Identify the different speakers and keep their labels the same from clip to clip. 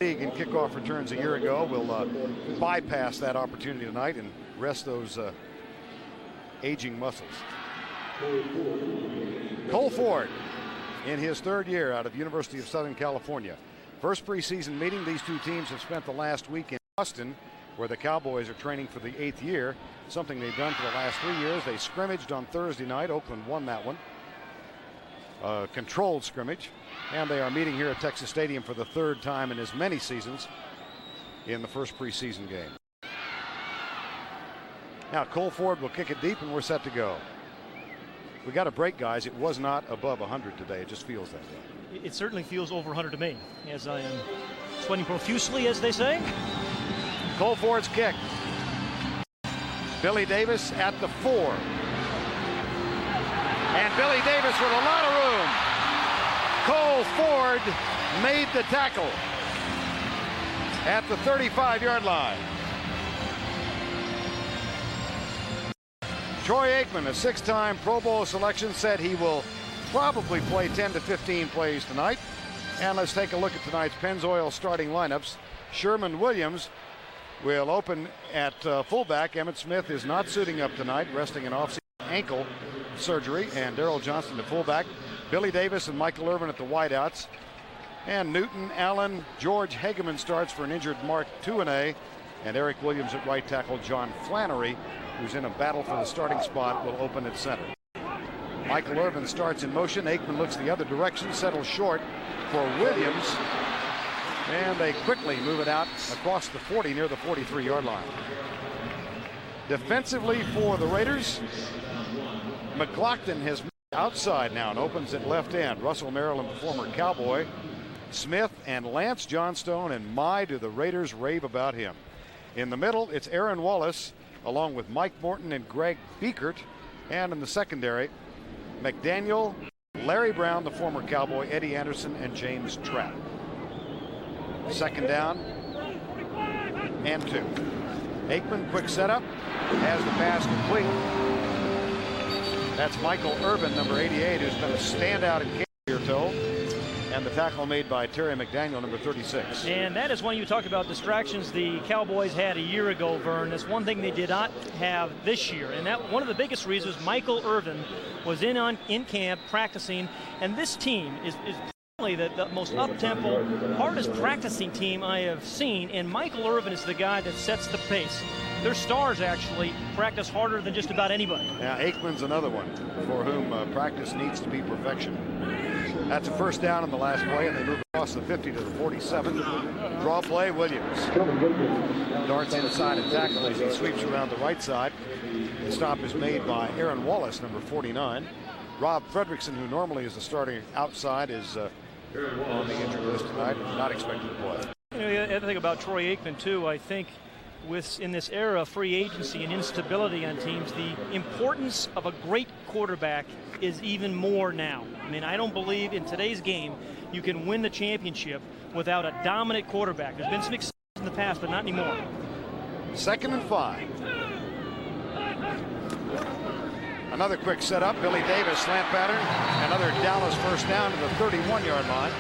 Speaker 1: league and kickoff returns a year ago. We'll bypass that opportunity tonight and rest those aging muscles. Cole Ford in his third year out of University of Southern California. First preseason meeting. These two teams have spent the last week in Austin, where the Cowboys are training for the 8th year, something they've done for the last 3 years. They scrimmaged on Thursday night. Oakland won that one. Controlled scrimmage, and they are meeting here at Texas Stadium for the third time in as many seasons in the first preseason game. Now Cole Ford will kick it deep, and we're set to go. We got a break, guys. It was not above 100 today. It just feels that way.
Speaker 2: It certainly feels over 100 to me, as I am sweating profusely, as they say.
Speaker 1: Cole Ford's kick. Billy Davis at the 4. And Billy Davis with a lot of room. Cole Ford made the tackle at the 35-yard line. Troy Aikman, a 6-time Pro Bowl selection, said he will probably play 10 to 15 plays tonight. And let's take a look at tonight's Pennzoil starting lineups. Sherman Williams will open at fullback. Emmitt Smith is not suiting up tonight, resting an off-season ankle surgery, and Darrell Johnston at fullback. Billy Davis and Michael Irvin at the wideouts. And Newton, Allen, George Hageman starts for an injured Mark Tuanay, and Eric Williams at right tackle. John Flannery, who's in a battle for the starting spot, will open at center. Michael Irvin starts in motion. Aikman looks the other direction, settles short for Williams, and they quickly move it out across the 40 near the 43-yard line. Defensively for the Raiders, McLaughlin has moved outside now and opens at left end. Russell Maryland, the former Cowboy, Smith and Lance Johnstone, and my, do the Raiders rave about him. In the middle, it's Aaron Wallace along with Mike Morton and Greg Biekert, and in the secondary, McDaniel, Larry Brown, the former Cowboy, Eddie Anderson, and James Trapp. Second down and 2. Aikman, quick setup, has the pass complete. That's Michael Irvin, number 88, who's been a standout in camp, you're told. And the tackle made by Terry McDaniel, number 36.
Speaker 2: And that is when you talk about distractions the Cowboys had a year ago, Vern. That's one thing they did not have this year. And that one of the biggest reasons Michael Irvin was in camp practicing. And this team is probably the most up-tempo, hardest practicing team I have seen. And Michael Irvin is the guy that sets the pace. Their stars actually practice harder than just about anybody.
Speaker 1: Yeah, Aikman's another one for whom practice needs to be perfection. That's a first down in the last play, and they move across the 50 to the 47. Draw play, Williams darts inside and tackle as he sweeps around the right side. The stop is made by Aaron Wallace, number 49. Rob Fredrickson, who normally is the starting outside, is on the injured list tonight, not expected to play.
Speaker 2: You know, the other thing about Troy Aikman, too, I think, in this era of free agency and instability on teams, the importance of a great quarterback is even more now. I mean, I don't believe in today's game you can win the championship without a dominant quarterback. There's been some success in the past, but not anymore.
Speaker 1: 2nd and 5. Another quick setup. Billy Davis slant pattern. Another Dallas first down to the 31-yard line.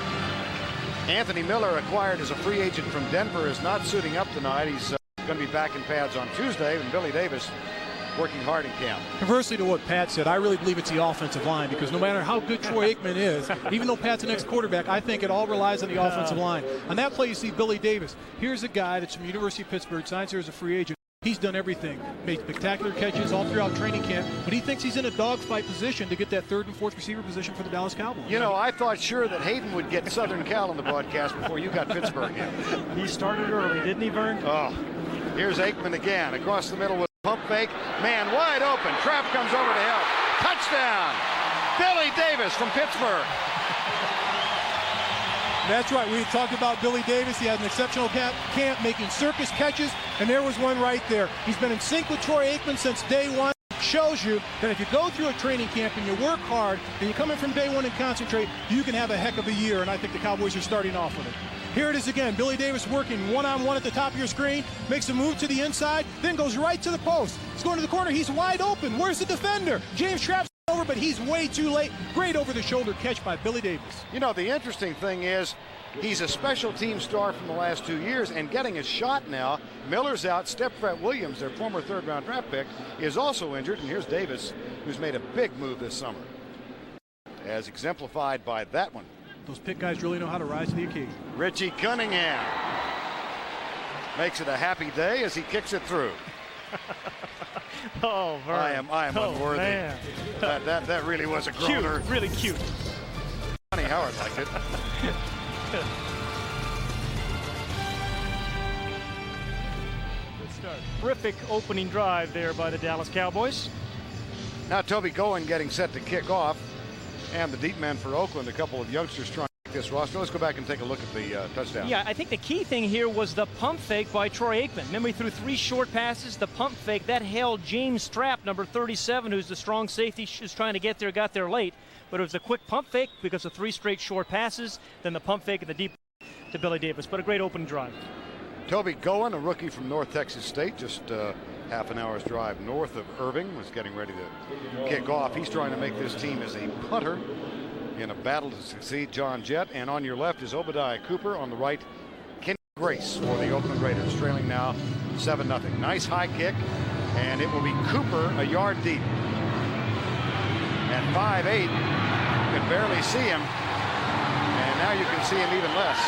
Speaker 1: Anthony Miller, acquired as a free agent from Denver, is not suiting up tonight. He's going to be back in pads on Tuesday, and Billy Davis working hard in camp.
Speaker 3: Conversely to what Pat said, I really believe it's the offensive line, because no matter how good Troy Aikman is, even though Pat's the next quarterback, I think it all relies on the offensive line. On that play, you see Billy Davis. Here's a guy that's from University of Pittsburgh, signs here as a free agent. He's done everything, made spectacular catches all throughout training camp, but he thinks he's in a dogfight position to get that 3rd and 4th receiver position for the Dallas Cowboys.
Speaker 1: You know, I thought sure that Hayden would get Southern Cal in the broadcast before you got Pittsburgh in.
Speaker 2: He started early, didn't he, Vern?
Speaker 1: Oh, here's Aikman again, across the middle with a pump fake. Man wide open. Trapp comes over to help. Touchdown! Billy Davis from Pittsburgh.
Speaker 3: That's right. We talked about Billy Davis. He had an exceptional camp making circus catches, and there was one right there. He's been in sync with Troy Aikman since day one. Shows you that if you go through a training camp and you work hard and you come in from day one and concentrate, you can have a heck of a year, and I think the Cowboys are starting off with it. Here it is again. Billy Davis working one-on-one at the top of your screen, makes a move to the inside, then goes right to the post. He's going to the corner. He's wide open. Where's the defender? James Trapp's over, but he's way too late. Great over-the-shoulder catch by Billy Davis.
Speaker 1: You know, the interesting thing is He's a special team star from the last 2 years and getting a shot now. Miller's out. Stepfret Williams, their former third-round draft pick, is also injured. And here's Davis, who's made a big move this summer, as exemplified by that one.
Speaker 3: Those pick guys really know how to rise to the occasion.
Speaker 1: Richie Cunningham makes it a happy day as he kicks it through.
Speaker 2: Oh, Vern.
Speaker 1: I am unworthy.
Speaker 2: Man.
Speaker 1: That really was a groaner.
Speaker 2: Cute, really cute.
Speaker 1: Johnny Howard liked it.
Speaker 2: Good start. Terrific opening drive there by the Dallas Cowboys.
Speaker 1: Now Toby Goen getting set to kick off, and the deep man for Oakland, a couple of youngsters trying to make this roster. Let's go back and take a look at the touchdown.
Speaker 2: Yeah, I think the key thing here was the pump fake by Troy Aikman. Remember, he threw 3 short passes. The pump fake, that held James Strapp, number 37, who's the strong safety, is trying to get there, got there late. But it was a quick pump fake because of 3 straight short passes, then the pump fake and the deep to Billy Davis. But a great opening drive.
Speaker 1: Toby Goen, a rookie from North Texas State, just half an hour's drive north of Irving, was getting ready to kick off. He's trying to make this team as a punter in a battle to succeed John Jett. And on your left is Obadiah Cooper. On the right, Kenny Grace for the Oakland Raiders, trailing now 7-0. Nice high kick, and it will be Cooper a yard deep. At 5'8", you can barely see him, and now you can see him even less.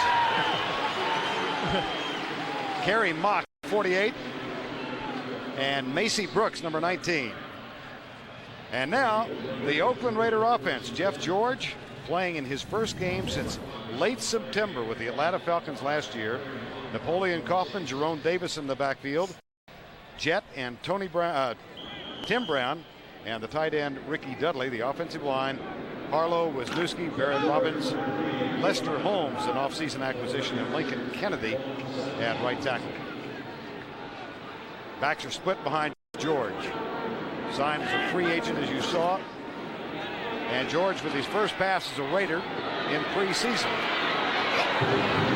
Speaker 1: Kerry Mock, 48, and Macy Brooks, number 19. And now the Oakland Raider offense. Jeff George playing in his first game since late September with the Atlanta Falcons last year. Napoleon Kaufman, Jerome Davis in the backfield. Jett and Tim Brown, and the tight end Ricky Dudley. The offensive line, Harlow, Wisniewski, Barrett Robbins, Lester Holmes, an offseason acquisition, and Lincoln Kennedy at right tackle. Backs are split behind George. Signed as a free agent, as you saw. And George with his first pass as a Raider in preseason.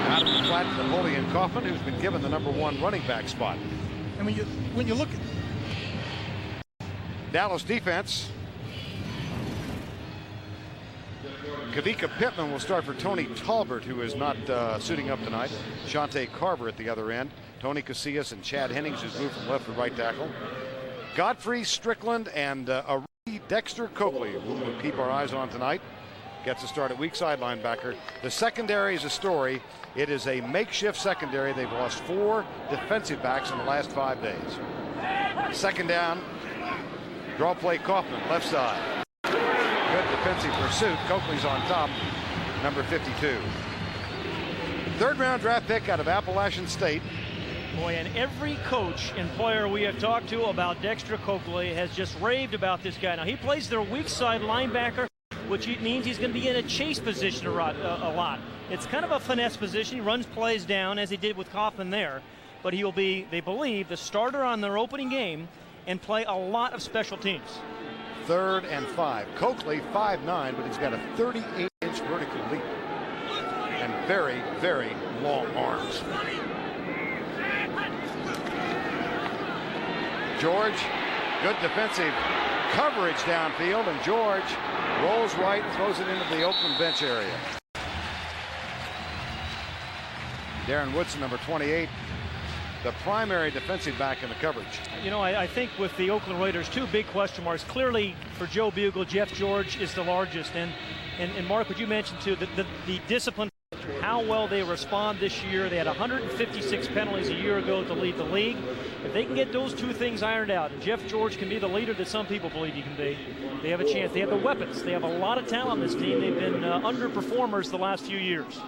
Speaker 1: Out of the flat to Napoleon Kaufman, who's been given the #1 running back spot.
Speaker 3: And when you look at
Speaker 1: Dallas defense, Kavika Pittman will start for Tony Talbert, who is not suiting up tonight. Shante Carver at the other end. Tony Casillas and Chad Hennings, who's moved from left to right tackle. Godfrey Strickland and a rookie Dexter Coakley, who we'll keep our eyes on tonight. Gets a start at weak side linebacker. The secondary is a story. It is a makeshift secondary. They've lost 4 defensive backs in the last 5 days. Second down. Draw play Kaufman, left side. Good defensive pursuit. Coakley's on top, number 52. Third-round draft pick out of Appalachian State.
Speaker 2: Boy, and every coach and player we have talked to about Dexter Coakley has just raved about this guy. Now, he plays their weak side linebacker, which means he's going to be in a chase position a lot. It's kind of a finesse position. He runs plays down, as he did with Kaufman there. But he will be, they believe, the starter on their opening game and play a lot of special teams.
Speaker 1: 3rd and 5. Coakley, 5'9", but he's got a 38-inch vertical leap and very, very long arms. George, good defensive coverage downfield, and George rolls right, throws it into the Oakland bench area. Darren Woodson, number 28, the primary defensive back in the coverage.
Speaker 2: You know, I think with the Oakland Raiders, 2 big question marks. Clearly, for Joe Bugle, Jeff George is the largest. And Mark, what you mentioned too, the discipline, how well they respond this year. They had 156 penalties a year ago to lead the league. If they can get those 2 things ironed out, and Jeff George can be the leader that some people believe he can be, they have a chance. They have the weapons. They have a lot of talent on this team. They've been underperformers the last few years.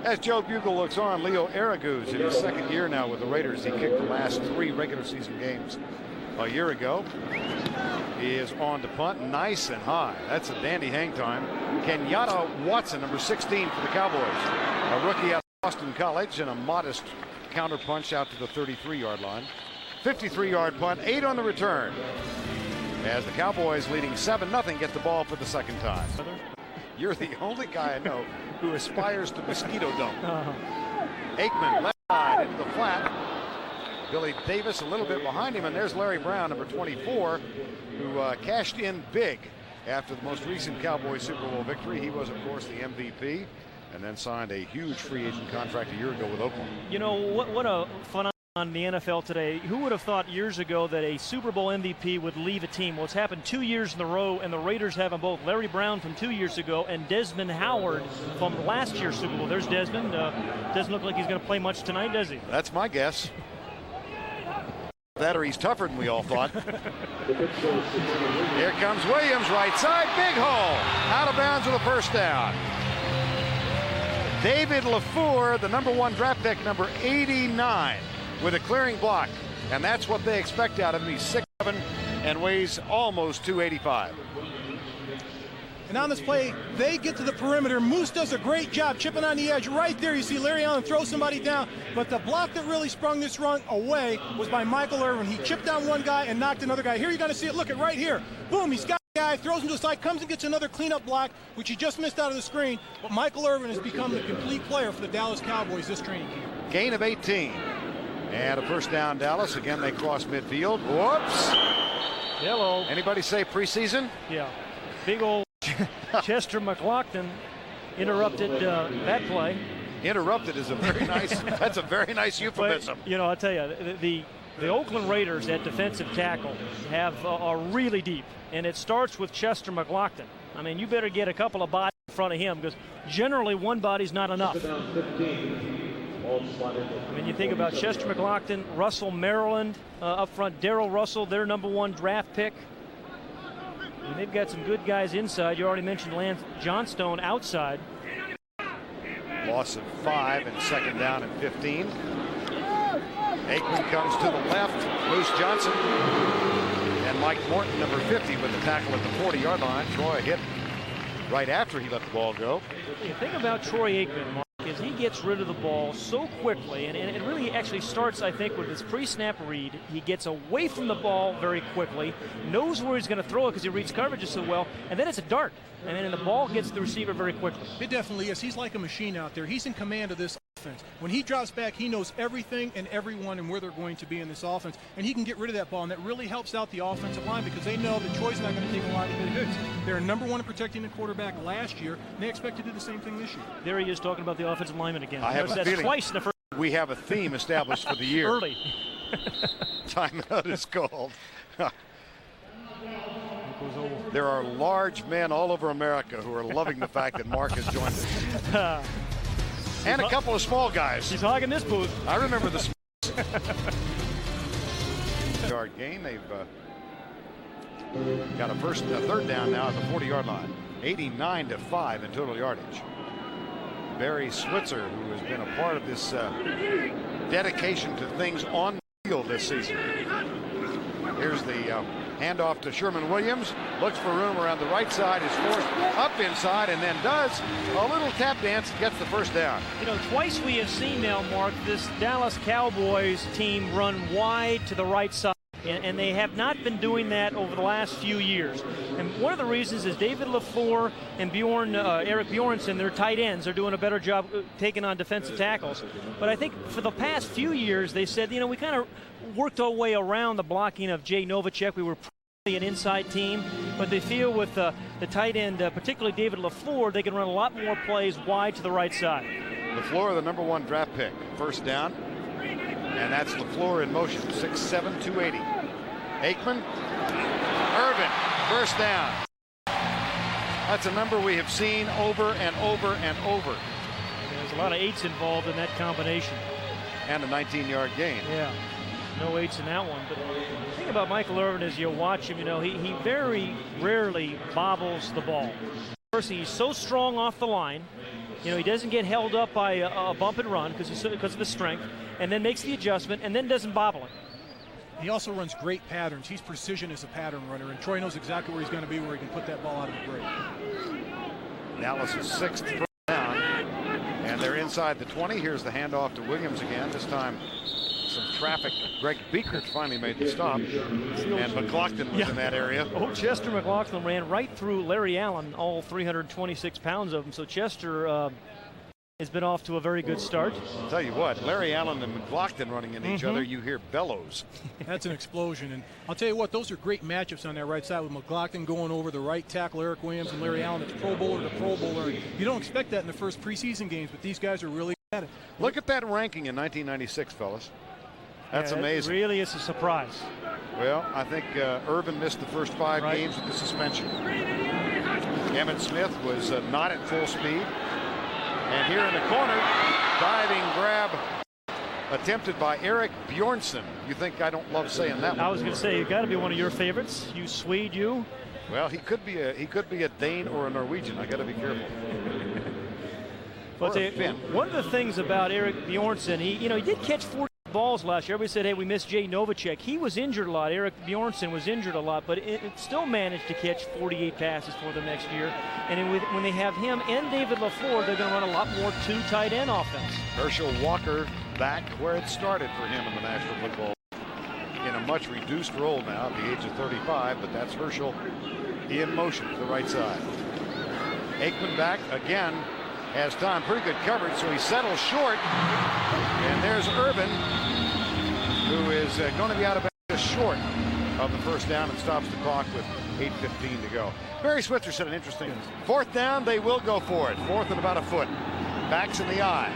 Speaker 1: As Joe Bugle looks on, Leo Araguz in his 2nd year now with the Raiders. He kicked the last 3 regular season games a year ago. He is on to punt, nice and high. That's a dandy hang time. Kenyatta Watson, number 16 for the Cowboys. A rookie out of Boston College, and a modest counter punch out to the 33-yard line. 53-yard punt, 8 on the return. As the Cowboys, leading 7-0, get the ball for the 2nd time. You're the only guy I know who aspires to mosquito dome. Aikman, left side into the flat. Billy Davis a little bit behind him, and there's Larry Brown, number 24, who cashed in big after the most recent Cowboys Super Bowl victory. He was, of course, the MVP. and then signed a huge free agent contract a year ago with Oakland.
Speaker 2: You know, what a phenomenon in the NFL today. Who would have thought years ago that a Super Bowl MVP would leave a team? Well, it's happened 2 years in a row, and the Raiders have them both. Larry Brown from 2 years ago and Desmond Howard from last year's Super Bowl. There's Desmond. Doesn't look like he's going to play much tonight, does he?
Speaker 1: That's my guess. That or he's tougher than we all thought. Here comes Williams, right side, big hole. Out of bounds with a first down. David LaFleur, the #1 draft pick, number 89, with a clearing block. And that's what they expect out of him. He's 6'7" and weighs almost 285.
Speaker 3: And on this play, they get to the perimeter. Moose does a great job chipping on the edge. Right there, you see Larry Allen throw somebody down. But the block that really sprung this run away was by Michael Irvin. He chipped down one guy and knocked another guy. Here you're going to see it. Look at right here. Boom, he's got a guy, throws him to the side, comes and gets another cleanup block, which he just missed out of the screen. But Michael Irvin has become the complete player for the Dallas Cowboys this training camp.
Speaker 1: Gain of 18. And a first down, Dallas. Again, they cross midfield. Whoops.
Speaker 2: Hello.
Speaker 1: Anybody say preseason?
Speaker 2: Yeah. Big old Chester McLaughlin interrupted that play.
Speaker 1: Interrupted is a very nice, that's a very nice euphemism.
Speaker 2: But, you know, I'll tell you, the Oakland Raiders at defensive tackle are really deep, and it starts with Chester McLaughlin. I mean, you better get a couple of bodies in front of him, because generally one body's not enough. I mean, you think about Chester McLaughlin, Russell Maryland up front, Darrell Russell, their #1 draft pick. And they've got some good guys inside. You already mentioned Lance Johnstone outside.
Speaker 1: Loss of 5 and second down and 15. Aikman comes to the left. Moose Johnson and Mike Morton, number 50, with the tackle at the 40-yard line. Troy hit right after he let the ball go.
Speaker 2: The thing about Troy Aikman, Mark, is he gets rid of the ball so quickly, and it really actually starts, I think, with his pre-snap read. He gets away from the ball very quickly, knows where he's going to throw it because he reads coverages so well, and then it's a dart, and then the ball gets to the receiver very quickly.
Speaker 3: It definitely is. He's like a machine out there. He's in command of this offense. When he drops back, he knows everything and everyone and where they're going to be in this offense, and he can get rid of that ball, and that really helps out the offensive line because they know that Troy's not going to take a lot of good hits. They're #1 in protecting the quarterback last year, and they expect to do the same thing this year.
Speaker 2: There he is talking about the offensive lineman again.
Speaker 1: I have a feeling
Speaker 2: twice in the first.
Speaker 1: We have a theme established for the year.
Speaker 2: Early.
Speaker 1: Timeout is called. There are large men all over America who are loving the fact that Mark has joined us. And a couple of small guys.
Speaker 2: He's hogging this booth.
Speaker 1: I remember the yard gain. They've got a third down now at the 40-yard line. 89-5 in total yardage. Barry Switzer, who has been a part of this dedication to things on the field this season. Here's the handoff to Sherman Williams. Looks for room around the right side. Is forced up inside and then does a little tap dance and gets the first down.
Speaker 2: You know, twice we have seen now, Mark, this Dallas Cowboys team run wide to the right side. And they have not been doing that over the last few years. And one of the reasons is David LaFleur and Eric Bjornsson, their tight ends, are doing a better job taking on defensive tackles. But I think for the past few years, they said, you know, we kind of worked our way around the blocking of Jay Novacek. We were probably an inside team. But they feel with the tight end, particularly David LaFleur, they can run a lot more plays wide to the right side.
Speaker 1: LaFleur, the #1 draft pick. First down. And that's LaFleur in motion, 6'7", 280. Aikman, Irvin, first down. That's a number we have seen over and over and over.
Speaker 2: There's a lot of 8s involved in that combination.
Speaker 1: And a 19-yard gain.
Speaker 2: Yeah, no 8s in that one. But the thing about Michael Irvin is you watch him, you know, he very rarely bobbles the ball. First, he's so strong off the line. You know, he doesn't get held up by a bump and run because of his strength, and then makes the adjustment and then doesn't bobble it.
Speaker 3: He also runs great patterns. He's precision as a pattern runner, and Troy knows exactly where he's going to be, where he can put that ball out of the break.
Speaker 1: Dallas is 6th first down, and they're inside the 20. Here's the handoff to Williams again. This time, some traffic. Greg Beekert finally made the stop, and McLaughlin was in that area.
Speaker 2: Oh, Chester McLaughlin ran right through Larry Allen, all 326 pounds of him. So Chester has been off to a very good start.
Speaker 1: I'll tell you what, Larry Allen and McLaughlin running into each other, you hear bellows.
Speaker 3: That's an explosion. And I'll tell you what, those are great matchups on that right side with McLaughlin going over the right tackle, Eric Williams, and Larry Allen. It's Pro Bowler to Pro Bowler. You don't expect that in the first preseason games, but these guys are really good at it.
Speaker 1: Look at that ranking in 1996, fellas. That's amazing.
Speaker 2: It really is a surprise.
Speaker 1: Well, I think Irvin missed the first 5 games with the suspension. Emmitt Smith was not at full speed. And here in the corner, diving grab attempted by Eric Bjornsson. You think I don't love saying that one?
Speaker 2: I was going to say, you got to be one of your favorites. You Swede, you.
Speaker 1: Well, he could be a Dane or a Norwegian. I got to be careful.
Speaker 2: But one of the things about Eric Bjornsson, he did catch 40 balls last year. Everybody said, hey, we missed Jay Novacek. He was injured a lot. Eric Bjornsson was injured a lot, but it still managed to catch 48 passes for them next year. And when they have him and David LaFleur, they're going to run a lot more 2 tight end offense.
Speaker 1: Herschel Walker back where it started for him in the National Football in a much reduced role now at the age of 35, but that's Herschel in motion to the right side. Aikman back again. Has time, pretty good coverage, so he settles short. And there's Urban, who is going to be out of bounds just short of the first down and stops the clock with 8:15 to go. Barry Switzer said an interesting 4th down, they will go for it. 4th and about a foot. Backs in the eye.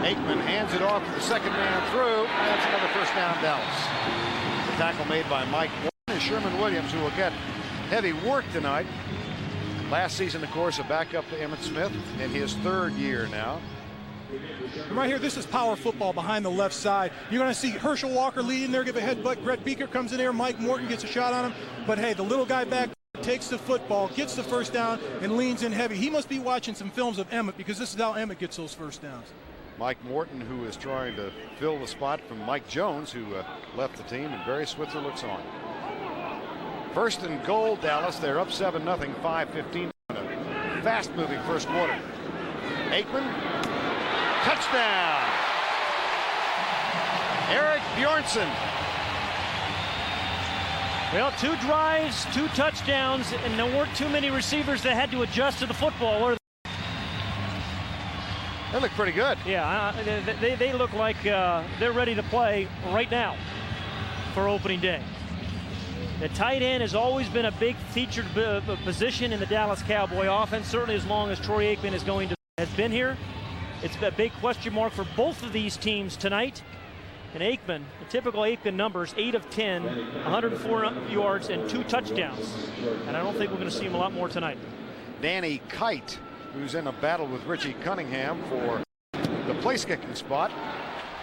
Speaker 1: Aikman hands it off to the second man through. That's another first down, Dallas. The tackle made by Mike Warren and Sherman Williams, who will get heavy work tonight. Last season, of course, a backup to Emmitt Smith in his 3rd year now.
Speaker 3: And right here, this is power football behind the left side. You're going to see Herschel Walker leading there, give a headbutt. Brett Beaker comes in there. Mike Morton gets a shot on him. But, hey, the little guy back takes the football, gets the first down, and leans in heavy. He must be watching some films of Emmitt because this is how Emmitt gets those first downs.
Speaker 1: Mike Morton, who is trying to fill the spot from Mike Jones, who left the team, and Barry Switzer looks on. 1st and goal, Dallas. They're up 7-0, 5:15. Fast-moving first quarter. Aikman, touchdown. Eric Bjornsson.
Speaker 2: Well, 2 drives, 2 touchdowns, and there weren't too many receivers that had to adjust to the football.
Speaker 1: They look pretty good.
Speaker 2: Yeah, they look like they're ready to play right now for opening day. The tight end has always been a big featured position in the Dallas Cowboy offense, certainly as long as Troy Aikman has been here. It's a big question mark for both of these teams tonight. And Aikman, the typical Aikman numbers, 8 of 10, 104 yards and 2 touchdowns. And I don't think we're going to see him a lot more tonight.
Speaker 1: Danny Kite, who's in a battle with Richie Cunningham for the place-kicking spot,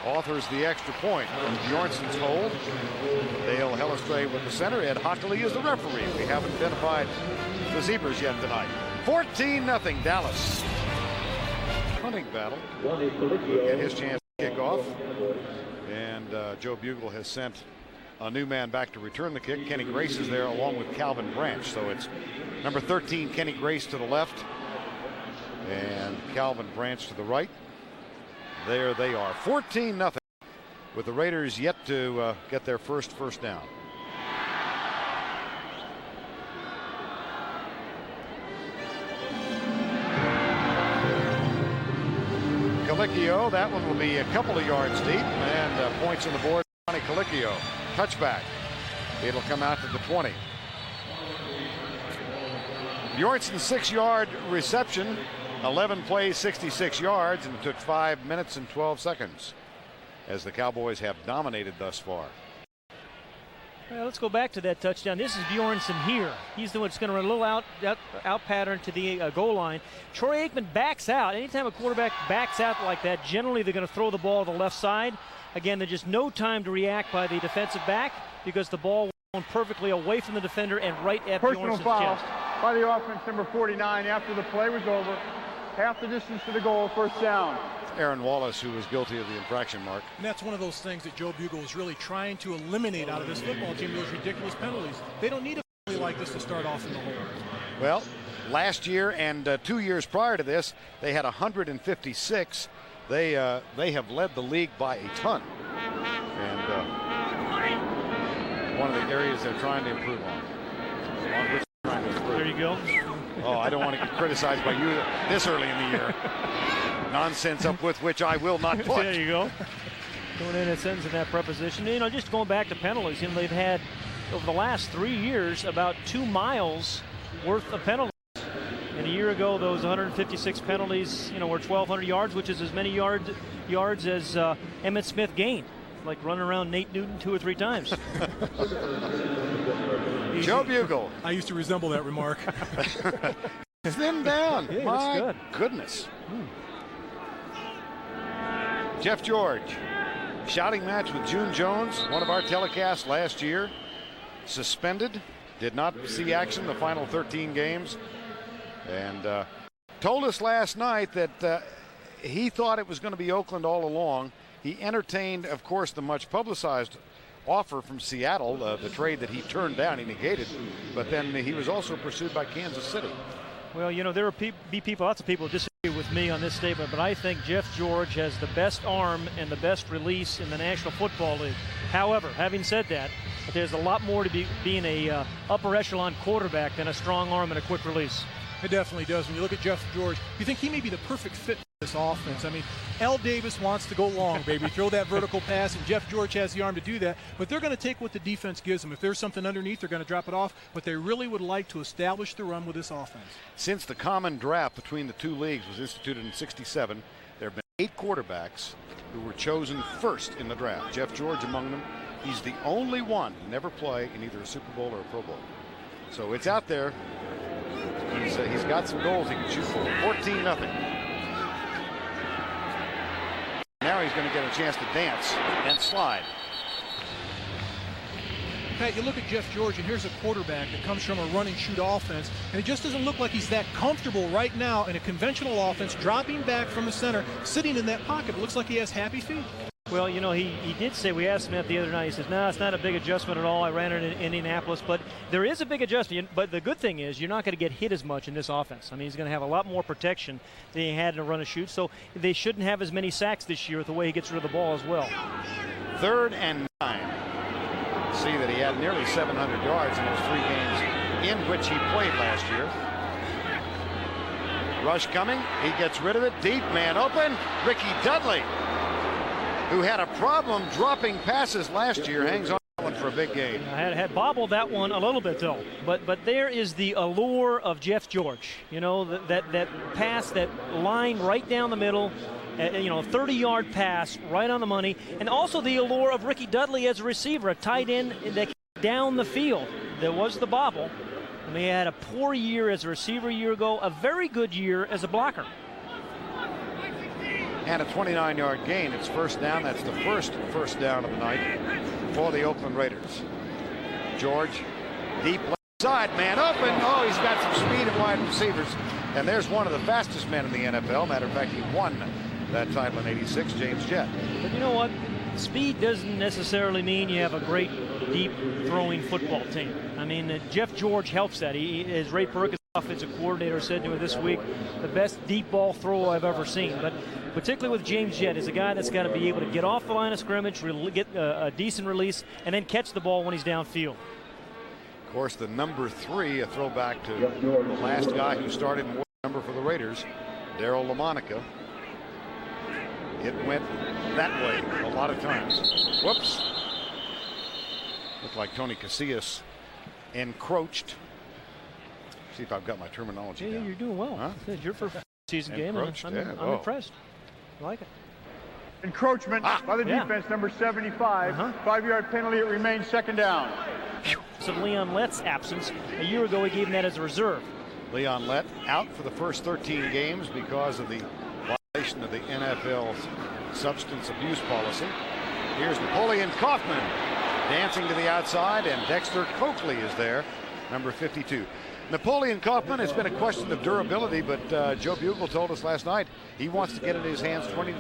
Speaker 1: authors the extra point from Bjornsson's hold. Dale Hellestrade with the center. Ed Hockley is the referee. We haven't identified the Zebras yet tonight. 14-0 Dallas. Hunting battle. Get his chance to kick off. And Joe Bugle has sent a new man back to return the kick. Kenny Grace is there along with Calvin Branch. So it's number 13, Kenny Grace to the left, and Calvin Branch to the right. There they are, 14-0, with the Raiders yet to get their first down. Colicchio, that one will be a couple of yards deep, and points on the board. Johnny Colicchio, touchback. It'll come out to the 20. Bjornsson's 6-yard reception, 11 plays, 66 yards, and it took 5 minutes and 12 seconds as the Cowboys have dominated thus far.
Speaker 2: Well, let's go back to that touchdown. This is Bjornsson here. He's the one that's going to run a little out pattern to the goal line. Troy Aikman backs out. Anytime a quarterback backs out like that, generally they're going to throw the ball to the left side. Again, there's just no time to react by the defensive back because the ball went perfectly away from the defender and right at Bjornsson's chest.
Speaker 4: By the offense, number 49, after the play was over. Half the distance to the goal, first down.
Speaker 1: Aaron Wallace, who was guilty of the infraction mark.
Speaker 3: And that's one of those things that Joe Bugle is really trying to eliminate out of this football team, those ridiculous penalties. They don't need a penalty like this to start off in the hole.
Speaker 1: Well, last year and 2 years prior to this, they had 156. They have led the league by a ton. And one of the areas they're trying to improve on.
Speaker 2: There you go.
Speaker 1: Oh, I don't want to get criticized by you this early in the year. Nonsense up with which I will not put.
Speaker 2: There you go. Going in and sends in that preposition. You know, just going back to penalties, you know, they've had over the last 3 years about 2 miles worth of penalties. And a year ago, those 156 penalties, you know, were 1,200 yards, which is as many yards as Emmitt Smith gained, like running around Nate Newton 2 or 3 times.
Speaker 1: Joe Bugle.
Speaker 3: I used to resemble that remark.
Speaker 1: Thin down.
Speaker 2: Yeah,
Speaker 1: My
Speaker 2: that's
Speaker 1: goodness. Jeff George. Shouting match with June Jones, one of our telecasts last year. Suspended. Did not see action the final 13 games. And told us last night that he thought it was going to be Oakland all along. He entertained, of course, the much publicized offer from Seattle, the trade that he turned down, he negated, but then he was also pursued by Kansas City.
Speaker 2: Well, you know, there will be people, lots of people who disagree with me on this statement, but I think Jeff George has the best arm and the best release in the National Football League. However, having said that, there's a lot more to being a upper echelon quarterback than a strong arm and a quick release.
Speaker 3: It definitely does. When you look at Jeff George, you think he may be the perfect fit for this offense. I mean, L. Davis wants to go long, baby, throw that vertical pass, and Jeff George has the arm to do that. But they're going to take what the defense gives them. If there's something underneath, they're going to drop it off. But they really would like to establish the run with this offense.
Speaker 1: Since the common draft between the two leagues was instituted in '67, there have been 8 quarterbacks who were chosen first in the draft. Jeff George among them. He's the only one to never play in either a Super Bowl or a Pro Bowl. So it's out there. He's got some goals he can shoot for. 14-0. Now he's going to get a chance to dance and slide.
Speaker 3: Pat, you look at Jeff George, and here's a quarterback that comes from a run-and-shoot offense, and it just doesn't look like he's that comfortable right now in a conventional offense, dropping back from the center, sitting in that pocket. It looks like he has happy feet.
Speaker 2: Well, you know, he did say, we asked him that the other night, he says, no, it's not a big adjustment at all. I ran it in Indianapolis, but there is a big adjustment. But the good thing is you're not going to get hit as much in this offense. I mean, he's going to have a lot more protection than he had in a run and shoot, so they shouldn't have as many sacks this year with the way he gets rid of the ball as well.
Speaker 1: 3rd and 9. See that he had nearly 700 yards in those 3 games in which he played last year. Rush coming. He gets rid of it. Deep, man open. Ricky Dudley, who had a problem dropping passes last year, hangs on that one for a big gain.
Speaker 2: I had bobbled that one a little bit, though. But there is the allure of Jeff George. You know, that pass, that line right down the middle, you know, 30-yard pass right on the money. And also the allure of Ricky Dudley as a receiver, a tight end that came down the field. There was the bobble. I mean, he had a poor year as a receiver a year ago, a very good year as a blocker.
Speaker 1: And a 29-yard gain. It's first down. That's the first down of the night for the Oakland Raiders. George, deep left side, man open. Oh, he's got some speed and wide receivers. And there's one of the fastest men in the NFL. Matter of fact, he won that title in '86, James Jett.
Speaker 2: But you know what? Speed doesn't necessarily mean you have a great, deep throwing football team. I mean, Jeff George helps that. As Ray Perkins, offensive coordinator, said to me this week, the best deep ball throw I've ever seen. But particularly with James Jett, is a guy that's got to be able to get off the line of scrimmage, get a decent release, and then catch the ball when he's downfield.
Speaker 1: Of course, the number 3, a throwback to the last guy who started more number for the Raiders, Darryl LaMonica. It went that way a lot of times. Whoops. Looked like Tony Casillas encroached. See if I've got my terminology
Speaker 2: Yeah,
Speaker 1: down.
Speaker 2: you're doing well.
Speaker 1: Huh?
Speaker 2: It's your first season game, and I'm impressed. I like it.
Speaker 4: Encroachment by the defense, number 75. 5-yard penalty. It remains 2nd down.
Speaker 2: Of Leon Lett's absence. A year ago, he gave him that as a reserve.
Speaker 1: Leon Lett out for the first 13 games because of the violation of the NFL's substance abuse policy. Here's Napoleon Kaufman dancing to the outside, and Dexter Coakley is there, number 52. Napoleon Kaufman has been a question of durability, but Joe Bugle told us last night he wants to get it in his hands 20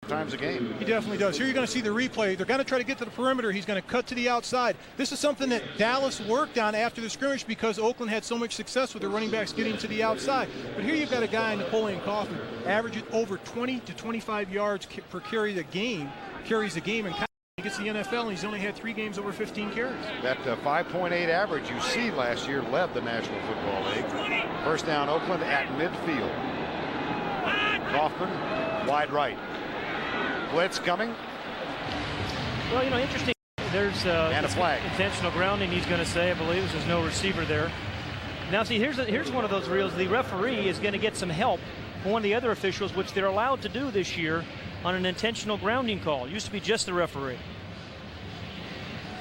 Speaker 1: times a game.
Speaker 3: He definitely does. Here you're going to see the replay. They're going to try to get to the perimeter. He's going to cut to the outside. This is something that Dallas worked on after the scrimmage because Oakland had so much success with their running backs getting to the outside. But here you've got a guy, Napoleon Kaufman, averages over 20 to 25 yards per carries a game, and It's the NFL, and he's only had 3 games over 15 carries.
Speaker 1: That 5.8 average you see last year led the National Football League. First down, Oakland at midfield. Kaufman, wide right. Blitz coming.
Speaker 2: Well, interesting. There's
Speaker 1: and a flag.
Speaker 2: Intentional grounding, he's going to say, I believe. There's no receiver there. Now, see, here's one of those reels. The referee is going to get some help from one of the other officials, which they're allowed to do this year on an intentional grounding call. It used to be just the referee.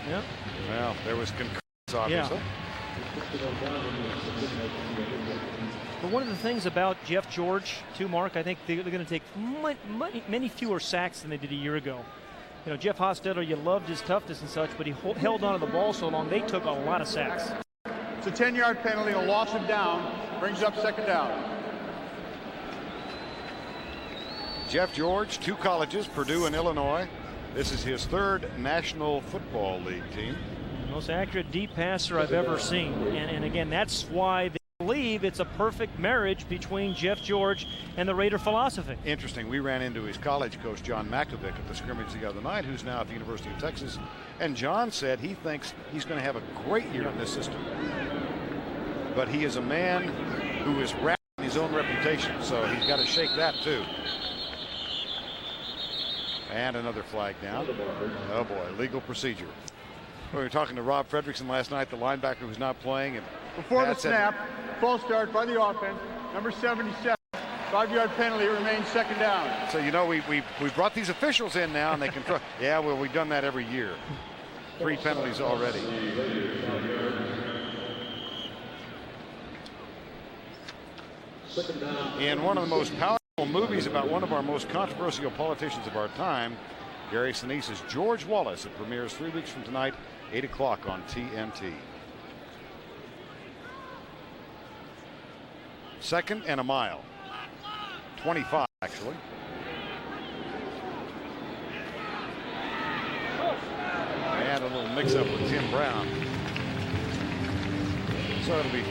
Speaker 2: Yeah.
Speaker 1: Well, there was concurrence, obviously.
Speaker 2: Yeah. But one of the things about Jeff George, too, Mark, I think they're going to take many fewer sacks than they did a year ago. Jeff Hostetler, you loved his toughness and such, but he held on to the ball so long, they took a lot of sacks.
Speaker 4: It's a 10-yard penalty, a loss of down, brings up second down.
Speaker 1: Jeff George, 2 colleges, Purdue and Illinois. This is his 3rd National Football League team.
Speaker 2: Most accurate deep passer I've ever seen. And again, that's why they believe it's a perfect marriage between Jeff George and the Raider philosophy.
Speaker 1: Interesting. We ran into his college coach, John Makovic, at the scrimmage the other night, who's now at the University of Texas. And John said he thinks he's going to have a great year in this system. But he is a man who is wrapped in his own reputation, so he's got to shake that too. And another flag down. Oh boy, legal procedure. We were talking to Rob Fredrickson last night, the linebacker who's not playing. And
Speaker 4: before the snap, false start by the offense, number 77, 5-yard penalty, remains second down.
Speaker 1: So we brought these officials in now, and they can. Yeah, well, we've done that every year. 3 penalties already. In one of the most powerful movies about one of our most controversial politicians of our time, Gary Sinise's George Wallace. It premieres 3 weeks from tonight, 8 o'clock on TNT. 2nd and a mile. 25, actually. And a little mix-up with Tim Brown. So it'll be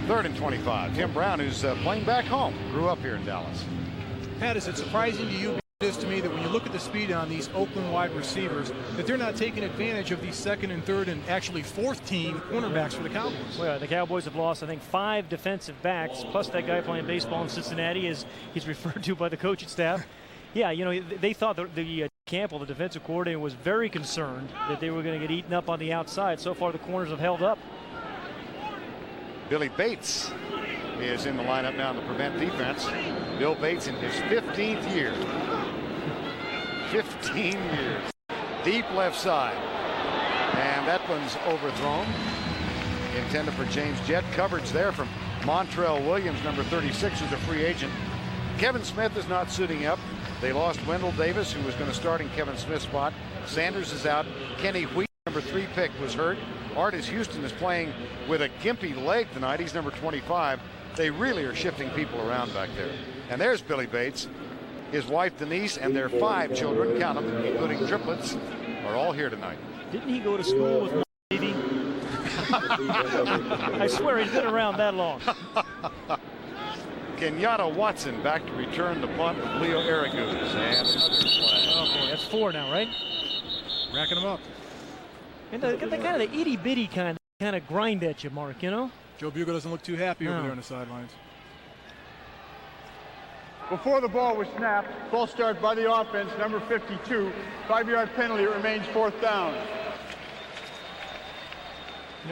Speaker 1: 3rd and 25. Tim Brown, who's playing back home, grew up here in Dallas.
Speaker 3: Pat, is it surprising to you? It is to me that when you look at the speed on these Oakland wide receivers, that they're not taking advantage of these 2nd and 3rd and actually 4th team cornerbacks for the Cowboys.
Speaker 2: Well, the Cowboys have lost, I think, 5 defensive backs, plus that guy playing baseball in Cincinnati, as he's referred to by the coaching staff. Yeah, they thought the Campbell, the defensive coordinator, was very concerned that they were going to get eaten up on the outside. So far, the corners have held up.
Speaker 1: Billy Bates is in the lineup now to prevent defense. Bill Bates in his 15th year. 15 years. Deep left side. And that one's overthrown. Intended for James Jett. Coverage there from Montrell Williams, number 36, who's a free agent. Kevin Smith is not suiting up. They lost Wendell Davis, who was going to start in Kevin Smith's spot. Sanders is out. Kenny Wheat, number 3 pick, was hurt. Artis Houston is playing with a gimpy leg tonight. He's number 25. They really are shifting people around back there. And there's Billy Bates. His wife Denise and their 5 children, count them, including triplets, are all here tonight.
Speaker 2: Didn't he go to school with Navy? I swear he's been around that long.
Speaker 1: Kenyatta Watson back to return the punt with Leo Araguz. And another flag.
Speaker 2: Okay, that's 4 now, right?
Speaker 3: Racking them up.
Speaker 2: And the kind of the itty-bitty kind of grind at you, Mark,
Speaker 3: Joe Bugle doesn't look too happy over there on the sidelines.
Speaker 4: Before the ball was snapped, false start by the offense, number 52, 5-yard penalty, remains 4th down.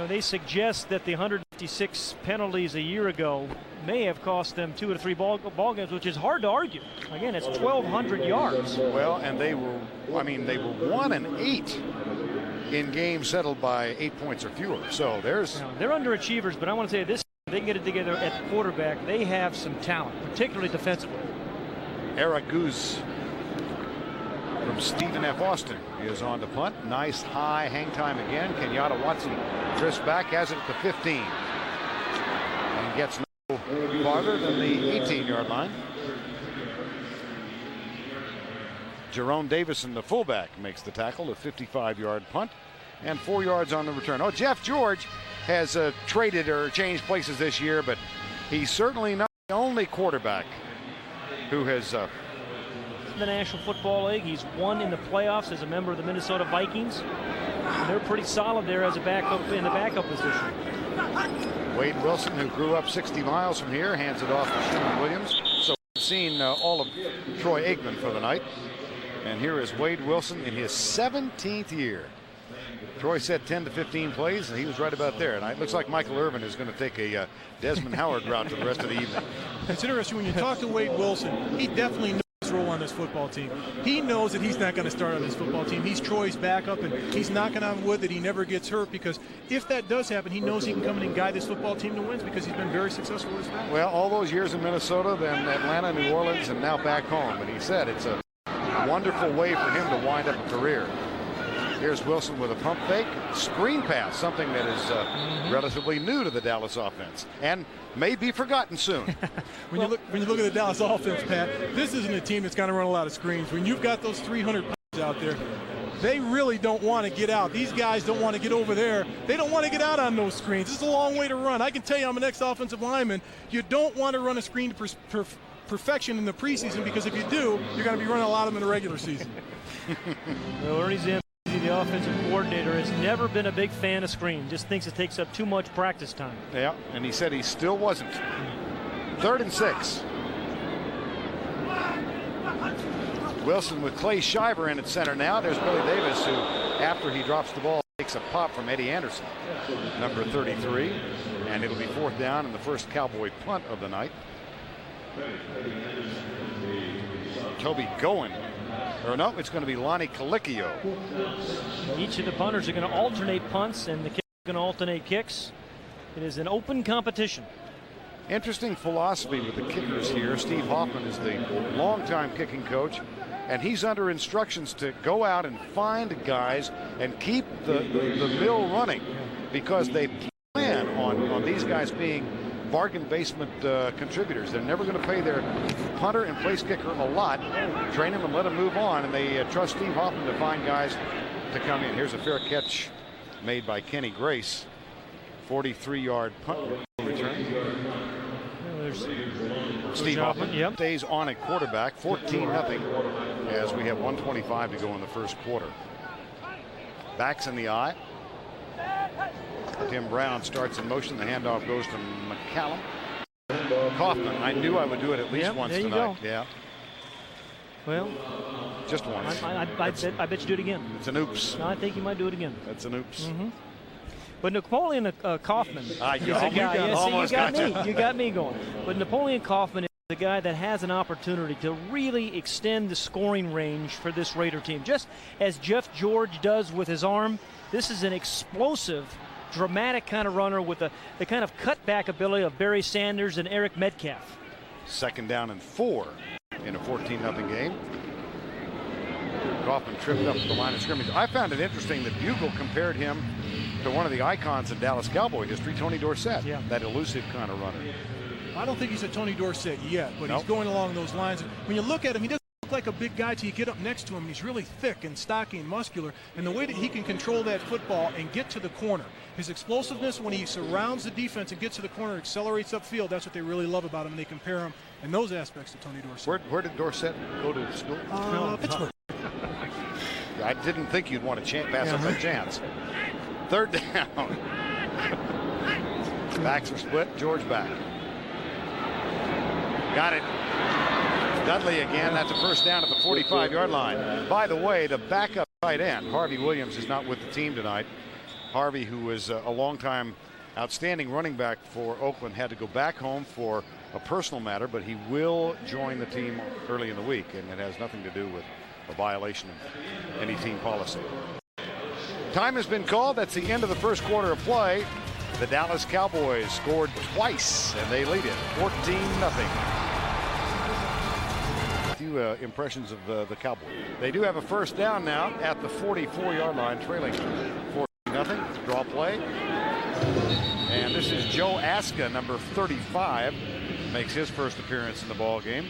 Speaker 2: They suggest that the 156 penalties a year ago may have cost them 2 or 3 ball games, which is hard to argue. Again, it's 1,200 yards.
Speaker 1: Well, and they were 1-8 in games settled by 8 points or fewer. So there's.
Speaker 2: They're underachievers, but I want to say this: if they can get it together at the quarterback, they have some talent, particularly defensively.
Speaker 1: Araguz from Stephen F. Austin is on the punt. Nice high hang time again. Kenyatta Watson drifts back, has it at the 15. And gets no farther than the 18-yard line. Jerome Davison, the fullback, makes the tackle, a 55-yard punt, and 4 yards on the return. Oh, Jeff George has traded or changed places this year, but he's certainly not the only quarterback who has
Speaker 2: in the National Football League. He's won in the playoffs as a member of the Minnesota Vikings. And they're pretty solid there as a backup in the backup position.
Speaker 1: Wade Wilson, who grew up 60 miles from here, hands it off to Sherman Williams. So we've seen all of Troy Aikman for the night. And here is Wade Wilson in his 17th year. Troy said 10 to 15 plays, and he was right about there. And it looks like Michael Irvin is going to take a Desmond Howard route for the rest of the evening.
Speaker 3: It's interesting when you talk to Wade Wilson, he definitely knows his role on this football team. He knows that he's not going to start on this football team. He's Troy's backup, and he's knocking on wood that he never gets hurt, because if that does happen, he knows he can come in and guide this football team to wins, because he's been very successful with his family.
Speaker 1: Well, all those years in Minnesota, then Atlanta, New Orleans, and now back home. And he said it's a wonderful way for him to wind up a career. Here's Wilson with a pump fake, screen pass, something that is relatively new to the Dallas offense and may be forgotten soon.
Speaker 3: When you look at the Dallas offense, Pat, this isn't a team that's going to run a lot of screens. When you've got those 300 pounds out there, they really don't want to get out. These guys don't want to get over there. They don't want to get out on those screens. This is a long way to run. I can tell you, I'm an ex-offensive lineman. You don't want to run a screen to perfection in the preseason, because if you do, you're going to be running a lot of them in the regular season.
Speaker 2: Well, Ernie Zim, the offensive coordinator, has never been a big fan of screen. Just thinks it takes up too much practice time.
Speaker 1: Yeah, and he said he still wasn't. 3rd and 6. Wilson with Clay Shiver in at center now. There's Billy Davis, who, after he drops the ball, takes a pop from Eddie Anderson, number 33. And it'll be 4th down and the first Cowboy punt of the night. Toby Goen. Or no, it's going to be Lonnie Colicchio.
Speaker 2: Each of the punters are going to alternate punts, and the kickers are going to alternate kicks. It is an open competition.
Speaker 1: Interesting philosophy with the kickers here. Steve Hoffman is the longtime kicking coach, and he's under instructions to go out and find guys and keep the mill running, because they plan on these guys being bargain basement contributors. They're never going to pay their punter and place kicker a lot, train them and let them move on, and they trust Steve Hoffman to find guys to come in. Here's a fair catch made by Kenny Grace. 43-yard punt return.
Speaker 2: There's
Speaker 1: Steve Hoffman stays on at quarterback, 14-0, as we have 1:25 to go in the first quarter. Backs in the eye. Tim Brown starts in motion. The handoff goes to McCallum. Kaufman, I knew I would do it at least once
Speaker 2: there you
Speaker 1: tonight.
Speaker 2: go.
Speaker 1: Yeah.
Speaker 2: Well,
Speaker 1: just once.
Speaker 2: I bet you do it again.
Speaker 1: It's an oops.
Speaker 2: No, I think you might do it again.
Speaker 1: That's an oops.
Speaker 2: But Napoleon Kaufman is a guy. You got me going. But Napoleon Kaufman is the guy that has an opportunity to really extend the scoring range for this Raider team. Just as Jeff George does with his arm, this is an explosive, dramatic kind of runner with the kind of cutback ability of Barry Sanders and Eric Metcalf.
Speaker 1: 2nd down and 4 in a 14-0 game. Kaufman tripped up at the line of scrimmage. I found it interesting that Bugle compared him to one of the icons in Dallas Cowboy history, Tony Dorsett, that elusive kind of runner.
Speaker 3: I don't think he's a Tony Dorsett yet, but he's going along those lines. When you look at him, he doesn't look like a big guy till you get up next to him. He's really thick and stocky and muscular, and the way that he can control that football and get to the corner, his explosiveness when he surrounds the defense and gets to the corner, accelerates upfield, that's what they really love about him, and they compare him in those aspects to Tony Dorsett.
Speaker 1: Where did Dorsett go to school?
Speaker 3: Pittsburgh.
Speaker 1: I didn't think you'd want to pass up that chance. 3rd down. Backs are split. George back. Got it. Dudley again. That's a 1st down at the 45-yard line. By the way, the backup tight end, Harvey Williams, is not with the team tonight. Harvey, who was a longtime outstanding running back for Oakland, had to go back home for a personal matter, but he will join the team early in the week, and it has nothing to do with a violation of any team policy. Time has been called. That's the end of the first quarter of play. The Dallas Cowboys scored twice, and they lead it 14-0. A few impressions of the Cowboys. They do have a 1st down now at the 44-yard line, trailing 14-0. Draw play. And this is Joe Aska, number 35, makes his first appearance in the ball game.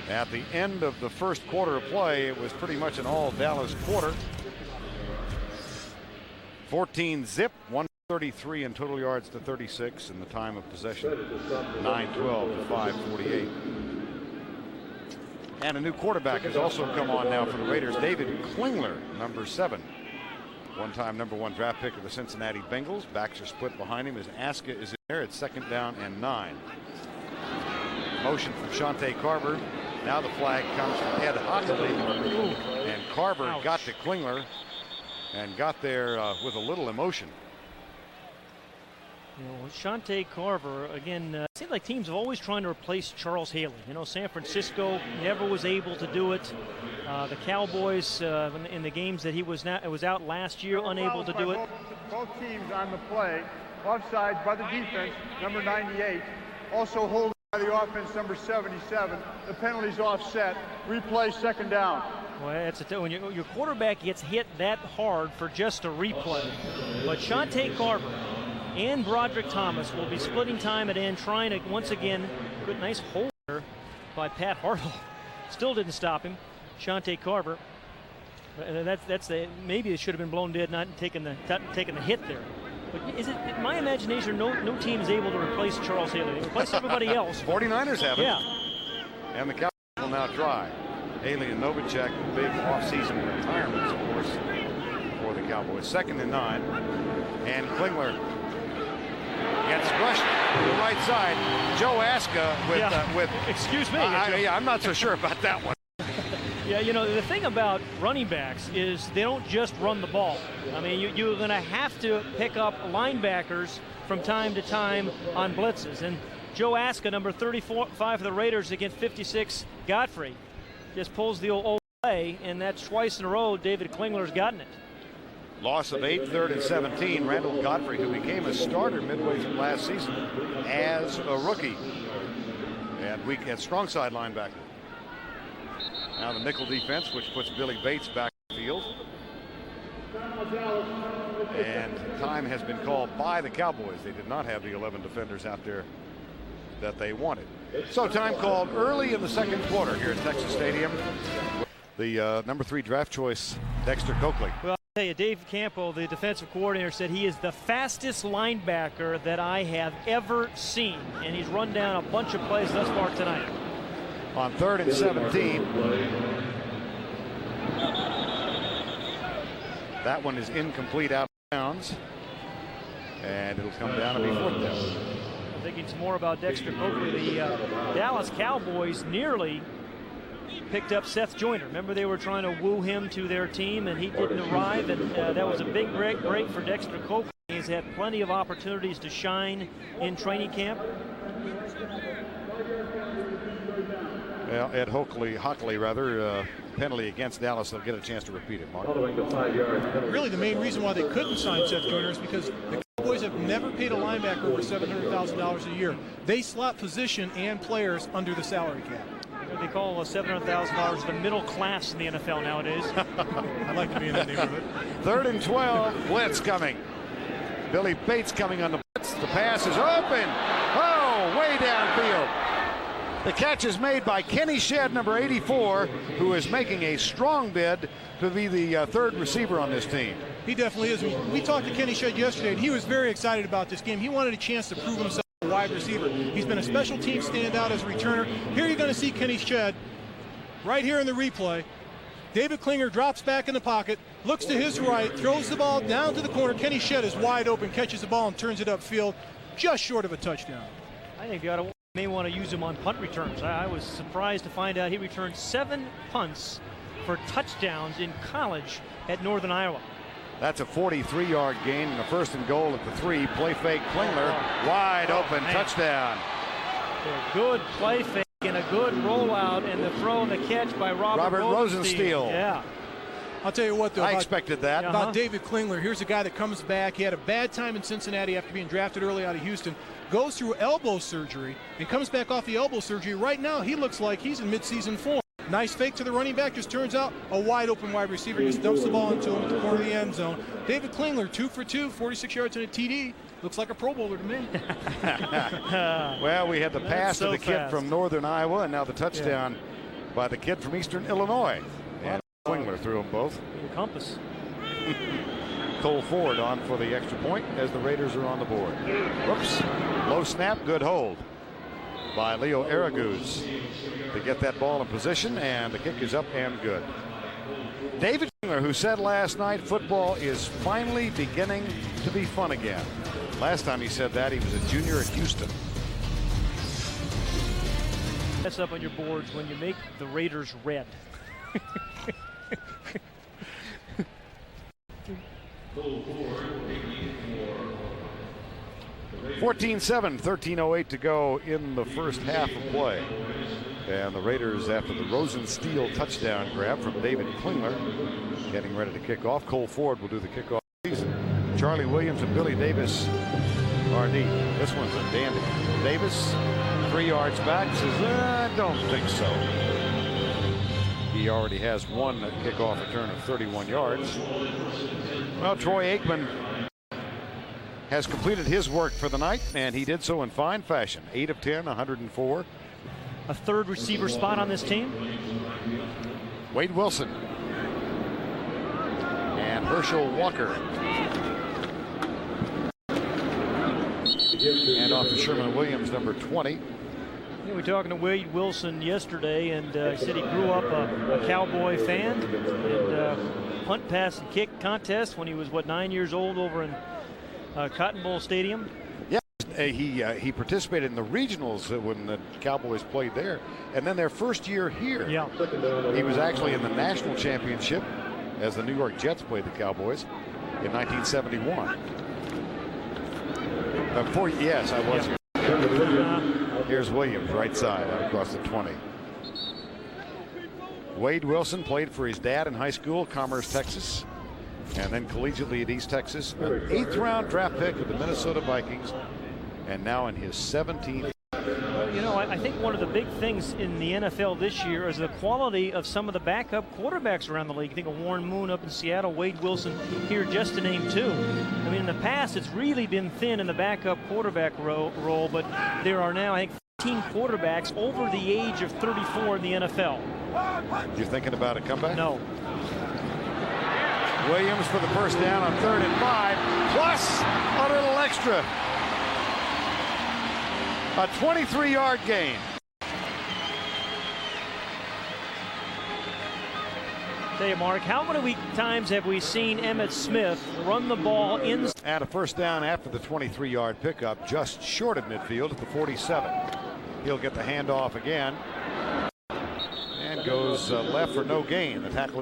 Speaker 1: At the end of the first quarter of play, it was pretty much an all Dallas quarter. 14-0, 133 in total yards to 36, and the time of possession 9:12 to 5:48. And a new quarterback has also come on now for the Raiders, David Klingler, number 7. One-time number 1 draft pick of the Cincinnati Bengals. Backs are split behind him as Aska is in there at 2nd down and 9. Motion from Shante Carver. Now the flag comes from Ed Hockley. And Carver got to Klingler and got there with a little emotion.
Speaker 2: You know, Shante Carver, again, it seems like teams have always trying to replace Charles Haley. You know, San Francisco never was able to do it. The Cowboys, in the games that he was out last year, unable to do it.
Speaker 4: Both teams on the play. Offside by the defense, number 98. Also holding by the offense, number 77. The penalty's offset. Replay, 2nd down.
Speaker 2: Well, when your quarterback gets hit that hard for just a replay. But Shante Carver and Broderick Thomas will be splitting time at end, trying to once again. Good, nice hold there by Pat Hartle. Still didn't stop him. Shante Carver. Maybe it should have been blown dead, not taking the hit there. But is it in my imagination? No team is able to replace Charles Haley. They replace everybody else.
Speaker 1: 49ers haven't.
Speaker 2: Yeah.
Speaker 1: And the Cowboys will now try. Haley and Novacek, big offseason retirements, of course, for the Cowboys. 2nd and 9. And Klingler gets rushed to the right side. Joe Aska with
Speaker 2: excuse me.
Speaker 1: I'm not so sure about that one.
Speaker 2: Yeah, you know, the thing about running backs is they don't just run the ball. I mean, you're going to have to pick up linebackers from time to time on blitzes. And Joe Aska, number 35 for the Raiders against 56 Godfrey, just pulls the old play, and that's twice in a row David Klingler's gotten it.
Speaker 1: Loss of 8, 3rd and 17. Randall Godfrey, who became a starter midway through last season as a rookie. And weak at strong side linebacker. Now the nickel defense, which puts Billy Bates back in the field. And time has been called by the Cowboys. They did not have the 11 defenders out there that they wanted. So time called early in the 2nd quarter here at Texas Stadium. The number 3 draft choice, Dexter Coakley.
Speaker 2: Well, I'll tell you, Dave Campo, the defensive coordinator, said he is the fastest linebacker that I have ever seen. And he's run down a bunch of plays thus far tonight.
Speaker 1: On 3rd and 17. That one is incomplete, out of bounds. And it'll come down and be 4th down.
Speaker 2: I'm thinking some more about Dexter Coakley. The Dallas Cowboys nearly picked up Seth Joyner. Remember, they were trying to woo him to their team, and he didn't arrive. And that was a big break for Dexter Coakley. He's had plenty of opportunities to shine in training camp.
Speaker 1: Well, Ed Hockley, penalty against Dallas. They'll get a chance to repeat it, Mark.
Speaker 3: Really, the main reason why they couldn't sign Seth Joyner is because the Cowboys have never paid a linebacker over $700,000 a year. They slot position and players under the salary cap.
Speaker 2: They call $700,000 the middle class in the NFL nowadays.
Speaker 3: I'd like to be in that neighborhood.
Speaker 1: 3rd and 12, blitz coming. Billy Bates coming on the blitz. The pass is open. Oh, way downfield. The catch is made by Kenny Shedd, number 84, who is making a strong bid to be the 3rd receiver on this team.
Speaker 3: He definitely is. We talked to Kenny Shedd yesterday, and he was very excited about this game. He wanted a chance to prove himself as a wide receiver. He's been a special team standout as a returner. Here you're going to see Kenny Shedd right here in the replay. David Klingler drops back in the pocket, looks to his right, throws the ball down to the corner. Kenny Shedd is wide open, catches the ball, and turns it upfield, just short of a touchdown.
Speaker 2: I think you may want to use him on punt returns. I was surprised to find out he returned 7 punts for touchdowns in college at Northern Iowa.
Speaker 1: That's a 43-yard gain and a 1st and goal at the 3. Play fake, Klingler, wide open, touchdown.
Speaker 2: Good play fake and a good rollout, and the throw and the catch by Robert Rosensteel. Yeah.
Speaker 3: I'll tell you what, though.
Speaker 1: I expected that.
Speaker 3: About David Klingler, here's a guy that comes back. He had a bad time in Cincinnati after being drafted early out of Houston. Goes through elbow surgery and comes back off the elbow surgery. Right now, he looks like he's in midseason form. Nice fake to the running back. Just turns out a wide open wide receiver just dumps the ball into him at the corner of the end zone. David Klingler, 2 for 2, 46 yards and a TD. Looks like a Pro Bowler to me.
Speaker 1: Well, we had the pass to the kid from Northern Iowa, and now the touchdown by the kid from Eastern Illinois. And Klingler threw them both.
Speaker 2: Compass.
Speaker 1: Cole Ford on for the extra point as the Raiders are on the board. Whoops. Low snap, good hold. by Leo Araguz to get that ball in position, and the kick is up and good. David Klingler, who said last night football is finally beginning to be fun again. Last time he said that, he was a junior at Houston.
Speaker 2: That's up on your boards when you make the Raiders red.
Speaker 1: 14-7, 13:08 to go in the first half of play. And the Raiders, after the Rosensteel touchdown grab from David Klingler, getting ready to kick off. Cole Ford will do the kickoff. Charlie Williams and Billy Davis are deep. This one's a dandy. Davis, 3 yards back, says, I don't think so. He already has one kickoff return of 31 yards. Well, Troy Aikman has completed his work for the night, and he did so in fine fashion. 8 of 10, 104.
Speaker 2: A third receiver spot on this team.
Speaker 1: Wade Wilson and Herschel Walker. And off to Sherman Williams, number 20.
Speaker 2: We were talking to Wade Wilson yesterday, and he said he grew up a Cowboy fan. And punt, pass, and kick contest when he was, 9 years old over in Cotton Bowl Stadium.
Speaker 1: Yeah, he participated in the regionals when the Cowboys played there. And then their first year here, he was actually in the national championship as the New York Jets played the Cowboys in 1971. Yes, I was. Here's Williams, right side, out across the 20. Wade Wilson played for his dad in high school, Commerce, Texas, and then collegiately at East Texas. An 8th round draft pick of the Minnesota Vikings, and now in his 17th.
Speaker 2: I think one of the big things in the NFL this year is the quality of some of the backup quarterbacks around the league. Think of Warren Moon up in Seattle, Wade Wilson here, just to name 2. I mean, in the past, it's really been thin in the backup quarterback role, but there are now, I think, 15 quarterbacks over the age of 34 in the NFL.
Speaker 1: You thinking about a comeback?
Speaker 2: No.
Speaker 1: Williams for the first down on 3rd and 5, plus a little extra. A 23-yard gain.
Speaker 2: Tell you, Mark, how many times have we seen Emmitt Smith run the ball in?
Speaker 1: At a first down after the 23-yard pickup, just short of midfield at the 47. He'll get the handoff again. And goes left for no gain. The tackle.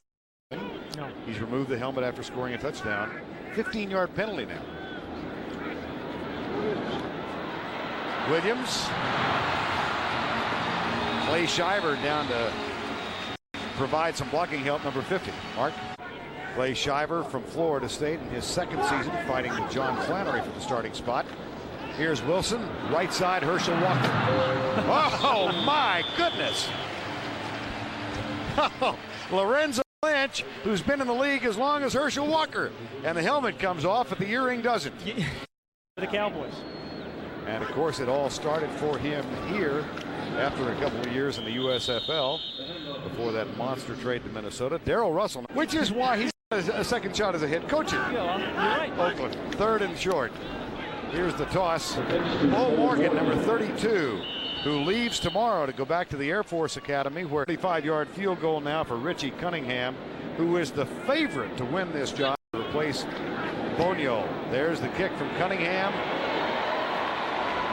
Speaker 2: No.
Speaker 1: He's removed the helmet after scoring a touchdown. 15-yard penalty now. Williams. Clay Shiver down to provide some blocking help, number 50. Mark. Clay Shiver from Florida State in his 2nd season, fighting with John Flannery for the starting spot. Here's Wilson, right side, Herschel Walker. Oh, my goodness. Lorenzo Lynch, who's been in the league as long as Herschel Walker. And the helmet comes off, but the earring doesn't.
Speaker 2: The Cowboys.
Speaker 1: And, of course, it all started for him here after a couple of years in the USFL before that monster trade to Minnesota. Darrell Russell, which is why he's got a second shot as a head coach here.
Speaker 2: Yeah, you're right.
Speaker 1: Oakland, 3rd and short. Here's the toss. Bo Morgan, number 32, who leaves tomorrow to go back to the Air Force Academy, where 35-yard field goal now for Richie Cunningham, who is the favorite to win this job to replace Bonio. There's the kick from Cunningham.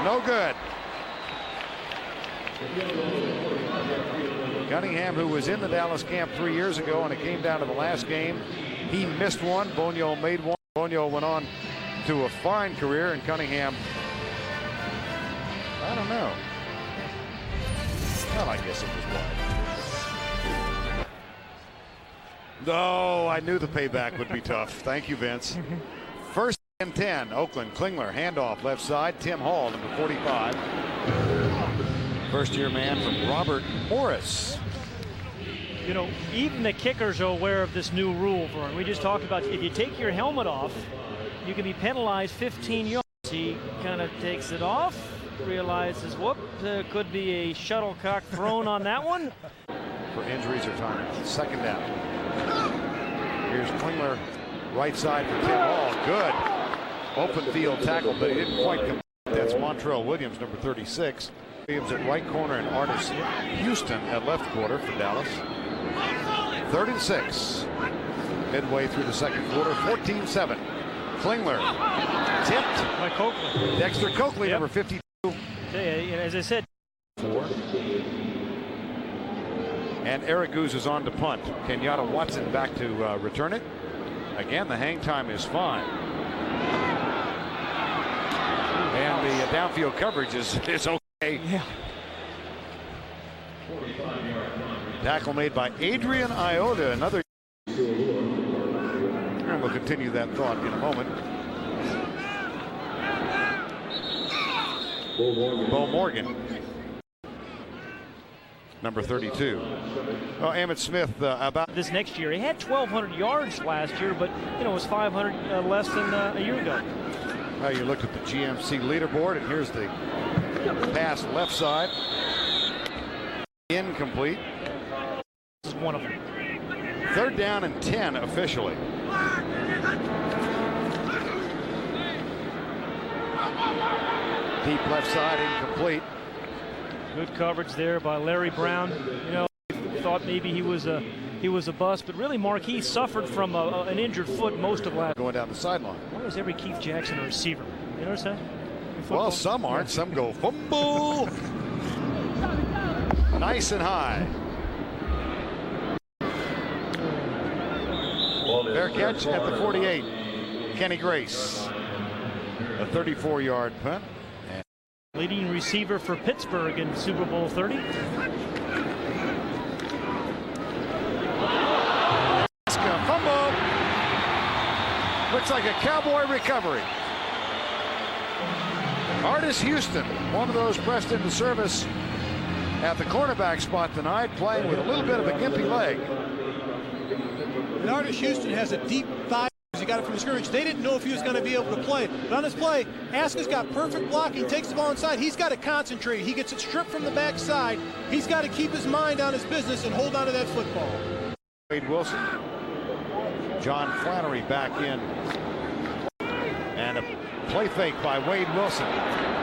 Speaker 1: No good. Cunningham, who was in the Dallas camp 3 years ago, and it came down to the last game. He missed one. Bonio made one. Bonio went on to a fine career, and Cunningham, I don't know. Well, I guess it was wide. No, I knew the payback would be tough. Thank you, Vince. 1st and 10, Oakland. Klingler, handoff left side. Tim Hall, number 45. First-year man from Robert Morris.
Speaker 2: Even the kickers are aware of this new rule, Vern. We just talked about if you take your helmet off, you can be penalized 15 yards. He kind of takes it off, realizes, whoop, there could be a shuttlecock thrown on that one.
Speaker 1: For injuries or time. 2nd down. Here's Klingler, right side for Tim Hall. Good. Open field tackle, but he didn't quite complete. That's Montrell Williams, number 36. Williams at right corner and Artis Houston at left quarter for Dallas. 3rd and 6. Midway through the second quarter, 14-7. Klingler tipped
Speaker 2: by Coakley.
Speaker 1: Dexter Coakley, number 52.
Speaker 2: As I said,
Speaker 1: 4. And Eric Goose is on to punt. Kenyatta Watson back to return it. Again, the hang time is fine. And the downfield coverage is okay.
Speaker 2: Yeah.
Speaker 1: Tackle made by Adrian Iota, another. And we'll continue that thought in a moment. Bo Morgan, number 32. Oh, Emmitt Smith about
Speaker 2: this next year. He had 1,200 yards last year, but it was 500 less than a year ago.
Speaker 1: You looked at the GMC leaderboard, and here's the pass left side. Incomplete.
Speaker 2: This is one of them.
Speaker 1: 3rd down and 10 officially. Deep left side, incomplete.
Speaker 2: Good coverage there by Larry Brown. Thought maybe he was a bust, but really, Mark, he suffered from an injured foot most of last.
Speaker 1: Going down the sideline.
Speaker 2: Why is every Keith Jackson a receiver? You notice that?
Speaker 1: Well, some aren't. Some go fumble. Nice and high. Fair catch at the 48. Kenny Grace. A 34-yard punt.
Speaker 2: Leading receiver for Pittsburgh in Super Bowl 30.
Speaker 1: Fumble. Looks like a Cowboy recovery. Artis Houston, one of those pressed into service at the cornerback spot tonight, playing with a little bit of a gimpy leg.
Speaker 3: And Artis Houston has a deep thigh. He got it from the scrimmage. They didn't know if he was going to be able to play. But on this play, Aska's got perfect blocking, takes the ball inside. He's got to concentrate. He gets it stripped from the backside. He's got to keep his mind on his business and hold on to that football.
Speaker 1: Wade Wilson. John Flannery back in. And a play fake by Wade Wilson.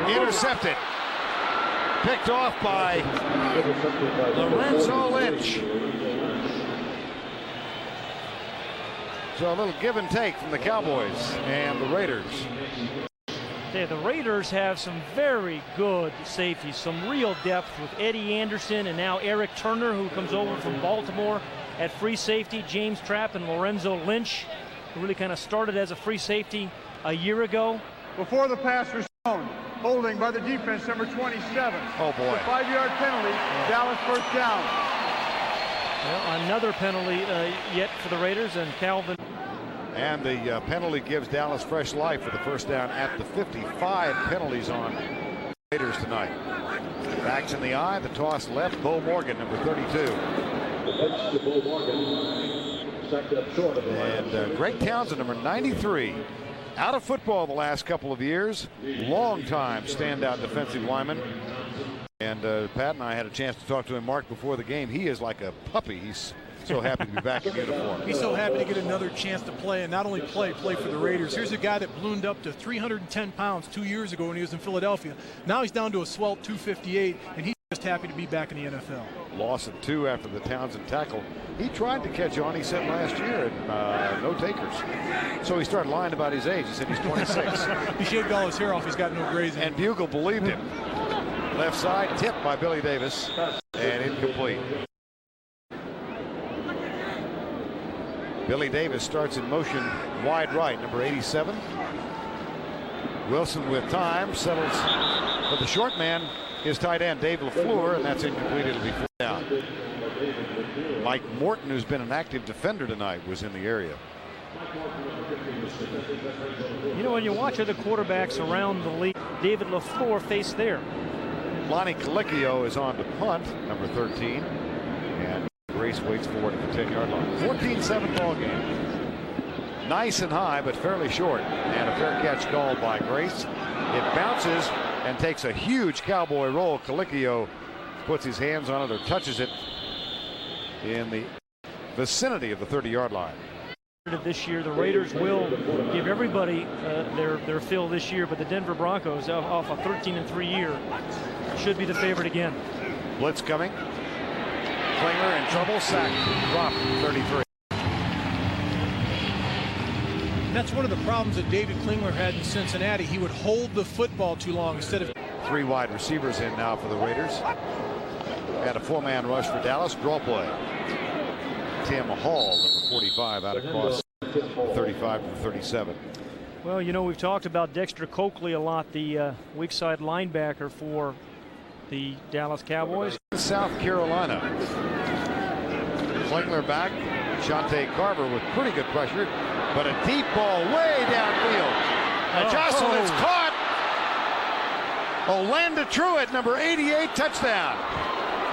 Speaker 1: Intercepted. Picked off by Lorenzo Lynch. So a little give and take from the Cowboys and the Raiders.
Speaker 2: Yeah, the Raiders have some very good safeties, some real depth with Eddie Anderson and now Eric Turner, who comes over from Baltimore at free safety. James Trapp and Lorenzo Lynch, who really kind of started as a free safety a year ago.
Speaker 4: Before the pass was shown, holding by the defense, number 27.
Speaker 1: Oh boy.
Speaker 4: The 5-yard penalty, Dallas first down.
Speaker 2: Well, another penalty yet for the Raiders, and Calvin.
Speaker 1: And the penalty gives Dallas fresh life for the first down at the 55. Penalties on Raiders tonight. Backs in the eye, the toss left. Bo Morgan, number 32. And Greg Townsend, number 93. Out of football the last couple of years. Long time standout defensive lineman. And Pat and I had a chance to talk to him, Mark, before the game. He is like a puppy. He's so happy to be back in uniform.
Speaker 3: He's so happy to get another chance to play, and not only play for the Raiders. Here's a guy that ballooned up to 310 pounds 2 years ago when he was in Philadelphia. Now he's down to a svelte 258, and he's just happy to be back in the NFL.
Speaker 1: Loss of 2 after the Townsend tackle. He tried to catch on, he said last year, and no takers. So he started lying about his age. He said he's 26.
Speaker 3: He shaved all his hair off. He's got no grazing.
Speaker 1: And Bugle believed him. Left side, tipped by Billy Davis, and incomplete. Billy Davis starts in motion wide right, number 87. Wilson with time, settles for the short man, his tight end, Dave LaFleur, and that's incomplete. It'll be 4th down. Mike Morton, who's been an active defender tonight, was in the area.
Speaker 2: You know, when you watch other quarterbacks around the league, David LaFleur faced there.
Speaker 1: Lonnie Colicchio is on to punt, number 13. And Grace waits for it at the 10-yard line. 14-7 ball game. Nice and high, but fairly short. And a fair catch called by Grace. It bounces and takes a huge Cowboy roll. Colicchio puts his hands on it or touches it in the vicinity of the 30-yard line.
Speaker 2: This year, the Raiders will give everybody their fill this year, but the Denver Broncos off a 13-3 year should be the favorite again.
Speaker 1: Blitz coming. Klingler in trouble. Sack. Drop. 33.
Speaker 3: That's one of the problems that David Klingler had in Cincinnati. He would hold the football too long instead of...
Speaker 1: 3 wide receivers in now for the Raiders. And a 4-man rush for Dallas. Draw play. Tim Hall, number 45, out across 35 to 37.
Speaker 2: Well, you know, we've talked about Dexter Coakley a lot, the weak side linebacker for the Dallas Cowboys.
Speaker 1: South Carolina. Klingler back. Shante Carver with pretty good pressure, but a deep ball way downfield. Jocelyn's caught. Orlando Truitt, number 88, touchdown.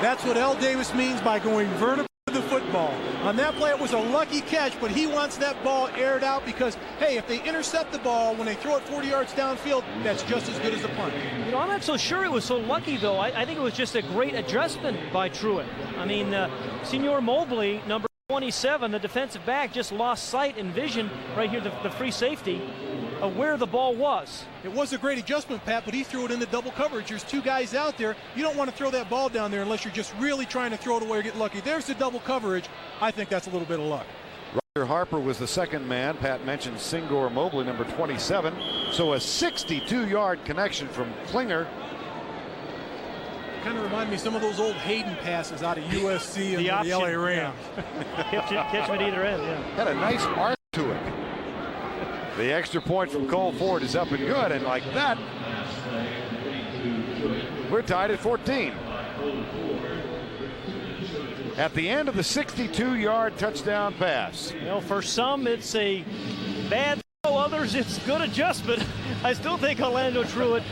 Speaker 3: That's what L. Davis means by going vertical to the football. On that play, it was a lucky catch, but he wants that ball aired out because, hey, if they intercept the ball when they throw it 40 yards downfield, that's just as good as the punt.
Speaker 2: You know, I'm not so sure it was so lucky, though. I think it was just a great adjustment by Truitt. I mean, Senior Mobley, number 27, the defensive back, just lost sight and vision right here, the free safety, of where the ball was.
Speaker 3: It was a great adjustment, Pat, but he threw it into double coverage. There's 2 guys out there. You don't want to throw that ball down there unless you're just really trying to throw it away or get lucky. There's the double coverage. I think that's a little bit of luck.
Speaker 1: Roger Harper was the second man. Pat mentioned Singor Mobley, number 27. So a 62-yard connection from Klingler.
Speaker 3: Kind of remind me of some of those old Hayden passes out of USC and the LA Rams.
Speaker 2: Yeah. catch him at either end, yeah.
Speaker 1: Had a nice arc to it. The extra point from Cole Ford is up and good, and like that, we're tied at 14. At the end of the 62-yard touchdown pass.
Speaker 2: You know, for some it's a bad throw, others it's good adjustment. I still think Orlando Truitt,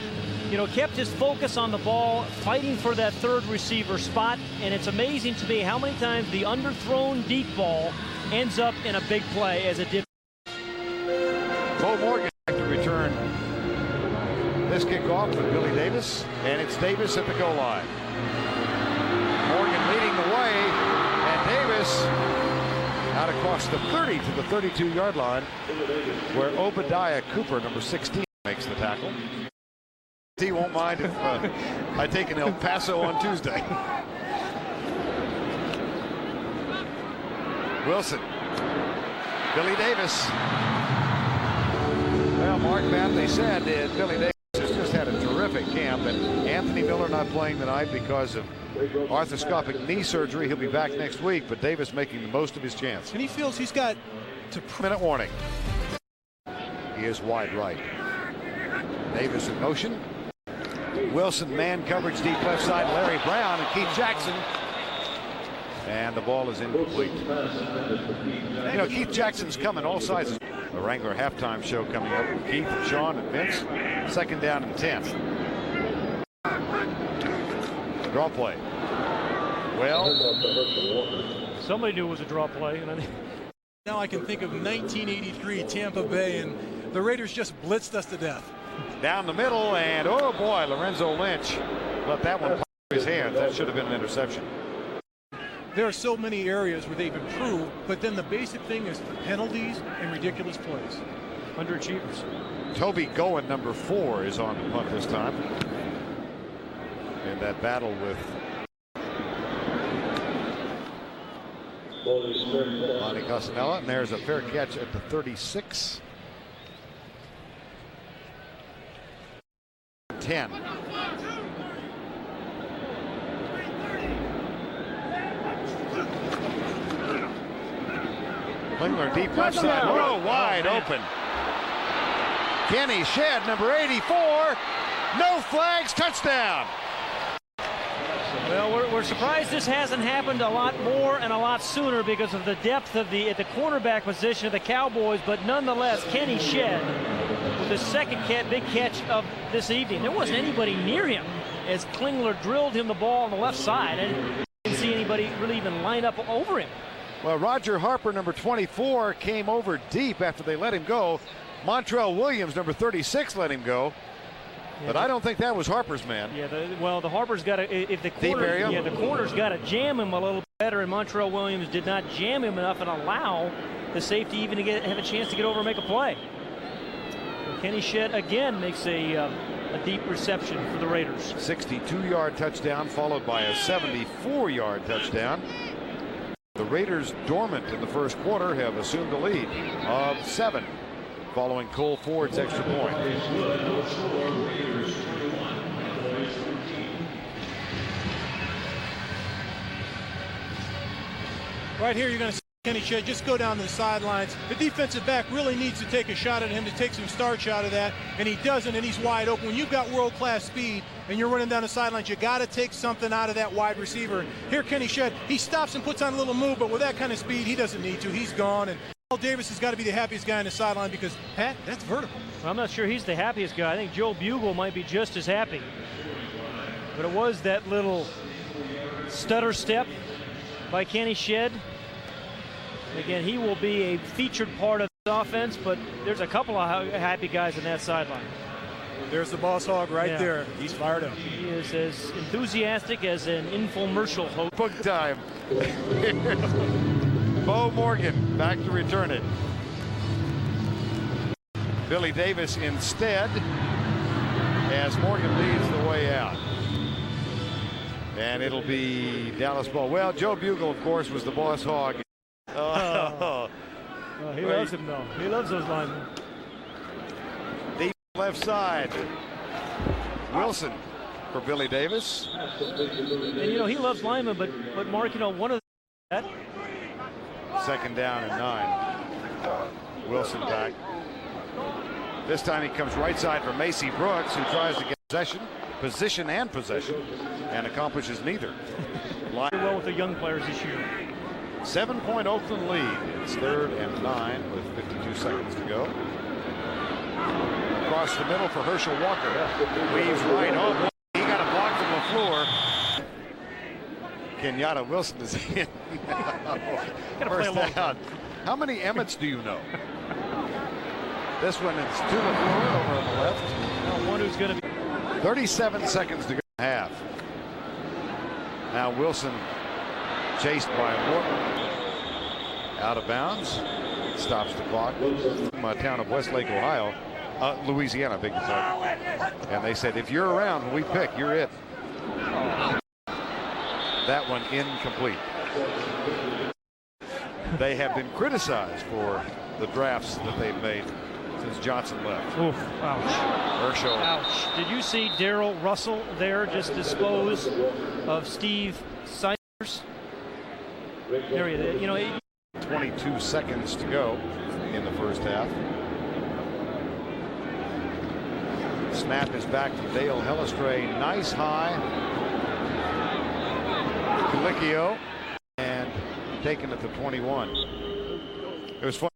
Speaker 2: you know, kept his focus on the ball, fighting for that third receiver spot, and it's amazing to me how many times the underthrown deep ball ends up in a big play as it did.
Speaker 1: Bo Morgan back to return this kickoff with Billy Davis, and it's Davis at the goal line. Morgan leading the way, and Davis out across the 30 to the 32-yard line, where Obadiah Cooper, number 16, makes the tackle. He won't mind if I take an El Paso on Tuesday. Wilson. Billy Davis. Well, Mark Batley said that Billy Davis has just had a terrific camp, and Anthony Miller not playing tonight because of arthroscopic knee surgery. He'll be back next week, but Davis making the most of his chance.
Speaker 3: And he feels he's got to...
Speaker 1: Minute warning. He is wide right. Davis in motion. Wilson man coverage deep left side. Larry Brown and Keith Jackson. And the ball is incomplete. You know, Keith Jackson's coming all sizes. The Wrangler halftime show coming up with Keith and Sean and Vince. 2nd down and 10. Draw play. Well,
Speaker 2: somebody knew it was a draw play. And
Speaker 3: now I can think of 1983 Tampa Bay, and the Raiders just blitzed us to death.
Speaker 1: Down the middle, and oh boy, Lorenzo Lynch let that one pop his hands. That should have been an interception.
Speaker 3: There are so many areas where they've improved, but then the basic thing is penalties and ridiculous plays.
Speaker 2: Underachievers.
Speaker 1: Toby Goen, number 4, is on the punt this time. In that battle with Lonnie Costanella, and there's a fair catch at the 36. 10. Klingler deep left side. Whoa, wide open. Kenny Shedd, number 84. No flags, touchdown.
Speaker 2: Well, we're surprised this hasn't happened a lot more and a lot sooner because of the depth of at the cornerback position of the Cowboys, but nonetheless, Kenny Shedd with the second big catch of this evening. There wasn't anybody near him as Klingler drilled him the ball on the left side, and didn't see anybody really even line up over him.
Speaker 1: Well, Roger Harper, number 24, came over deep after they let him go. Montrell Williams, number 36, let him go. Yeah, but I don't think that was Harper's man.
Speaker 2: Yeah, the Harper's got to, if the corner, the corner's got to jam him a little better, and Montrell Williams did not jam him enough and allow the safety even to have a chance to get over and make a play. Kenny Shedd again makes a a deep reception for the Raiders.
Speaker 1: 62-yard touchdown followed by a 74-yard touchdown. The Raiders, dormant in the first quarter, have assumed a lead of 7 following Cole Ford's extra point.
Speaker 3: Right here, you're going to see Kenny Shedd just go down to the sidelines. The defensive back really needs to take a shot at him to take some starch out of that, and he doesn't, and he's wide open. When you've got world-class speed and you're running down the sidelines, you got to take something out of that wide receiver. Here, Kenny Shedd, he stops and puts on a little move, but with that kind of speed, he doesn't need to. He's gone, and Al Davis has got to be the happiest guy on the sideline because, Pat, that's vertical.
Speaker 2: Well, I'm not sure he's the happiest guy. I think Joe Bugle might be just as happy. But it was that little stutter step by Kenny Shedd. Again, he will be a featured part of the offense, but there's a couple of happy guys on that sideline.
Speaker 3: There's the boss hog right there. He's fired up.
Speaker 2: He is as enthusiastic as an infomercial host.
Speaker 1: Book time. Bo Morgan back to return it. Billy Davis instead as Morgan leads the way out. And it'll be Dallas ball. Well, Joe Bugle, of course, was the boss hog.
Speaker 2: Oh, he loves him, though. He loves those linemen.
Speaker 1: Deep left side. Wilson for Billy Davis.
Speaker 2: And, you know, he loves linemen, but Mark, you know, one of that.
Speaker 1: Second down and 9. Wilson back. This time he comes right side for Macy Brooks, who tries to get position and possession, and accomplishes neither.
Speaker 2: Very well with the young players this year.
Speaker 1: 7-point Oakland lead. It's 3rd and 9 with 52 seconds to go. Across the middle for Herschel Walker. Weaves right. Oh, he got a block from LaFleur. Kenyatta Wilson is in. First down. How many Emmets do you know? This one is to LaFleur over on the left.
Speaker 2: Now one who's going to be
Speaker 1: 37 seconds to go. Half. Now Wilson chased by Morton. Out of bounds. Stops the clock. From a town of Westlake, Ohio. Louisiana, beg your pardon. And they said, if you're around when we pick, you're it. That one incomplete. They have been criticized for the drafts that they've made since Johnson left.
Speaker 2: Oof, ouch.
Speaker 1: Herschel.
Speaker 2: Ouch. Did you see Darrell Russell there just dispose of Steve Siders? There he is. You know,
Speaker 1: 22 seconds to go in the first half. Snap is back from Dale Hellestray. Nice high. Colicchio and taken at the 21. It was fun.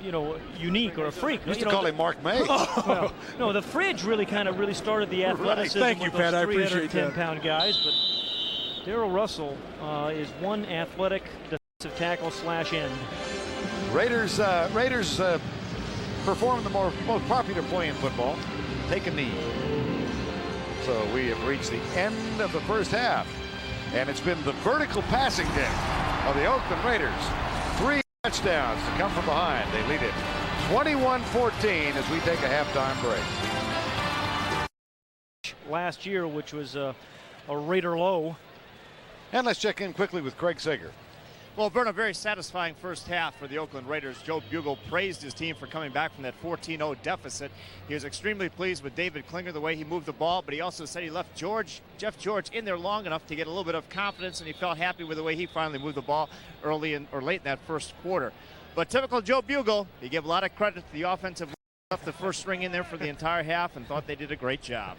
Speaker 2: You know, unique or a freak.
Speaker 1: Used to call him Mark May.
Speaker 2: Well, no, the fridge really started the athleticism.
Speaker 3: Thank you,
Speaker 2: with
Speaker 3: Pat.
Speaker 2: those
Speaker 3: I appreciate
Speaker 2: 310-pound guys. But Darrell Russell is one athletic defensive tackle / end.
Speaker 1: Raiders perform the most popular play in football. Take a knee. So we have reached the end of the first half. And it's been the vertical passing day of the Oakland Raiders. 3 touchdowns to come from behind. They lead it 21-14 as we take a halftime break.
Speaker 2: Last year, which was a Raider low.
Speaker 1: And let's check in quickly with Craig Sager.
Speaker 5: Well, Vern, a very satisfying first half for the Oakland Raiders. Joe Bugle praised his team for coming back from that 14-0 deficit. He was extremely pleased with David Klinger, the way he moved the ball, but he also said he left Jeff George in there long enough to get a little bit of confidence, and he felt happy with the way he finally moved the ball late in that first quarter. But typical Joe Bugle, he gave a lot of credit to the offensive line. Left the first string in there for the entire half and thought they did a great job.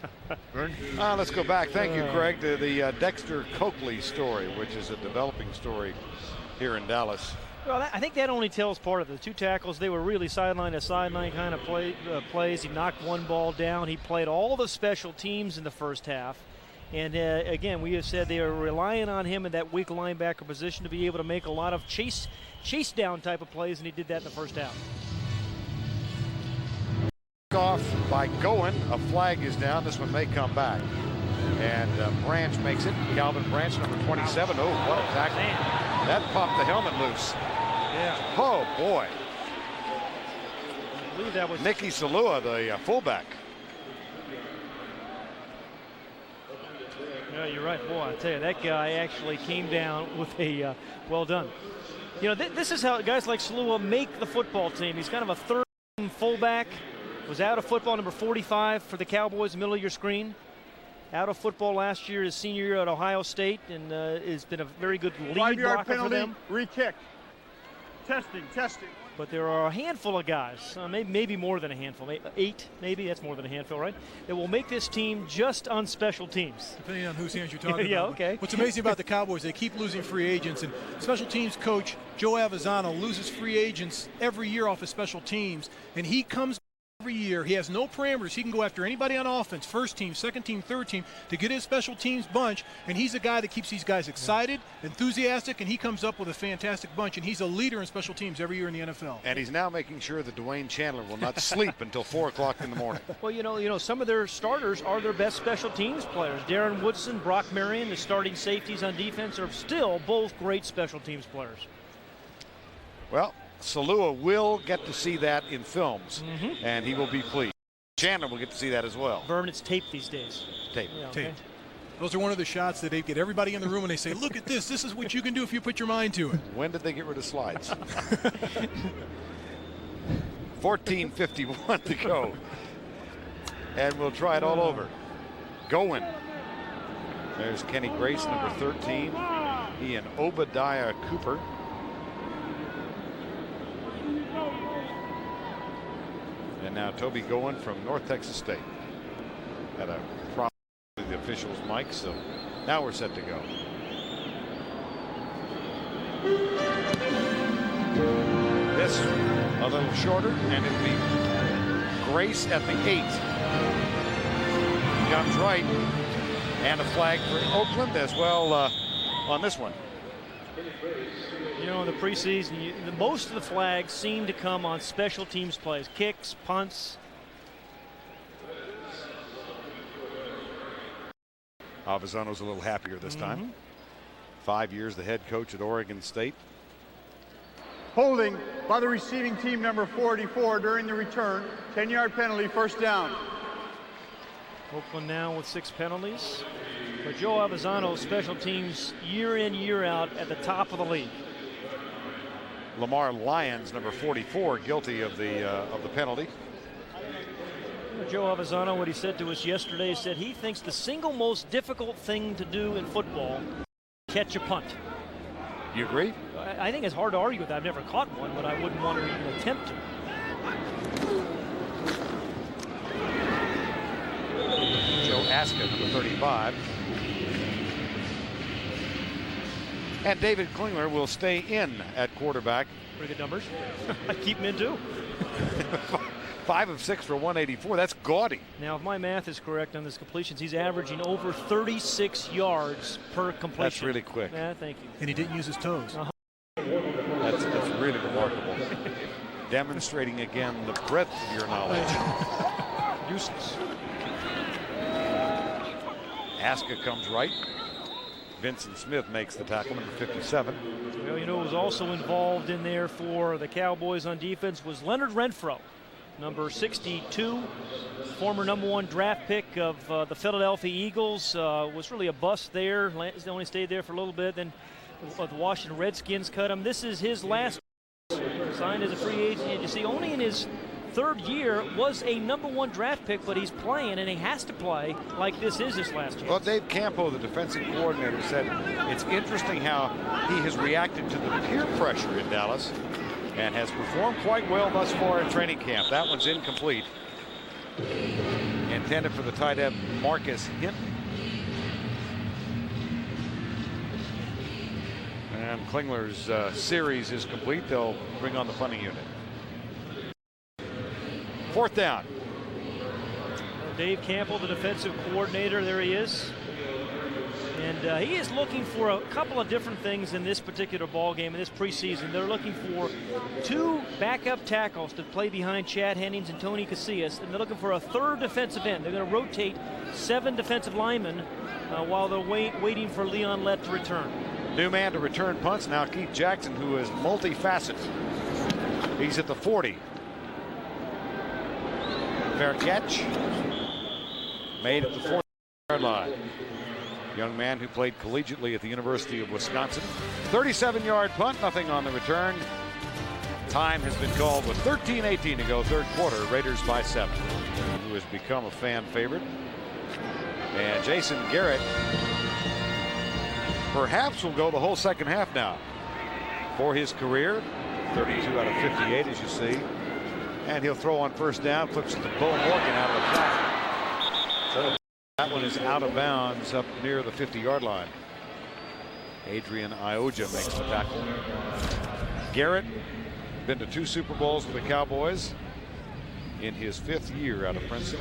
Speaker 5: Vern?
Speaker 1: Let's go back. Thank you, Craig, to the Dexter Coakley story, which is a developing story here in Dallas.
Speaker 2: Well, I think that only tells part of it. The 2 tackles, they were really sideline to sideline kind of plays. He knocked one ball down. He played all the special teams in the first half. And again, we have said they are relying on him in that weak linebacker position to be able to make a lot of chase down type of plays, and he did that in the first half.
Speaker 1: Off by Goen. A flag is down. This one may come back. And Branch makes it. Calvin Branch, number 27. Oh, what a tackle. That popped the helmet loose.
Speaker 2: Yeah.
Speaker 1: Oh, boy.
Speaker 2: I believe that was
Speaker 1: Nicky Salua, the fullback.
Speaker 2: Yeah, you're right. Boy, I tell you, that guy actually came down with a well done. You know, this is how guys like Salua make the football team. He's kind of a third fullback. Was out of football, number 45 for the Cowboys, middle of your screen. Out of football last year, his senior year at Ohio State, and has been a very good lead
Speaker 4: 5-yard
Speaker 2: blocker
Speaker 4: penalty,
Speaker 2: for them.
Speaker 4: re-kick. Testing.
Speaker 2: But there are a handful of guys, maybe more than a handful, 8 maybe, that's more than a handful, right? That will make this team just on special teams.
Speaker 3: Depending on whose hands you're talking
Speaker 2: yeah,
Speaker 3: about.
Speaker 2: okay.
Speaker 3: What's amazing about the Cowboys, they keep losing free agents, and special teams coach Joe Avezzano loses free agents every year off of special teams, and he comes every year. He has no parameters. He can go after anybody on offense, first team, second team, third team, to get his special teams bunch, and he's a guy that keeps these guys excited, enthusiastic, and he comes up with a fantastic bunch, and he's a leader in special teams every year in the NFL.
Speaker 1: And he's now making sure that Dwayne Chandler will not sleep until 4 o'clock in the morning.
Speaker 2: Well, you know, some of their starters are their best special teams players. Darren Woodson, Brock Marion, the starting safeties on defense, are still both great special teams players.
Speaker 1: Well, Salua will get to see that in films, and he will be pleased. Chandler will get to see that as well.
Speaker 2: Vern, it's tape these days.
Speaker 1: Tape.
Speaker 2: Yeah, okay.
Speaker 3: Tape. Those are one of the shots that they get everybody in the room and they say, look at this. This is what you can do if you put your mind to it.
Speaker 1: When did they get rid of slides? 14:51 to go. And we'll try it all over. Going. There's Kenny Grace, number 13. Ian Obadiah Cooper. And now Toby Goen from North Texas State. Had a problem with the officials' mic, so now we're set to go. This a little shorter, and it'll be Grace at the 8. Comes right, and a flag for Oakland as well on this one.
Speaker 2: You know, in the preseason, most of the flags seem to come on special teams plays, kicks, punts.
Speaker 1: Avezzano's a little happier this time. 5 years the head coach at Oregon State.
Speaker 4: Holding by the receiving team, number 44, during the return. 10-yard penalty, first down.
Speaker 2: Oakland now with 6 penalties. But Joe Avezzano's special teams year in, year out at the top of the league.
Speaker 1: Lamar Lyons, number 44, guilty of the penalty.
Speaker 2: Joe Avezzano, what he said to us yesterday, said he thinks the single most difficult thing to do in football is catch a punt.
Speaker 1: You agree?
Speaker 2: I think it's hard to argue with that. I've never caught one, but I wouldn't want to even attempt to.
Speaker 1: Joe Aska, number 35. And David Klingler will stay in at quarterback.
Speaker 2: Pretty good numbers. I'd keep him in too.
Speaker 1: 5 of 6 for 184. That's gaudy.
Speaker 2: Now, if my math is correct on his completions, he's averaging over 36 yards per completion.
Speaker 1: That's really quick.
Speaker 2: Yeah, thank you.
Speaker 3: And he didn't use his toes.
Speaker 1: That's really remarkable. Demonstrating again the breadth of your knowledge.
Speaker 2: Useless.
Speaker 1: Aska comes right. Vincent Smith makes the tackle, number 57.
Speaker 2: Well, you know, who was also involved in there for the Cowboys on defense was Leonard Renfro, number 62, former #1 draft pick of the Philadelphia Eagles. Was really a bust there. Only stayed there for a little bit. Then the Washington Redskins cut him. This is his last signed as a free agent. And you see, only in his 3rd year was a #1 draft pick, but he's playing, and he has to play like this is his last chance.
Speaker 1: Well, Dave Campo, the defensive coordinator, said it's interesting how he has reacted to the peer pressure in Dallas and has performed quite well thus far in training camp. That one's incomplete. Intended for the tight end Marcus Hinton. And Klingler's series is complete. They'll bring on the punting unit. 4th down.
Speaker 2: Dave Campbell, the defensive coordinator, there he is. And he is looking for a couple of different things in this particular ball game, in this preseason. They're looking for 2 backup tackles to play behind Chad Hennings and Tony Casillas, and they're looking for a 3rd defensive end. They're going to rotate 7 defensive linemen while they're waiting for Leon Lett to return.
Speaker 1: New man to return punts now, Keith Jackson, who is multifaceted. He's at the 40. Fair catch. Made at the 40-yard line. young man who played collegiately at the University of Wisconsin. 37-yard punt, nothing on the return. Time has been called with 13:18 to go, third quarter. Raiders by 7. Who has become a fan favorite. And Jason Garrett perhaps will go the whole second half now for his career. 32 out of 58, as you see. And he'll throw on first down, flips it to Bo Morgan out of the flat. So that one is out of bounds up near the 50-yard line. Adrian Ioja makes the tackle. Garrett been to 2 Super Bowls with the Cowboys in his 5th year out of Princeton.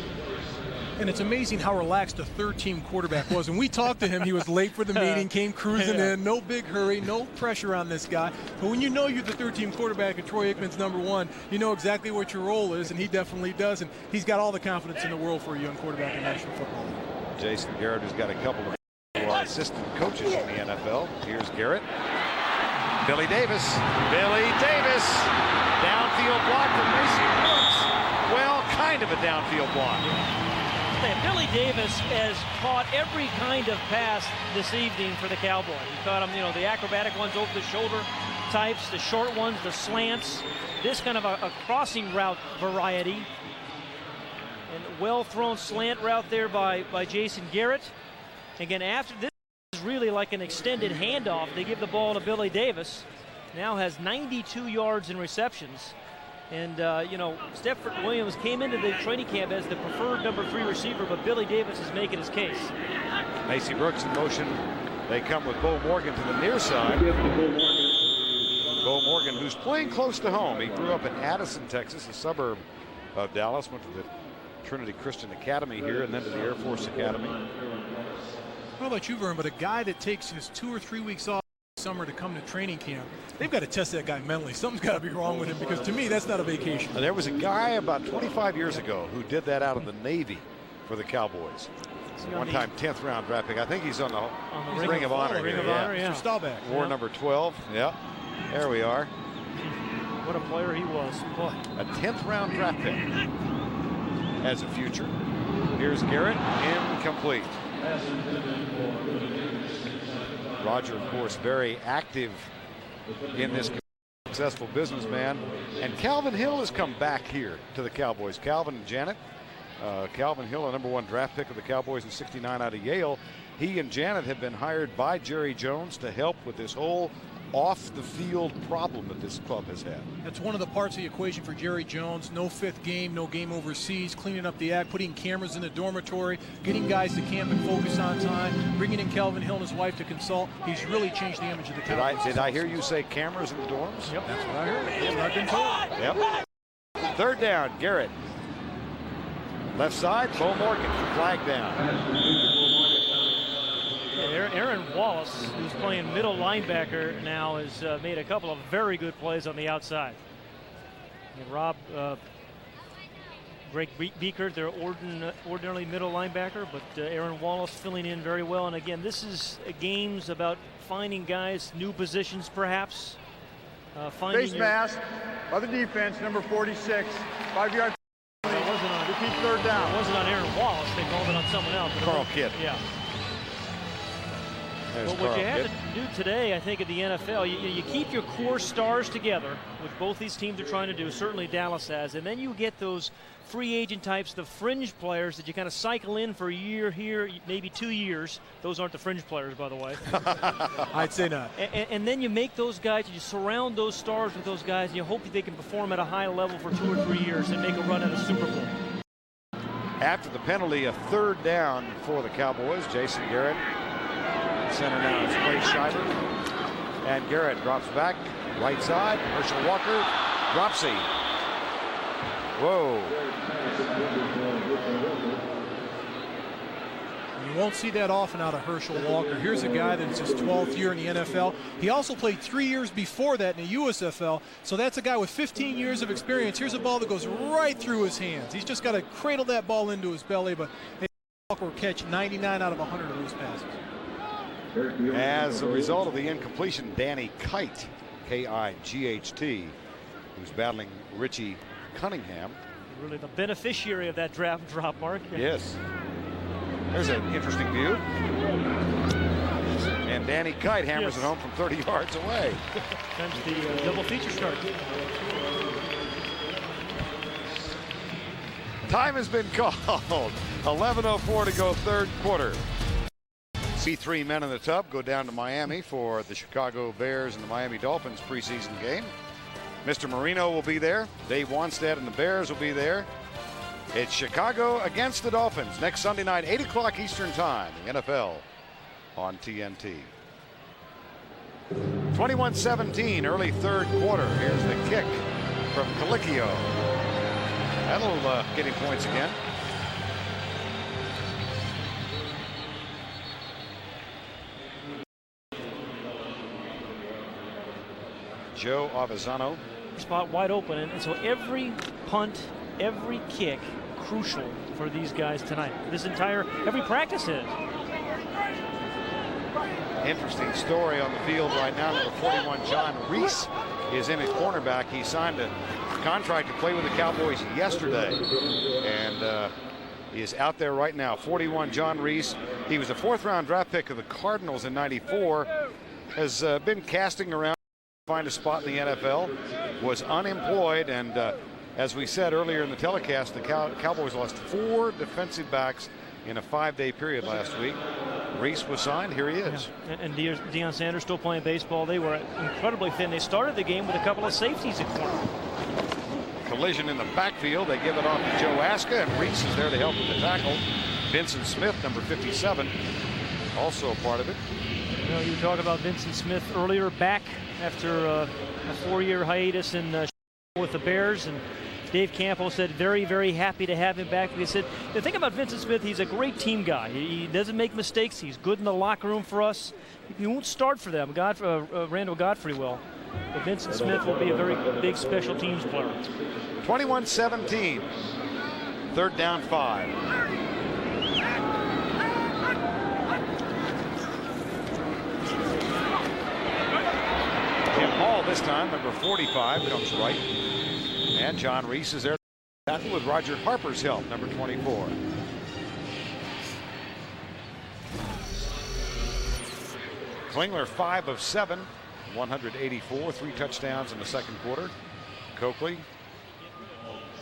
Speaker 3: And it's amazing how relaxed the third-team quarterback was. When we talked to him, he was late for the meeting, came cruising in, no big hurry, no pressure on this guy. But when you know you're the third-team quarterback and Troy Aikman's -- 1, you know exactly what your role is, and he definitely does. And he's got all the confidence in the world for a young quarterback in National Football League.
Speaker 1: Jason Garrett, who's got a couple of assistant coaches in the NFL. Here's Garrett. Billy Davis. Billy Davis. Downfield block from Mason Brooks. Well, kind of a downfield block.
Speaker 2: Billy Davis has caught every kind of pass this evening for the Cowboys. He caught them, the acrobatic ones, over the shoulder types, the short ones, the slants, this kind of a crossing route variety. And well thrown slant route there by Jason Garrett. Again, after this is really like an extended handoff. They give the ball to Billy Davis. Now has 92 yards in receptions. And, Stepford Williams came into the training camp as the preferred number 3 receiver, but Billy Davis is making his case.
Speaker 1: Macy Brooks in motion. They come with Bo Morgan to the near side. Bo Morgan, who's playing close to home. He grew up in Addison, Texas, a suburb of Dallas. Went to the Trinity Christian Academy here and then to the Air Force Academy.
Speaker 3: How about you, Vern? But a guy that takes his 2 or 3 weeks off summer to come to training camp, they've got to test that guy mentally. Something's got to be wrong with him, because to me, that's not a vacation.
Speaker 1: There was a guy about 25 years ago who did that out of the Navy for the Cowboys. One-time 10th round draft pick. I think he's on the Ring of Honor.
Speaker 3: Ring of Honor, yeah. Staubach.
Speaker 1: War number 12. Yeah. There we are.
Speaker 2: What a player he was. Boy.
Speaker 1: A 10th round draft pick as a future. Here's Garrett, incomplete. Roger, of course, very active in this successful businessman. And Calvin Hill has come back here to the Cowboys. Calvin and Janet. Calvin Hill, a number 1 draft pick of the Cowboys in '69 out of Yale. He and Janet have been hired by Jerry Jones to help with this whole off-the-field problem that this club has had.
Speaker 3: That's one of the parts of the equation for Jerry Jones. No 5th game, no game overseas, cleaning up the act, putting cameras in the dormitory, getting guys to camp and focus on time, bringing in Calvin Hill and his wife to consult. He's really changed the image of the Cowboys.
Speaker 1: Did I hear you say cameras in the dorms?
Speaker 3: Yep, that's what I heard. That's what I've been told.
Speaker 1: Yep. Third down, Garrett. Left side, Bo Morgan, flag down.
Speaker 2: Aaron Wallace, who's playing middle linebacker now, has made a couple of very good plays on the outside. And Greg Beaker, their ordinarily middle linebacker, but Aaron Wallace filling in very well. And again, this is games about finding guys, new positions perhaps.
Speaker 4: Face mask by the defense, number 46, 5-yard. Repeat third down.
Speaker 2: It wasn't on Aaron Wallace. They called it on someone else.
Speaker 1: Carl Kidd.
Speaker 2: Yeah.
Speaker 1: There's
Speaker 2: But what
Speaker 1: Carl
Speaker 2: you have
Speaker 1: Kidd.
Speaker 2: to do today, I think, in the NFL, you keep your core stars together, which both these teams are trying to do, certainly Dallas has, and then you get those free agent types, the fringe players that you kind of cycle in for a year here, maybe 2 years. Those aren't the fringe players, by the way.
Speaker 3: I'd say not.
Speaker 2: And then you make those guys, you surround those stars with those guys, and you hope that they can perform at a high level for 2 or 3 years and make a run at a Super Bowl.
Speaker 1: After the penalty, a third down for the Cowboys. Jason Garrett. Center now is Clay Schreiber. And Garrett drops back. Right side. Herschel Walker. Dropsy. Whoa.
Speaker 3: You won't see that often out of Herschel Walker. Here's a guy that's his 12th year in the NFL. He also played 3 years before that in the USFL, so that's a guy with 15 years of experience. Here's a ball that goes right through his hands. He's just got to cradle that ball into his belly, but Walker will catch 99 out of 100 of those passes.
Speaker 1: As a result of the incompletion, Danny Kite, K-I-G-H-T, who's battling Richie Cunningham.
Speaker 2: Really the beneficiary of that draft drop, Mark.
Speaker 1: Yes. There's an interesting view. And Danny Kite hammers it home from 30 yards away.
Speaker 2: Comes the double feature start.
Speaker 1: Time has been called. 11:04 to go, third quarter. C3 men in the tub go down to Miami for the Chicago Bears and the Miami Dolphins preseason game. Mr. Marino will be there. Dave Wanstead and the Bears will be there. It's Chicago against the Dolphins next Sunday night, 8 o'clock Eastern Time, the NFL on TNT. 21-17, early third quarter. Here's the kick from Colicchio. That'll get him points again. Joe Avezzano.
Speaker 2: Spot wide open, and so every punt, every kick, crucial for these guys tonight. Every practice is.
Speaker 1: Interesting story on the field right now. Number 41, John Reese, is in at cornerback. He signed a contract to play with the Cowboys yesterday, and he is out there right now. 41, John Reese. He was a fourth-round draft pick of the Cardinals in '94. Has been casting around to find a spot in the NFL. Was unemployed, and as we said earlier in the telecast, the Cowboys lost 4 defensive backs in a 5-day period last week. Reese was signed. Here he is.
Speaker 2: Yeah. And Deion Sanders still playing baseball. They were incredibly thin. They started the game with a couple of safeties at corner.
Speaker 1: Collision in the backfield. They give it off to Joe Aska, and Reese is there to help with the tackle. Vincent Smith, number 57, also a part of it.
Speaker 2: You know, you were talking about Vincent Smith earlier, back after a 4-year hiatus with the Bears, and Dave Campo said very, very happy to have him back. He said, the thing about Vincent Smith, he's a great team guy. He doesn't make mistakes. He's good in the locker room for us. He won't start for them. Randall Godfrey will. But Vincent Smith will be a very big special teams player.
Speaker 1: 21-17. Third down 5. Tim Hall this time, number 45, comes right. And John Reese is there to tackle with Roger Harper's help, number 24. Klingler 5 of 7, 184, 3 touchdowns in the second quarter. Coakley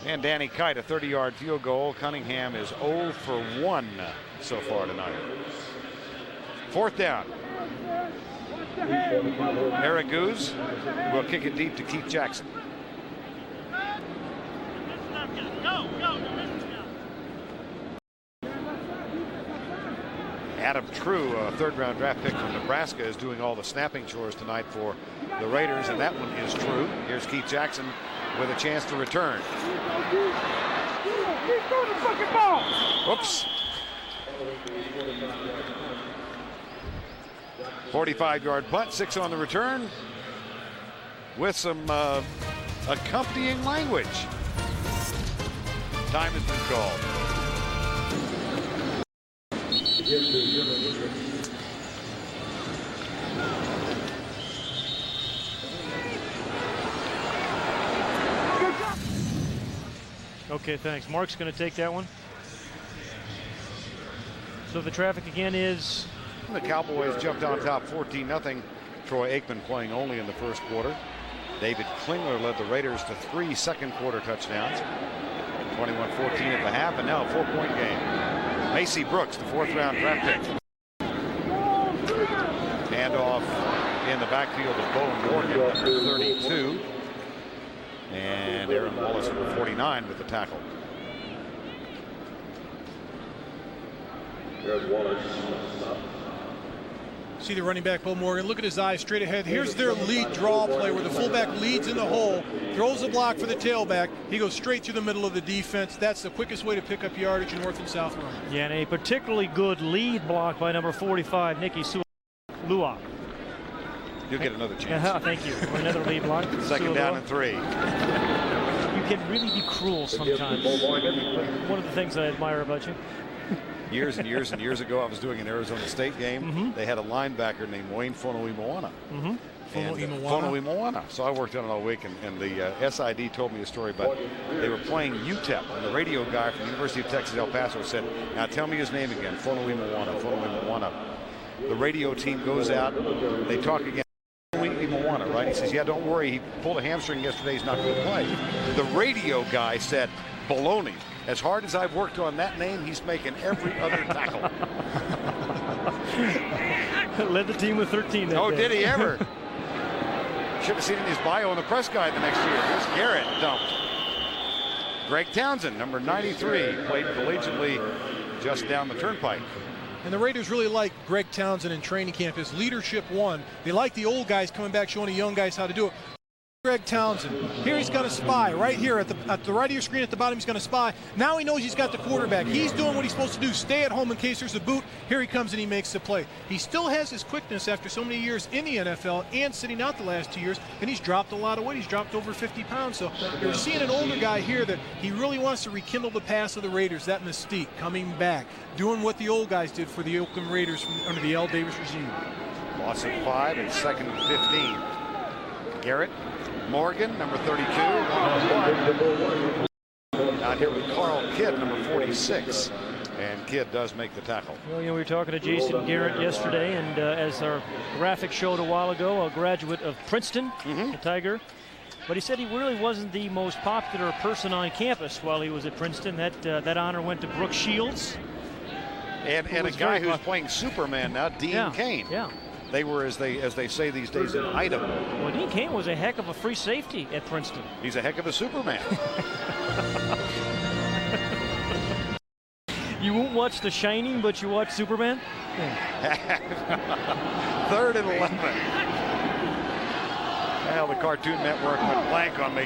Speaker 1: and Danny Kite, a 30-yard field goal. Cunningham is 0 for 1 so far tonight. Fourth down. Araguz will kick it deep to Keith Jackson. Adam True, a third-round draft pick from Nebraska, is doing all the snapping chores tonight for the Raiders, and that one is true. Here's Keith Jackson with a chance to return. Whoops. 45-yard punt, 6 on the return, with some accompanying language. Time has been called.
Speaker 2: Okay, thanks. Mark's going to take that one. So the traffic again is...
Speaker 1: The Cowboys jumped on top 14-0. Troy Aikman playing only in the first quarter. David Klingler led the Raiders to 3 second quarter touchdowns. 21-14 at the half, and now a 4-point game. Macy Brooks, the fourth-round draft pick. Handoff in the backfield of Bo Morgan, number 32. And Aaron Wallace, number 49, with the tackle.
Speaker 4: Aaron Wallace.
Speaker 3: See the running back, Bo Morgan. Look at his eyes straight ahead. Here's their lead draw play where the fullback leads in the hole, throws the block for the tailback. He goes straight through the middle of the defense. That's the quickest way to pick up yardage in North and South run.
Speaker 2: Yeah, and a particularly good lead block by number 45, Nikki Lua.
Speaker 1: You'll get another chance.
Speaker 2: Thank you. For another lead block.
Speaker 1: Second down and 3.
Speaker 2: You can really be cruel sometimes. One of the things I admire about you.
Speaker 1: Years and years and years ago, I was doing an Arizona State game. They had a linebacker named Wayne Fonoimoana. Fonoimoana. So I worked on it all week, and the SID told me a story about they were playing UTEP, and the radio guy from the University of Texas El Paso said, "Now tell me his name again, Fonoimoana." the radio team goes out. They talk again. Moana, right? He says, yeah, don't worry. He pulled a hamstring yesterday. He's not going to play. The radio guy said, baloney. As hard as I've worked on that name, he's making every other tackle.
Speaker 2: Led the team with 13 that day.
Speaker 1: Did he ever? Should have seen in his bio in the press guide the next year. Here's Garrett dumped. Greg Townsend, number 93, played collegiately just down the turnpike.
Speaker 3: And the Raiders really like Greg Townsend in training camp. His leadership won. They like the old guys coming back, showing the young guys how to do it. Greg Townsend, here he's going to spy. Right here at the right of your screen at the bottom, he's going to spy. Now he knows he's got the quarterback. He's doing what he's supposed to do. Stay at home in case there's a boot. Here he comes and he makes the play. He still has his quickness after so many years in the NFL and sitting out the last 2 years, and he's dropped a lot of weight. He's dropped over 50 pounds. So you're seeing an older guy here that he really wants to rekindle the past of the Raiders, that mystique, coming back, doing what the old guys did for the Oakland Raiders under the L. Davis regime.
Speaker 1: Loss of 5 and 2nd and 15. Garrett. Morgan, number 32, out here with Carl Kidd, number 46, and Kidd does make the tackle.
Speaker 2: Well, we were talking to Jason Garrett yesterday, and as our graphic showed a while ago, a graduate of Princeton, the Tiger. But he said he really wasn't the most popular person on campus while he was at Princeton. That honor went to Brooke Shields.
Speaker 1: And a guy who's playing Superman now, Dean Cain.
Speaker 2: Yeah.
Speaker 1: They were, as they say these days, an item.
Speaker 2: Well, Dean Cain was a heck of a free safety at Princeton.
Speaker 1: He's a heck of a Superman.
Speaker 2: You won't watch The Shining, but you watch Superman?
Speaker 1: Yeah. 3rd and 11. Well, the Cartoon Network went blank on me.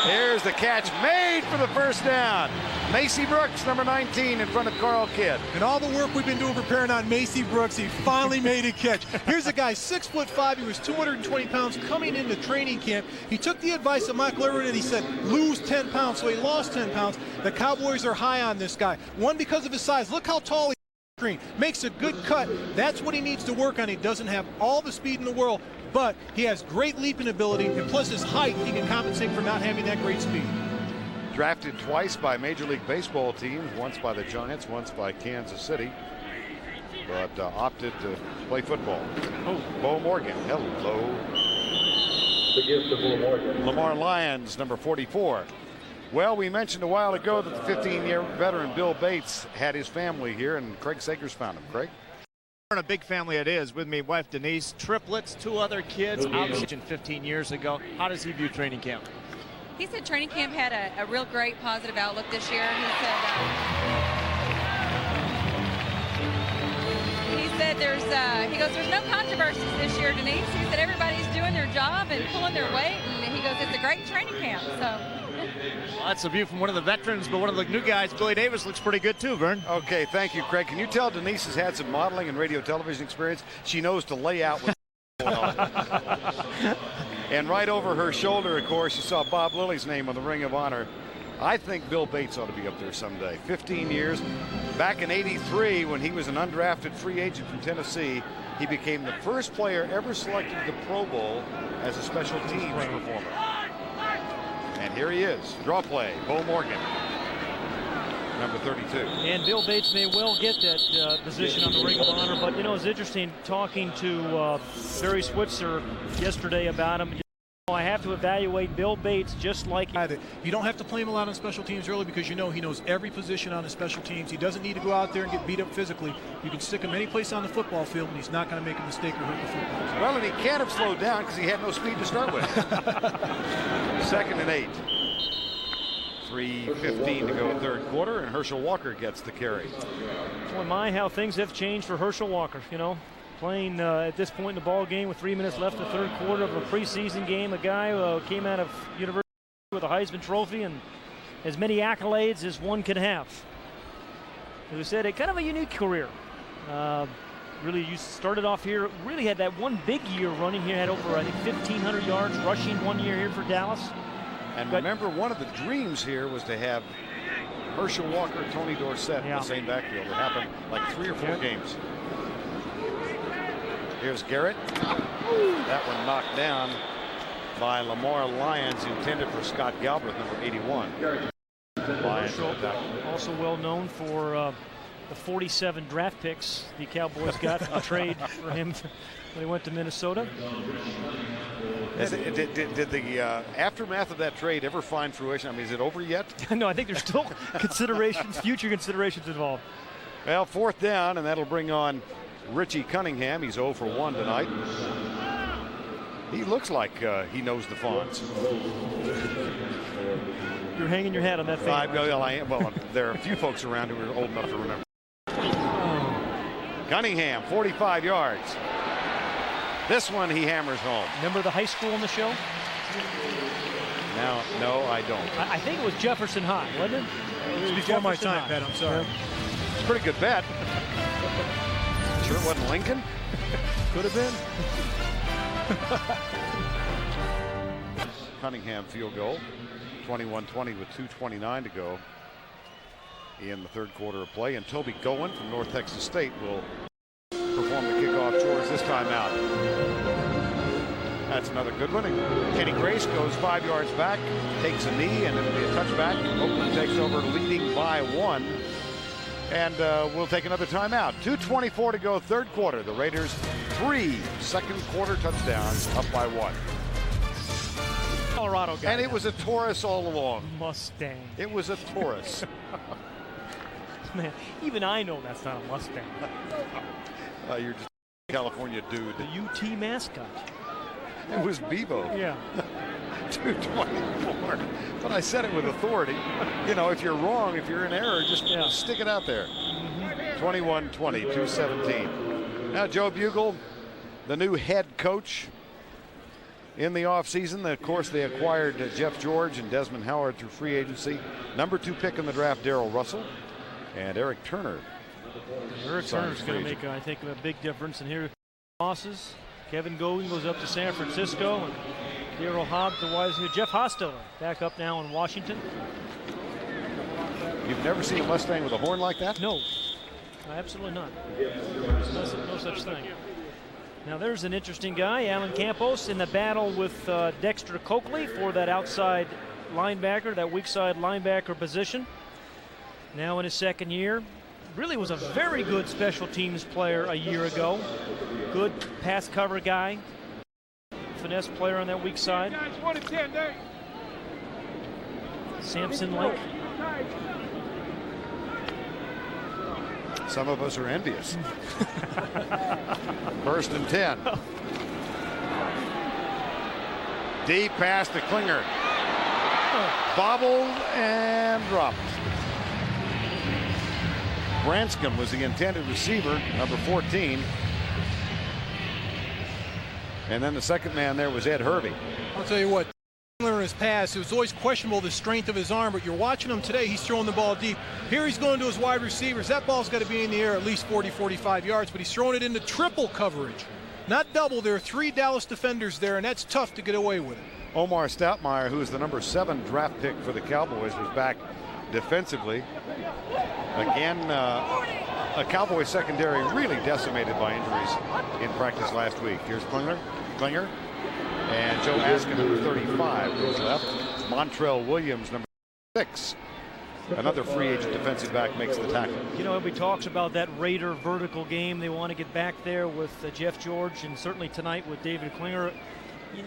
Speaker 1: Here's the catch made for the first down. Macy Brooks, number 19, in front of Carl Kidd.
Speaker 3: And all the work we've been doing preparing on Macy Brooks, he finally made a catch. Here's a guy, 6'5", he was 220 pounds coming into training camp. He took the advice of Michael Irvin and he said, lose 10 pounds, so he lost 10 pounds. The Cowboys are high on this guy. One, because of his size. Look how tall he is. Makes a good cut. That's what he needs to work on. He doesn't have all the speed in the world, but he has great leaping ability, and plus his height, he can compensate for not having that great speed.
Speaker 1: Drafted twice by Major League Baseball teams, once by the Giants, once by Kansas City, but opted to play football. Bo Morgan, hello.
Speaker 6: The gift of Bo Morgan.
Speaker 1: Lamar Lyons, number 44. Well, we mentioned a while ago that the 15-year veteran Bill Bates had his family here, and Craig Sagers found him. Craig?
Speaker 5: A big family it is. With me, wife Denise, triplets, 2 other kids, obviously 15 years ago. How does he view training camp?
Speaker 7: He said training camp had a real great positive outlook this year. He said there's no controversies this year, Denise. He said everybody's doing their job and pulling their weight, and he goes, it's a great training camp. So.
Speaker 5: Well, that's a view from one of the veterans, but one of the new guys, Billy Davis, looks pretty good too, Vern.
Speaker 1: Okay, thank you, Craig. Can you tell Denise has had some modeling and radio television experience? She knows to lay out what's going on. And right over her shoulder, of course, you saw Bob Lilly's name on the Ring of Honor. I think Bill Bates ought to be up there someday. 15 years. Back in '83, when he was an undrafted free agent from Tennessee, he became the first player ever selected to the Pro Bowl as a special teams performer. And here he is. Draw play. Bo Morgan, number 32.
Speaker 2: And Bill Bates may well get that position on the Ring of Honor, but it's interesting talking to Barry Switzer yesterday about him. I have to evaluate Bill Bates just like
Speaker 3: you don't have to play him a lot on special teams early because he knows every position on the special teams. He doesn't need to go out there and get beat up physically. You can stick him any place on the football field and he's not going to make a mistake or hurt the football.
Speaker 1: Well, and he can't have slowed down because he had no speed to start with. 2nd and 8. 3:15 to go 3rd quarter, and Herschel Walker gets the carry.
Speaker 2: Boy, my, how things have changed for Herschel Walker. Playing at this point in the ball game with 3 minutes left in the 3rd quarter of a preseason game, a guy who came out of university with a Heisman Trophy and as many accolades as one could have. Who said a kind of a unique career. Really, you started off here, really had that one big year running here, had over, I think, 1,500 yards rushing one year here for Dallas.
Speaker 1: And remember, one of the dreams here was to have Herschel Walker, Tony Dorsett in the same backfield. It happened like 3 or 4 games. Here's Garrett. That one knocked down by Lamar Lyons, intended for Scott Galbraith, number 81.
Speaker 2: Also well known for the 47 draft picks the Cowboys got from the trade for him when he went to Minnesota.
Speaker 1: Did the aftermath of that trade ever find fruition? I mean, is it over yet?
Speaker 2: No, I think there's still considerations, future considerations involved.
Speaker 1: Well, 4th down, and that'll bring on Richie Cunningham. He's 0 for 1 tonight. He looks like he knows the Fonz.
Speaker 2: You're hanging your hat on that thing.
Speaker 1: Well, there are a few folks around who are old enough to remember. Cunningham, 45 yards. This one he hammers home.
Speaker 2: Remember the high school on the show?
Speaker 1: No, I don't.
Speaker 2: I think it was Jefferson High, wasn't it?
Speaker 3: It was before my time, Bet. I'm sorry.
Speaker 1: It's a pretty good bet. Sure it wasn't Lincoln?
Speaker 2: Could have been.
Speaker 1: Cunningham field goal. 21-20 with 2:29 to go in the 3rd quarter of play. And Toby Goen from North Texas State will perform the kickoff chores this time out. That's another good one. And Kenny Grace goes 5 yards back, takes a knee, and it'll be a touchback. Oakland takes over leading by 1. And we'll take another timeout. 2:24 to go, 3rd quarter. The Raiders 3 second quarter touchdowns, up by 1.
Speaker 2: Colorado guy.
Speaker 1: And it was a Taurus all along.
Speaker 2: Mustang.
Speaker 1: It was a Taurus.
Speaker 2: Man, even I know that's not a Mustang.
Speaker 1: You're just a California dude.
Speaker 2: The UT mascot.
Speaker 1: It was Bebo.
Speaker 2: Yeah.
Speaker 1: 2:24. But I said it with authority. You know, if you're wrong, if you're in error, just stick it out there. 21-20, 2:17. Now Joe Bugel, the new head coach in the offseason. Of course, they acquired Jeff George and Desmond Howard through free agency. Number 2 pick in the draft, Darrell Russell, and Eric Turner.
Speaker 2: Eric Turner's going to make, I think, a big difference. And here, losses. Kevin Gogan goes up to San Francisco, and Darryl Hobbs, the wise here. Jeff Hostetler back up now in Washington.
Speaker 1: You've never seen a Mustang with a horn like that?
Speaker 2: No, absolutely not. There's no such thing. Now there's an interesting guy, Alan Campos, in the battle with Dexter Coakley for that outside linebacker, that weak side linebacker position. Now in his 2nd year. Really was a very good special teams player a year ago. Good pass cover guy. Finesse player on that weak side. Samson-like.
Speaker 1: Some of us are envious. 1st and 10. Deep pass to Klinger. Bobbled and dropped. Branscombe was the intended receiver, number 14. And then the second man there was Ed Hervey.
Speaker 3: I'll tell you what, in his pass, it was always questionable the strength of his arm, but you're watching him today, he's throwing the ball deep. Here he's going to his wide receivers. That ball's got to be in the air at least 40, 45 yards, but he's throwing it into triple coverage. Not double. There are 3 Dallas defenders there, and that's tough to get away with it.
Speaker 1: Omar Stoutmeyer, who is the number 7 draft pick for the Cowboys, was back defensively. Again, a Cowboys secondary really decimated by injuries in practice last week. Here's Klinger, and Joe Askin, number 35, goes left. Montrell Williams, number 6. Another free agent defensive back makes the tackle.
Speaker 2: You know, everybody talks about that Raider vertical game. They want to get back there with Jeff George, and certainly tonight with David Klinger.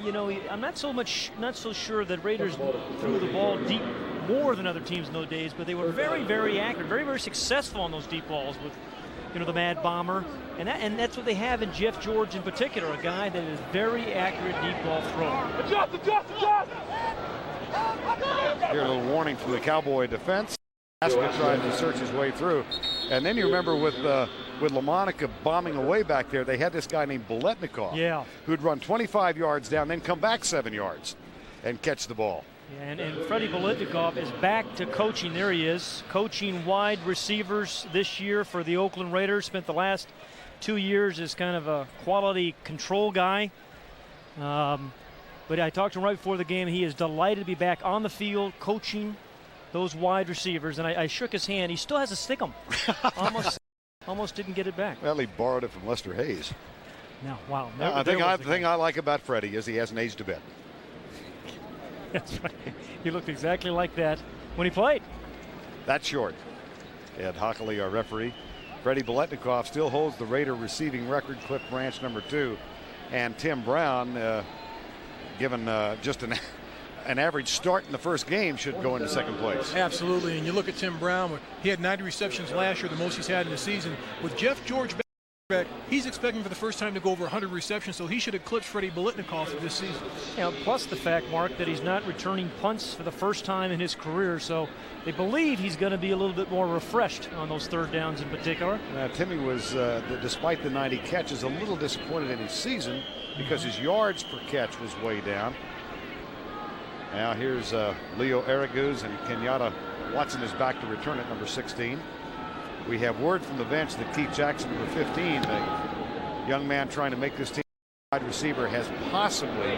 Speaker 2: You know, I'm not so sure that Raiders threw the ball deep more than other teams in those days, but they were very, very accurate, very, very successful on those deep balls with, you know, the Mad Bomber, and that's what they have in Jeff George in particular, a guy that is very accurate deep ball thrower.
Speaker 8: Adjust!
Speaker 1: Here, a little warning from the Cowboy defense. Askin tries to search his way through, and then you remember with LaMonica bombing away back there, they had this guy named Biletnikoff, who'd run 25 yards down, then come back 7 yards and catch the ball.
Speaker 2: Yeah, and Freddie Biletnikoff is back to coaching. There he is, coaching wide receivers this year for the Oakland Raiders. Spent the last 2 years as kind of a quality control guy. But I talked to him right before the game. He is delighted to be back on the field coaching those wide receivers. And I shook his hand. He still has a stickum. Almost didn't get it back.
Speaker 1: Well, he borrowed it from Lester Hayes.
Speaker 2: No, wow.
Speaker 1: The thing I like about Freddie is he hasn't aged a bit.
Speaker 2: That's right. He looked exactly like that when he played.
Speaker 1: That's short. Ed Hockley, our referee. Freddie Biletnikoff still holds the Raider receiving record. Cliff Branch #2, and Tim Brown, given just an average start in the first game, should go into second place.
Speaker 3: Absolutely, and you look at Tim Brown, he had 90 receptions last year, the most he's had in the season. With Jeff George back, he's expecting for the first time to go over 100 receptions, so he should eclipse Freddie Biletnikoff this season.
Speaker 2: Plus the fact, Mark, that he's not returning punts for the first time in his career, so they believe he's going to be a little bit more refreshed on those third downs in particular.
Speaker 1: Timmy was, despite the 90 catches, a little disappointed in his season because his yards per catch was way down. Now here's Leo Araguz, and Kenyatta Watson is back to return at number 16. We have word from the bench that Keith Jackson, number 15, the young man trying to make this team wide receiver, has possibly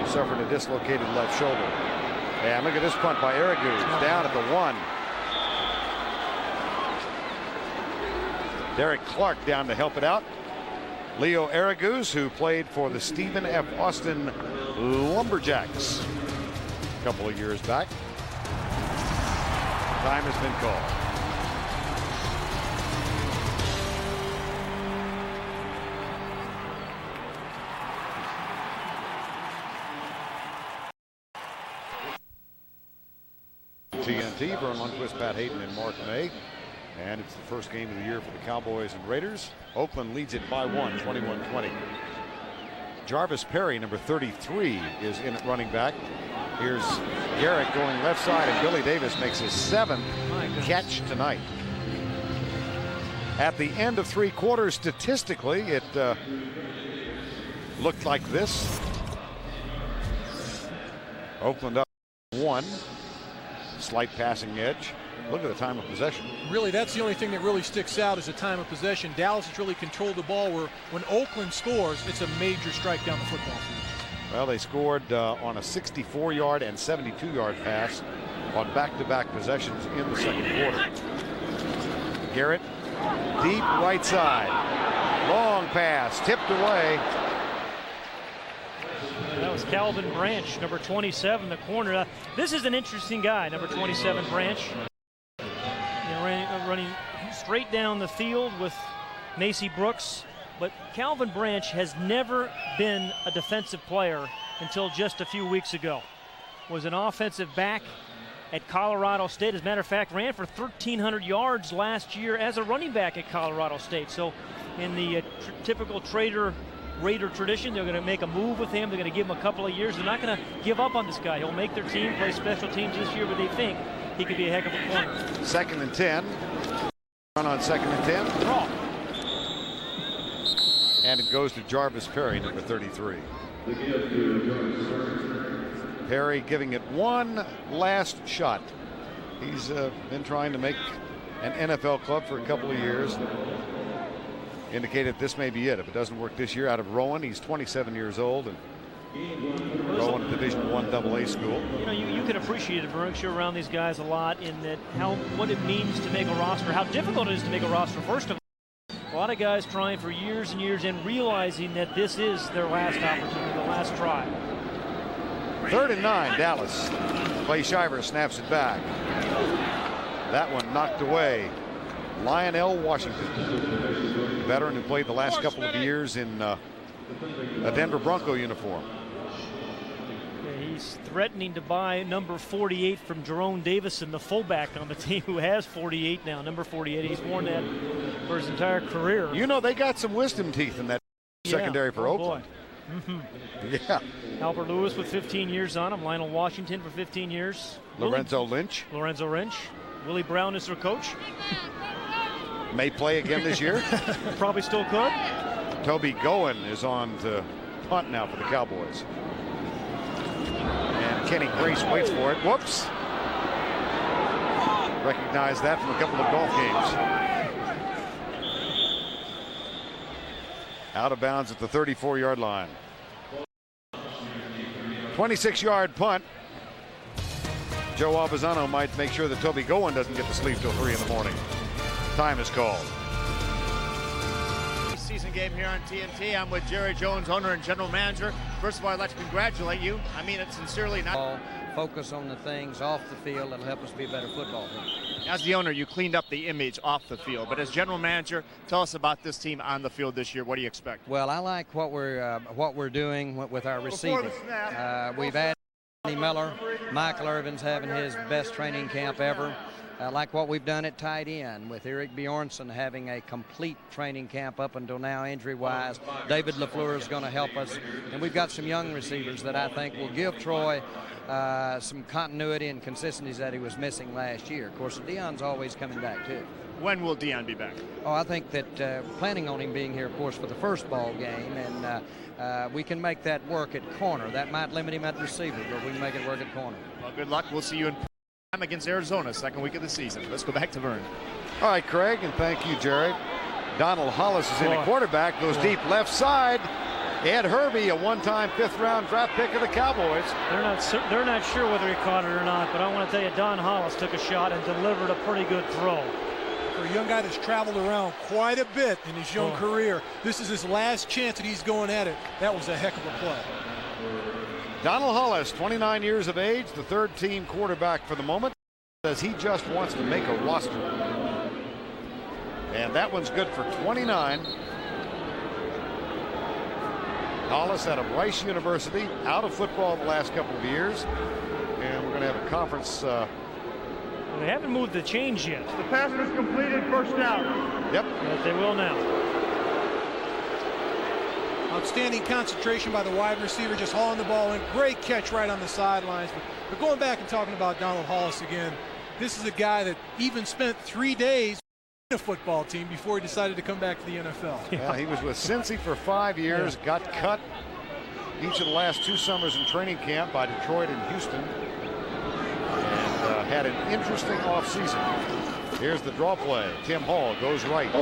Speaker 1: suffered a dislocated left shoulder. And look at this punt by Araguz, down at the 1. Derek Clark down to help it out. Leo Araguz, who played for the Stephen F. Austin Lumberjacks a couple of years back. Time has been called. TNT, Vern Lundquist, Pat Hayden, and Mark May. And it's the first game of the year for the Cowboys and Raiders. Oakland leads it by 1, 21-20. Jarvis Perry, number 33, is in at running back. Here's Garrett going left side, and Billy Davis makes his 7th catch tonight. At the end of 3 quarters, statistically, it looked like this. Oakland up 1. Slight passing edge. Look at the time of possession.
Speaker 3: Really, that's the only thing that really sticks out is the time of possession. Dallas has really controlled the ball, where when Oakland scores, it's a major strike down the football field.
Speaker 1: Well, they scored on a 64-yard and 72-yard pass on back-to-back possessions in the second quarter. Garrett, deep right side. Long pass, tipped away.
Speaker 2: That was Calvin Branch, number 27, the corner. This is an interesting guy, number 27, Branch. Running straight down the field with Macy Brooks. But Calvin Branch has never been a defensive player until just a few weeks ago. Was an offensive back at Colorado State. As a matter of fact, ran for 1,300 yards last year as a running back at Colorado State. So in the typical Raider tradition, they're going to make a move with him. They're going to give him a couple of years. They're not going to give up on this guy. He'll make their team, play special teams this year, but they think he could be a heck of a corner.
Speaker 1: 2nd and 10. Run on 2nd and 10.
Speaker 2: Draw.
Speaker 1: And it goes to Jarvis Perry, number 33. Perry giving it one last shot. He's been trying to make an NFL club for a couple of years. Indicated this may be it. If it doesn't work this year, out of Rowan. He's 27 years old, and Rowan, Division I AA school.
Speaker 2: You know, you can appreciate it, Vern. You're around these guys a lot in that what it means to make a roster, how difficult it is to make a roster. First of all, a lot of guys trying for years and years and realizing that this is their last opportunity, the last try.
Speaker 1: 3rd and 9, Dallas. Clay Shiver snaps it back. That one knocked away. Lionel Washington, veteran who played the last couple of years in a Denver Bronco uniform.
Speaker 2: Yeah, he's threatening to buy number 48 from Jerome Davison, the fullback on the team, who has 48 now, number 48. He's worn that for his entire career.
Speaker 1: You know, they got some wisdom teeth in that secondary for Oakland. Yeah.
Speaker 2: Albert Lewis with 15 years on him. Lionel Washington for 15 years.
Speaker 1: Lorenzo Lynch.
Speaker 2: Willie Brown is their coach.
Speaker 1: May play again this year.
Speaker 2: Probably still could.
Speaker 1: Toby Goen is on to punt now for the Cowboys. And Kenny Grace waits for it. Whoops. Recognize that from a couple of golf games. Out of bounds at the 34-yard line. 26-yard punt. Joe Alvazano might make sure that Toby Goen doesn't get to sleep till 3 in the morning. Time is called.
Speaker 5: Preseason game here on TNT. I'm with Jerry Jones, owner and general manager. First of all, I'd like to congratulate you. I mean it sincerely. Not
Speaker 8: focus on the things off the field that'll help us be a better football team.
Speaker 5: As the owner, you cleaned up the image off the field, but as general manager, tell us about this team on the field this year. What do you expect?
Speaker 8: Well, I like what we're doing with our receiving. We've added Andy Miller. Michael Irvin's having his best training camp ever. I like what we've done at tight end with Eric Bjornsson having a complete training camp up until now, injury-wise. David LaFleur is going to help us, and we've got some young receivers that I think will give Troy some continuity and consistencies that he was missing last year. Of course, Deion's always coming back too.
Speaker 5: When will Deion be back?
Speaker 8: Oh, I think that planning on him being here, of course, for the first ball game, and we can make that work at corner. That might limit him at receiver, but we can make it work at corner.
Speaker 5: Well, good luck. We'll see you in against Arizona, second week of the season. Let's go back to Vern.
Speaker 1: All right, Craig, and thank you, Jerry. Donald Hollis is in at quarterback, goes deep left side. Ed Hervey, a one-time fifth-round draft pick of the Cowboys.
Speaker 2: They're not sure whether he caught it or not, but I want to tell you, Don Hollis took a shot and delivered a pretty good throw.
Speaker 3: For a young guy that's traveled around quite a bit in his young career, this is his last chance that he's going at it. That was a heck of a play.
Speaker 1: Donald Hollis, 29 years of age, the third-team quarterback for the moment, says he just wants to make a roster. And that one's good for 29. Hollis out of Rice University, out of football the last couple of years. And we're going to have a conference.
Speaker 2: Well, they haven't moved the change yet.
Speaker 4: The pass was completed, first down.
Speaker 1: Yep.
Speaker 2: But they will now.
Speaker 3: Outstanding concentration by the wide receiver, just hauling the ball in. Great catch right on the sidelines. But going back and talking about Donald Hollis again, this is a guy that even spent 3 days in a football team before he decided to come back to the NFL.
Speaker 1: Yeah, he was with Cincy for 5 years, got cut each of the last 2 summers in training camp by Detroit and Houston, and had an interesting offseason. Here's the draw play. Tim Hall goes right.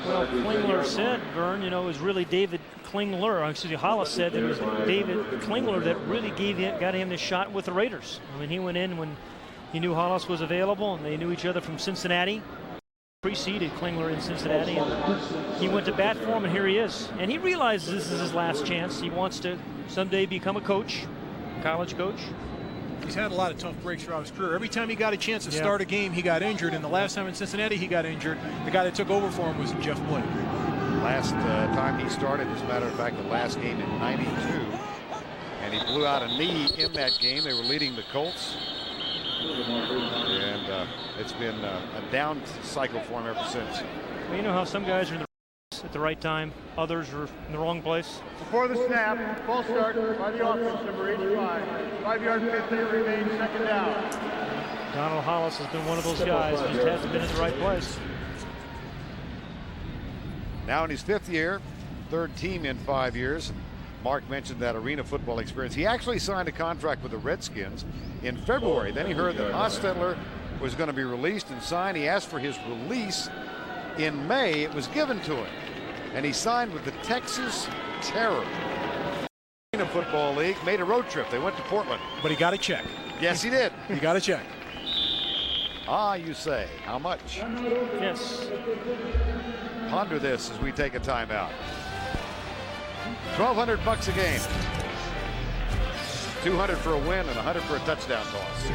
Speaker 2: Well, Klingler said, Vern, it was really David Hollis said that it was David Klingler that really got him the shot with the Raiders. I mean, he went in when he knew Hollis was available, and they knew each other from Cincinnati. Preceded Klingler in Cincinnati, and he went to bat for him, and here he is. And he realizes this is his last chance. He wants to someday become a coach, college coach.
Speaker 3: He's had a lot of tough breaks throughout his career. Every time he got a chance to start a game, he got injured. And the last time in Cincinnati he got injured, the guy that took over for him was Jeff Blake.
Speaker 1: Last time he started, as a matter of fact, the last game in '92, and he blew out a knee in that game. They were leading the Colts, and it's been a down cycle for him ever since.
Speaker 2: Well, you know how some guys are in the at the right time, others are in the wrong place.
Speaker 4: Before the snap, false start by the offense, number 85. 5-yard penalty remains, second down.
Speaker 2: Donald Hollis has been one of those guys, just hasn't been in the right place.
Speaker 1: Now in his 5th year, third team in 5 years. Mark mentioned that arena football experience. He actually signed a contract with the Redskins in February. Then he heard that Hostetler was going to be released and signed. He asked for his release in May. It was given to him, and he signed with the Texas Terror. In a football league, made a road trip. They went to Portland.
Speaker 3: But he got a check.
Speaker 1: Yes, he did.
Speaker 3: He got a check.
Speaker 1: Ah, you say. How much?
Speaker 2: Yes.
Speaker 1: Ponder this as we take a timeout. $1,200 a game. 200 for a win and 100 for a touchdown toss.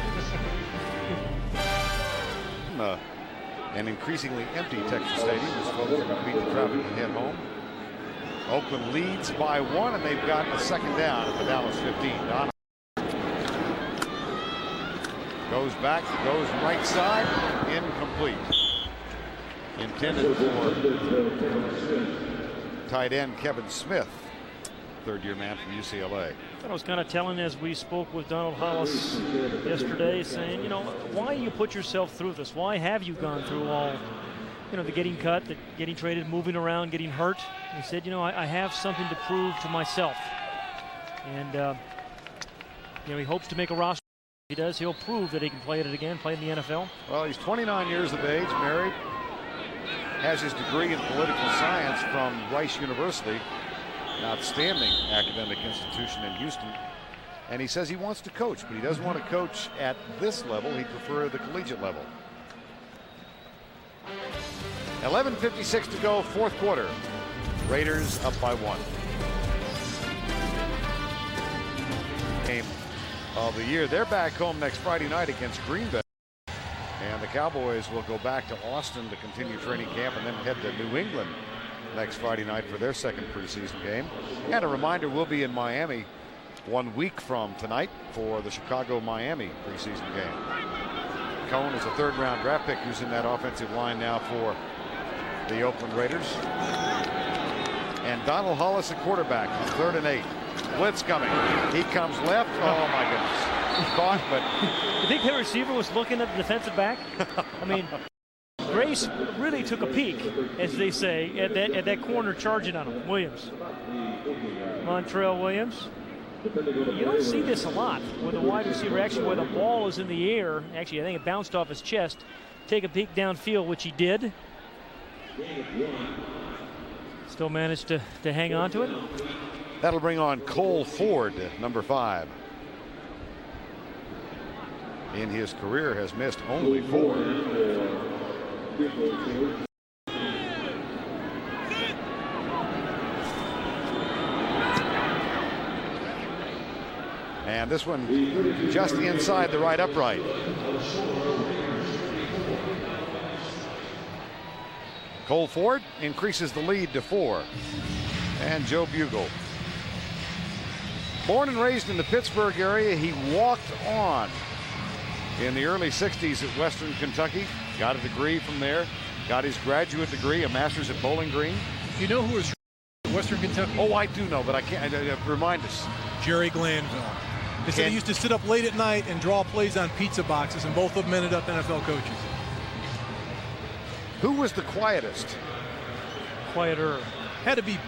Speaker 1: An increasingly empty Texas Stadium as folks are going to beat the traffic and head home. Oakland leads by 1, and they've got a second down at the Dallas 15. Donovan goes back, goes right side, incomplete. Intended for tight end Kevin Smith, third-year man from UCLA.
Speaker 2: I was kind of telling as we spoke with Donald Hollis yesterday, saying, why you put yourself through this? Why have you gone through all, the getting cut, the getting traded, moving around, getting hurt? He said, I have something to prove to myself. And, he hopes to make a roster. If he does, he'll prove that he can play it again, play in the NFL.
Speaker 1: Well, he's 29 years of age, married, has his degree in political science from Rice University, an outstanding academic institution in Houston. And he says he wants to coach, but he doesn't want to coach at this level. He'd prefer the collegiate level. 11:56 to go, fourth quarter. Raiders up by 1. of the year. They're back home next Friday night against Green Bay. And the Cowboys will go back to Austin to continue training camp and then head to New England next Friday night for their second preseason game. And a reminder, we'll be in Miami 1 week from tonight for the Chicago-Miami preseason game. Cohn is a third-round draft pick who's in that offensive line now for the Oakland Raiders. And Donald Hollis at quarterback on 3rd and 8. Blitz coming. He comes left. Oh my goodness. Caught, but
Speaker 2: you think the receiver was looking at the defensive back? I mean, Grace really took a peek, as they say, at that corner charging on him. Williams. Montrell Williams. You don't see this a lot with a wide receiver, actually, where the ball is in the air. Actually, I think it bounced off his chest. Take a peek downfield, which he did. Still managed to hang on to it.
Speaker 1: That'll bring on Cole Ford, number 5. In his career has missed only 4. And this one just inside the right upright. Cole Ford increases the lead to 4. And Joe Bugle. Born and raised in the Pittsburgh area, he walked on in the early 60s at Western Kentucky. Got a degree from there. Got his graduate degree, a master's at Bowling Green.
Speaker 3: You know who was Western Kentucky?
Speaker 1: Oh, I do know, but I can't. Remind us.
Speaker 3: Jerry Glanville. They said he used to sit up late at night and draw plays on pizza boxes, and both of them ended up NFL coaches.
Speaker 1: Who was the quietest?
Speaker 2: Quieter.
Speaker 3: Had to be.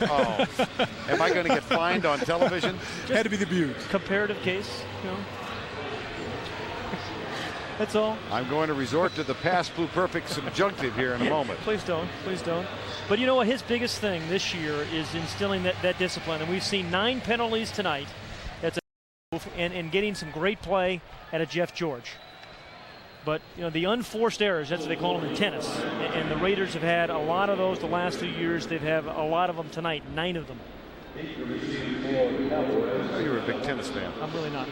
Speaker 1: Oh, am I going to get fined on television?
Speaker 3: Had to be the Butte.
Speaker 2: Comparative case, you know. That's all.
Speaker 1: I'm going to resort to the past pluperfect subjunctive here in a moment.
Speaker 2: Please don't. Please don't. But you know what? His biggest thing this year is instilling that discipline. And we've seen 9 penalties tonight. That's a move, and getting some great play out of Jeff George. But, you know, the unforced errors, that's what they call them in tennis. And the Raiders have had a lot of those the last 2 years. They've had a lot of them tonight, 9 of them.
Speaker 1: You're a big tennis fan.
Speaker 2: I'm really not.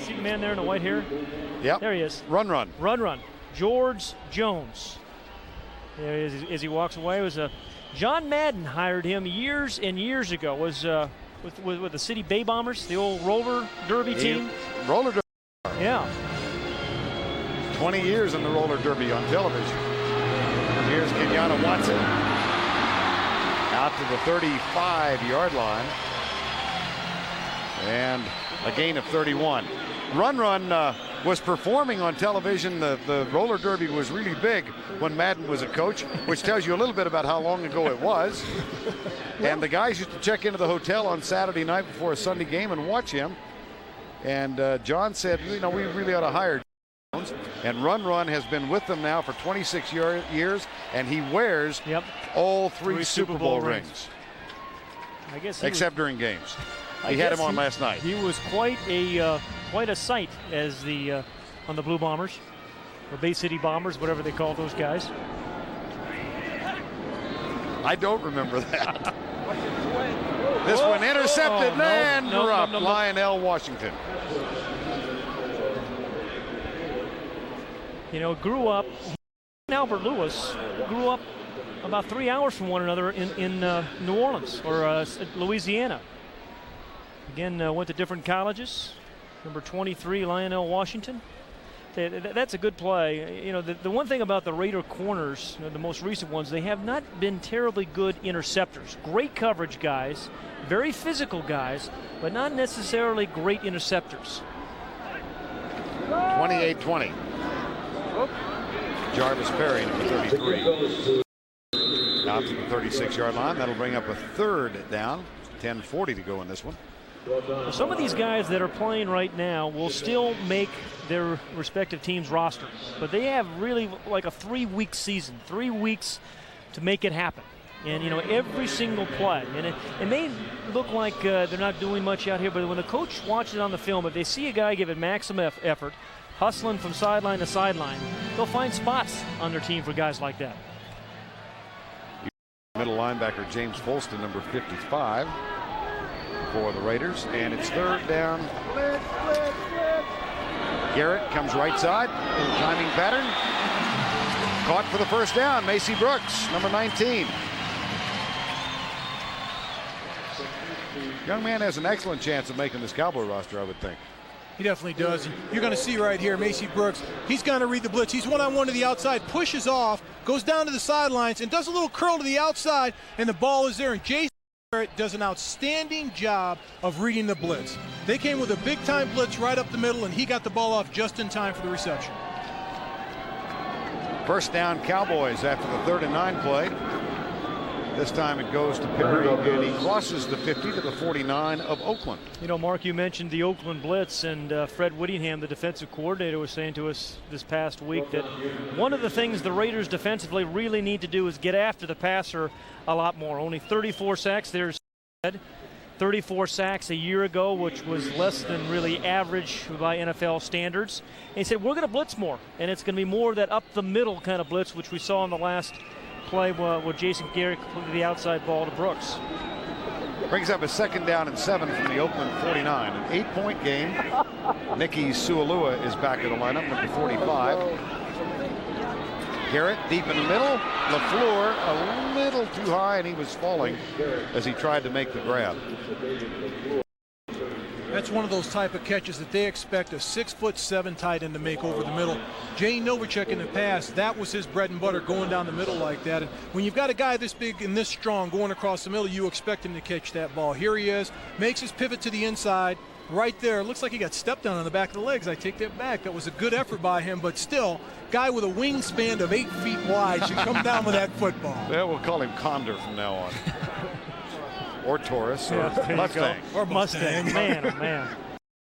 Speaker 2: See the man there in the white hair?
Speaker 1: Yep.
Speaker 2: There he is.
Speaker 1: Run.
Speaker 2: George Jones. There he is as he walks away. It was John Madden hired him years and years ago. Was with the City Bay Bombers, the old roller derby team.
Speaker 1: Roller derby.
Speaker 2: Yeah.
Speaker 1: 20 years in the roller derby on television. Here's Kenyatta Watson out to the 35-yard line, and a gain of 31. Run was performing on television. The roller derby was really big when Madden was a coach, which tells you a little bit about how long ago it was. And the guys used to check into the hotel on Saturday night before a Sunday game and watch him. And John said, you know, we really ought to hire Jones. And Run has been with them now for 26 years, and he wears all 3 Super Bowl rings.
Speaker 2: I guess
Speaker 1: except during games. He had him on last night.
Speaker 2: He was quite a sight as on the Blue Bombers, or Bay City Bombers, whatever they call those guys.
Speaker 1: I don't remember that. This one intercepted and dropped. Lionel Washington.
Speaker 2: You know, grew up. Albert Lewis grew up about 3 hours from one another in New Orleans or Louisiana. Again, went to different colleges. Number 23, Lionel Washington. That's a good play. You know, the one thing about the Raider corners, you know, the most recent ones, they have not been terribly good interceptors. Great coverage guys, very physical guys, but not necessarily great interceptors.
Speaker 1: 28-20. Jarvis Perry, number 33. Out to the 36-yard line. That'll bring up a 3rd down. 10:40 to go in this one.
Speaker 2: Some of these guys that are playing right now will still make their respective team's roster, but they have really like a 3-week season, 3 weeks to make it happen. And, you know, every single play. And it may look like they're not doing much out here, but when the coach watches it on the film, if they see a guy give it maximum effort, hustling from sideline to sideline, they'll find spots on their team for guys like that.
Speaker 1: Middle linebacker James Folston, number 55. For the Raiders, and it's 3rd down Garrett comes right side. Little timing pattern. Caught for the first down. Macy Brooks, number 19. Young man has an excellent chance of making this Cowboy roster, I would think.
Speaker 3: He definitely does. And you're going to see right here, Macy Brooks, he's going to read the blitz. He's one-on-one to the outside, pushes off, goes down to the sidelines, and does a little curl to the outside, and the ball is there. And Jason Garrett does an outstanding job of reading the blitz. They came with a big-time blitz right up the middle, and he got the ball off just in time for the reception.
Speaker 1: First down Cowboys after the 3rd and 9 play. This time it goes to Perry, and he crosses the 50 to the 49 of Oakland.
Speaker 2: You know, Mark, you mentioned the Oakland blitz, and Fred Whittingham, the defensive coordinator, was saying to us this past week that one of the things the Raiders defensively really need to do is get after the passer a lot more. Only 34 sacks. There's 34 sacks a year ago, which was less than really average by NFL standards. And he said, we're going to blitz more, and it's going to be more of that up-the-middle kind of blitz, which we saw in the last play where Jason Garrett completed the outside ball to Brooks.
Speaker 1: Brings up a 2nd down and 7 from the Oakland 49. An 8-point game. Nikki Sualua is back in the lineup, number 45. Garrett deep in the middle. LaFleur a little too high, and he was falling as he tried to make the grab.
Speaker 3: That's one of those type of catches that they expect a 6'7" tight end to make over the middle. Jay Novacek in the past, that was his bread and butter, going down the middle like that. And when you've got a guy this big and this strong going across the middle, you expect him to catch that ball. Here he is, makes his pivot to the inside. Right there, it looks like he got stepped on the back of the legs. I take that back. That was a good effort by him, but still, guy with a wingspan of 8 feet wide should come down with that football.
Speaker 1: Yeah, we'll call him Condor from now on. Or Taurus, or Mustang.
Speaker 2: Or Mustang. Man, oh man.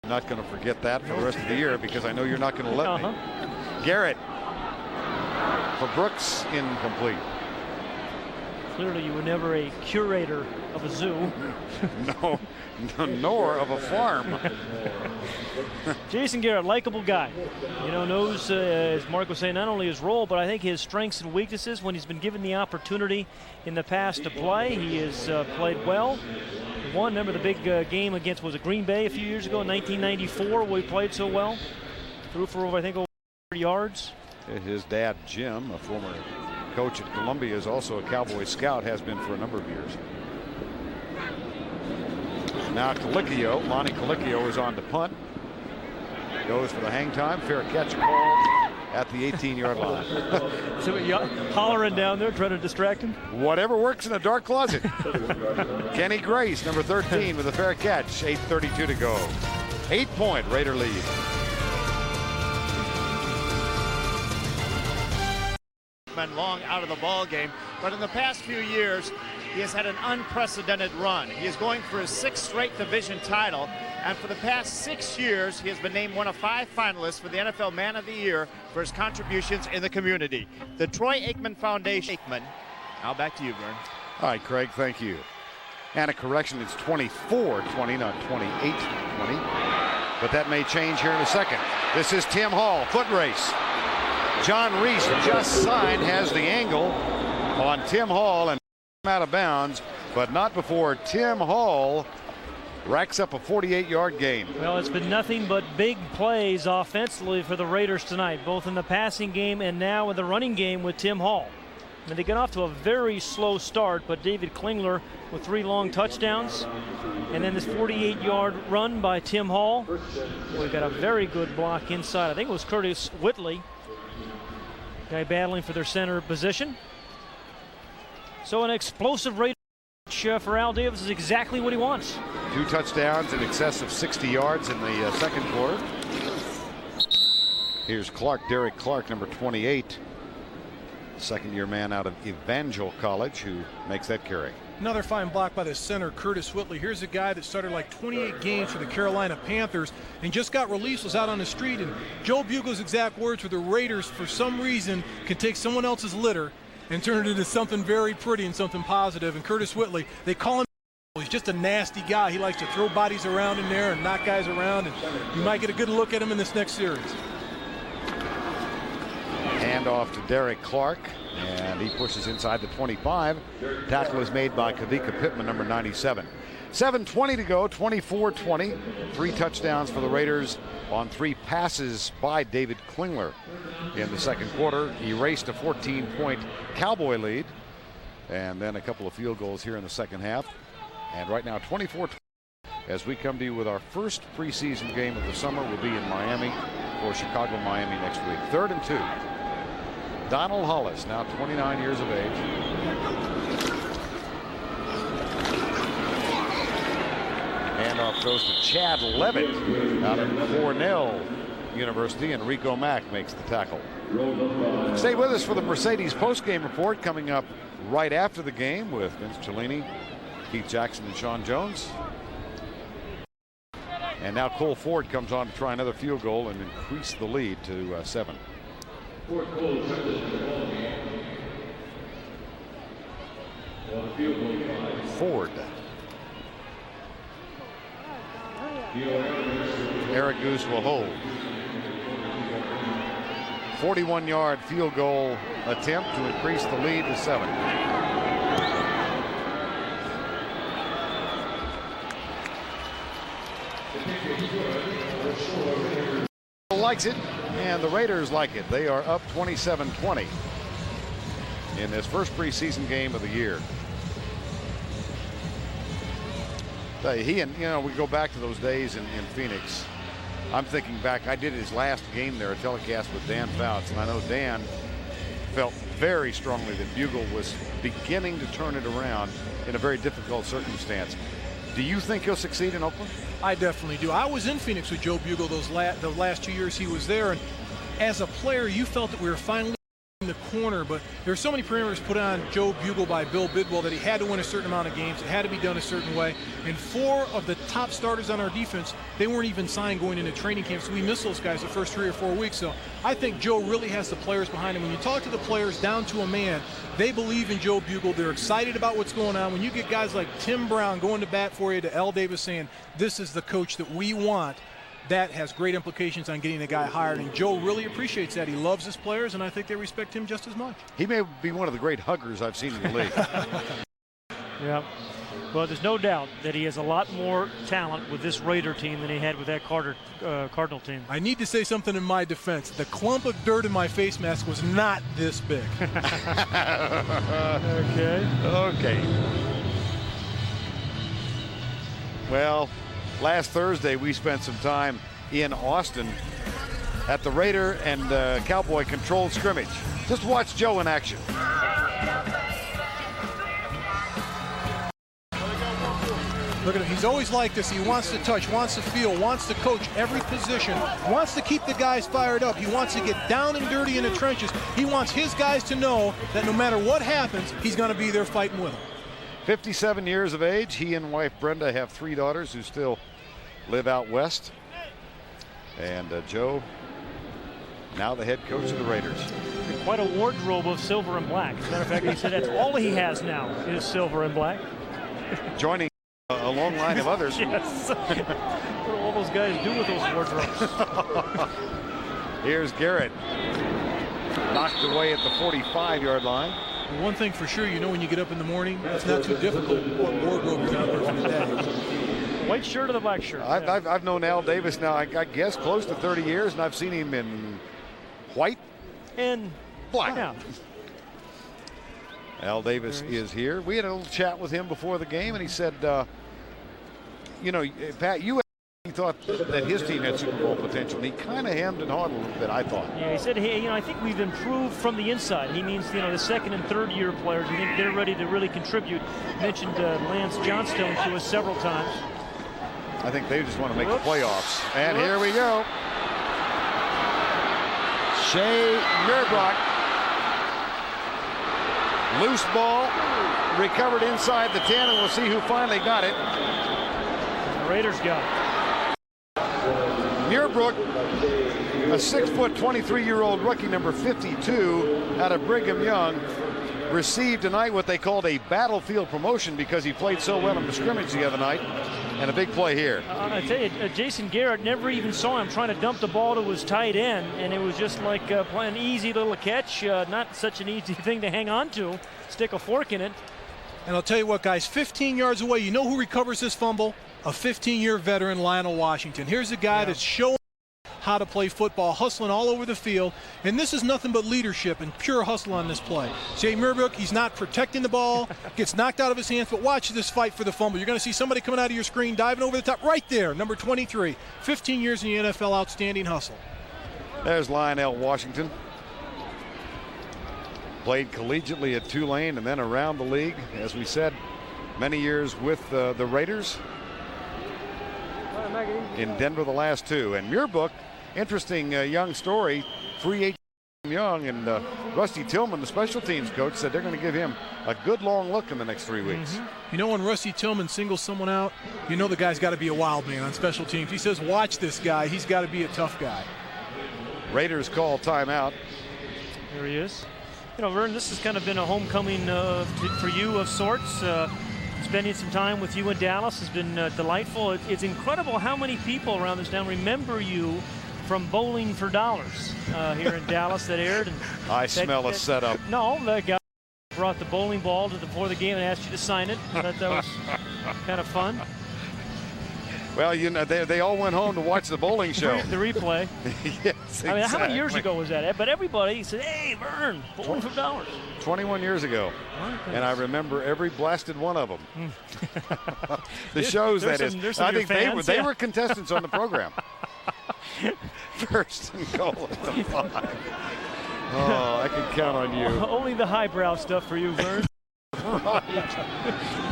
Speaker 1: I'm not going to forget that for the rest of the year because I know you're not going to let me. Garrett for Brooks, incomplete.
Speaker 2: Clearly you were never a curator of a zoo.
Speaker 1: No, nor of a farm.
Speaker 2: Jason Garrett, likable guy. You know, knows, as Mark was saying, not only his role, but I think his strengths and weaknesses. When he's been given the opportunity in the past to play, he has played well. One, remember the big game against, was it Green Bay a few years ago in 1994 where he played so well? Threw for, I think, over 30 yards.
Speaker 1: His dad, Jim, a former coach at Columbia, is also a Cowboy scout, has been for a number of years. Now Colicchio, Lonnie Colicchio is on to punt. Goes for the hang time. Fair catch called at the 18-yard line.
Speaker 2: So you hollering down there, trying to distract him?
Speaker 1: Whatever works in a dark closet. Kenny Grace, number 13, with a fair catch. 8:32 to go. 8-point Raider lead.
Speaker 5: Been long out of the ball game, but in the past few years he has had an unprecedented run. He is going for his 6th straight division title, and for the past 6 years he has been named one of 5 finalists for the NFL Man of the Year for his contributions in the community. The Troy Aikman Foundation. Aikman, now back to you, Vern.
Speaker 1: All right, Craig, thank you. And a correction, it's 24-20, not 28-20, but that may change here in a second. This is Tim Hall, foot race. John Reese just signed, has the angle on Tim Hall and out of bounds, but not before Tim Hall racks up a 48-yard gain.
Speaker 2: Well, it's been nothing but big plays offensively for the Raiders tonight, both in the passing game and now in the running game with Tim Hall. And they get off to a very slow start, but David Klingler with 3 long touchdowns. And then this 48-yard run by Tim Hall. We got a very good block inside. I think it was Curtis Whitley. Guy battling for their center position. So an explosive Raider for Al Davis is exactly what he wants.
Speaker 1: 2 touchdowns in excess of 60 yards in the second quarter. Here's Clark, Derek Clark, number 28. Second-year man out of Evangel College who makes that carry.
Speaker 3: Another fine block by the center, Curtis Whitley. Here's a guy that started like 28 games for the Carolina Panthers and just got released, was out on the street. And Joe Bugle's exact words were the Raiders, for some reason, can take someone else's litter and turn it into something very pretty and something positive. And Curtis Whitley, they call him, he's just a nasty guy. He likes to throw bodies around in there and knock guys around. And you might get a good look at him in this next series.
Speaker 1: Hand off to Derek Clark, and he pushes inside the 25. Tackle is made by Kavika Pittman, number 97. 7:20 to go, 24-20. 3 touchdowns for the Raiders on 3 passes by David Klingler in the second quarter. Erased a 14-point Cowboy lead. And then a couple of field goals here in the second half. And right now, 24-20. As we come to you with our first preseason game of the summer, we'll be in Miami for Chicago-Miami next week. 3rd and 2. Donald Hollis, now 29 years of age. Handoff goes to Chad Levitt out of Cornell University, and Rico Mack makes the tackle. Stay with us for the Mercedes postgame report coming up right after the game with Vince Cellini, Keith Jackson, and Sean Jones. And now Cole Ford comes on to try another field goal and increase the lead to 7. Ford. Eric Goose will hold. 41-yard field goal attempt to increase the lead to 7. Likes it, and the Raiders like it. They are up 27-20 in this first preseason game of the year. He and, you know, we go back to those days in Phoenix. I'm thinking back, I did his last game there, a telecast with Dan Fouts, and I know Dan felt very strongly that Bugle was beginning to turn it around in a very difficult circumstance. Do you think he'll succeed in Oakland?
Speaker 3: I definitely do. I was in Phoenix with Joe Bugle the last 2 years he was there, and as a player, you felt that we were finally in the corner, but there are so many parameters put on Joe Bugle by Bill Bidwell that he had to win a certain amount of games. It had to be done a certain way, and 4 of the top starters on our defense, they weren't even signed going into training camp, so we missed those guys the first 3 or 4 weeks. So I think Joe really has the players behind him. When you talk to the players down to a man, they believe in Joe Bugle. They're excited about what's going on. When you get guys like Tim Brown going to bat for you, to Al Davis saying, this is the coach that we want, that has great implications on getting the guy hired, and Joe really appreciates that. He loves his players, and I think they respect him just as much.
Speaker 1: He may be one of the great huggers I've seen in the league.
Speaker 2: Yeah. Well, there's no doubt that he has a lot more talent with this Raider team than he had with that Cardinal team.
Speaker 3: I need to say something in my defense. The clump of dirt in my face mask was not this big.
Speaker 1: Okay. Well, last Thursday, we spent some time in Austin at the Raider and Cowboy controlled scrimmage. Just watch Joe in action.
Speaker 3: Look at him. He's always like this. He wants to touch, wants to feel, wants to coach every position, wants to keep the guys fired up. He wants to get down and dirty in the trenches. He wants his guys to know that no matter what happens, he's going to be there fighting with them. 57
Speaker 1: years of age. He and wife Brenda have 3 daughters who still live out west. And Joe, now the head coach of the Raiders.
Speaker 2: Quite a wardrobe of silver and black. As a matter of fact, he said that's all he has now is silver and black.
Speaker 1: Joining a long line of others.
Speaker 2: Yes. What do all those guys do with those wardrobes?
Speaker 1: Here's Garrett. Knocked away at the 45-yard line.
Speaker 3: One thing for sure, you know when you get up in the morning, it's not too difficult what wardrobe you're going to wear for the day.
Speaker 2: White shirt or the black shirt?
Speaker 1: I've known Al Davis now, I guess, close to 30 years, and I've seen him in white
Speaker 2: and
Speaker 1: black.
Speaker 2: Yeah.
Speaker 1: Al Davis is here. We had a little chat with him before the game, and he said, you know, Pat, he thought that his team had Super Bowl potential, and he kind of hemmed and hawed a little bit, I thought.
Speaker 2: Yeah, he said, hey, you know, I think we've improved from the inside. He means, you know, the second and third year players. I think they're ready to really contribute. Mentioned Lance Johnstone to us several times.
Speaker 1: I think they just want to make the playoffs. And here we go. Shea Murbach. Loose ball, recovered inside the 10, and we'll see who finally got it.
Speaker 2: The Raiders got it.
Speaker 1: Muirbrook, a 6', 23-year-old rookie, number 52, out of Brigham Young, received tonight what they called a battlefield promotion because he played so well in the scrimmage the other night, and a big play here.
Speaker 2: I tell you, Jason Garrett never even saw him trying to dump the ball to his tight end, and it was just like playing an easy little catch, not such an easy thing to hang on to, stick a fork in it.
Speaker 3: And I'll tell you what, guys, 15 yards away, you know who recovers this fumble? A 15-year veteran, Lionel Washington. Here's a guy that's showing how to play football, hustling all over the field, and this is nothing but leadership and pure hustle on this play. Jay Murbrook, he's not protecting the ball, gets knocked out of his hands, but watch this fight for the fumble. You're going to see somebody coming out of your screen, diving over the top, right there, number 23. 15 years in the NFL, outstanding hustle.
Speaker 1: There's Lionel Washington. Played collegiately at Tulane and then around the league. As we said, many years with the Raiders. In Denver the last 2. And Murbrook, interesting young story, free agent young, and Rusty Tillman, the special teams coach, said they're going to give him a good long look in the next 3 weeks.
Speaker 3: You know, when Rusty Tillman singles someone out, you know the guy's got to be a wild man on special teams. He says, watch this guy. He's got to be a tough guy.
Speaker 1: Raiders call timeout.
Speaker 2: There he is. You know, Vern, this has kind of been a homecoming for you of sorts. Spending some time with you in Dallas has been delightful. It's incredible how many people around this town remember you from Bowling for Dollars here in Dallas that aired. And
Speaker 1: I smell a setup.
Speaker 2: No, the guy brought the bowling ball before the game and asked you to sign it. I thought that was kind of fun.
Speaker 1: Well, you know, they all went home to watch the bowling show.
Speaker 2: The replay.
Speaker 1: Yes, exactly.
Speaker 2: I mean, how many years ago was that? But everybody said, hey, Vern, Bowling for Dollars.
Speaker 1: 21 years ago. And I remember every blasted one of them. The shows, that is. I think they were contestants on the program. First and goal at the 5. Oh, I can count on you.
Speaker 2: Only the highbrow stuff for you, Vern.
Speaker 1: Right.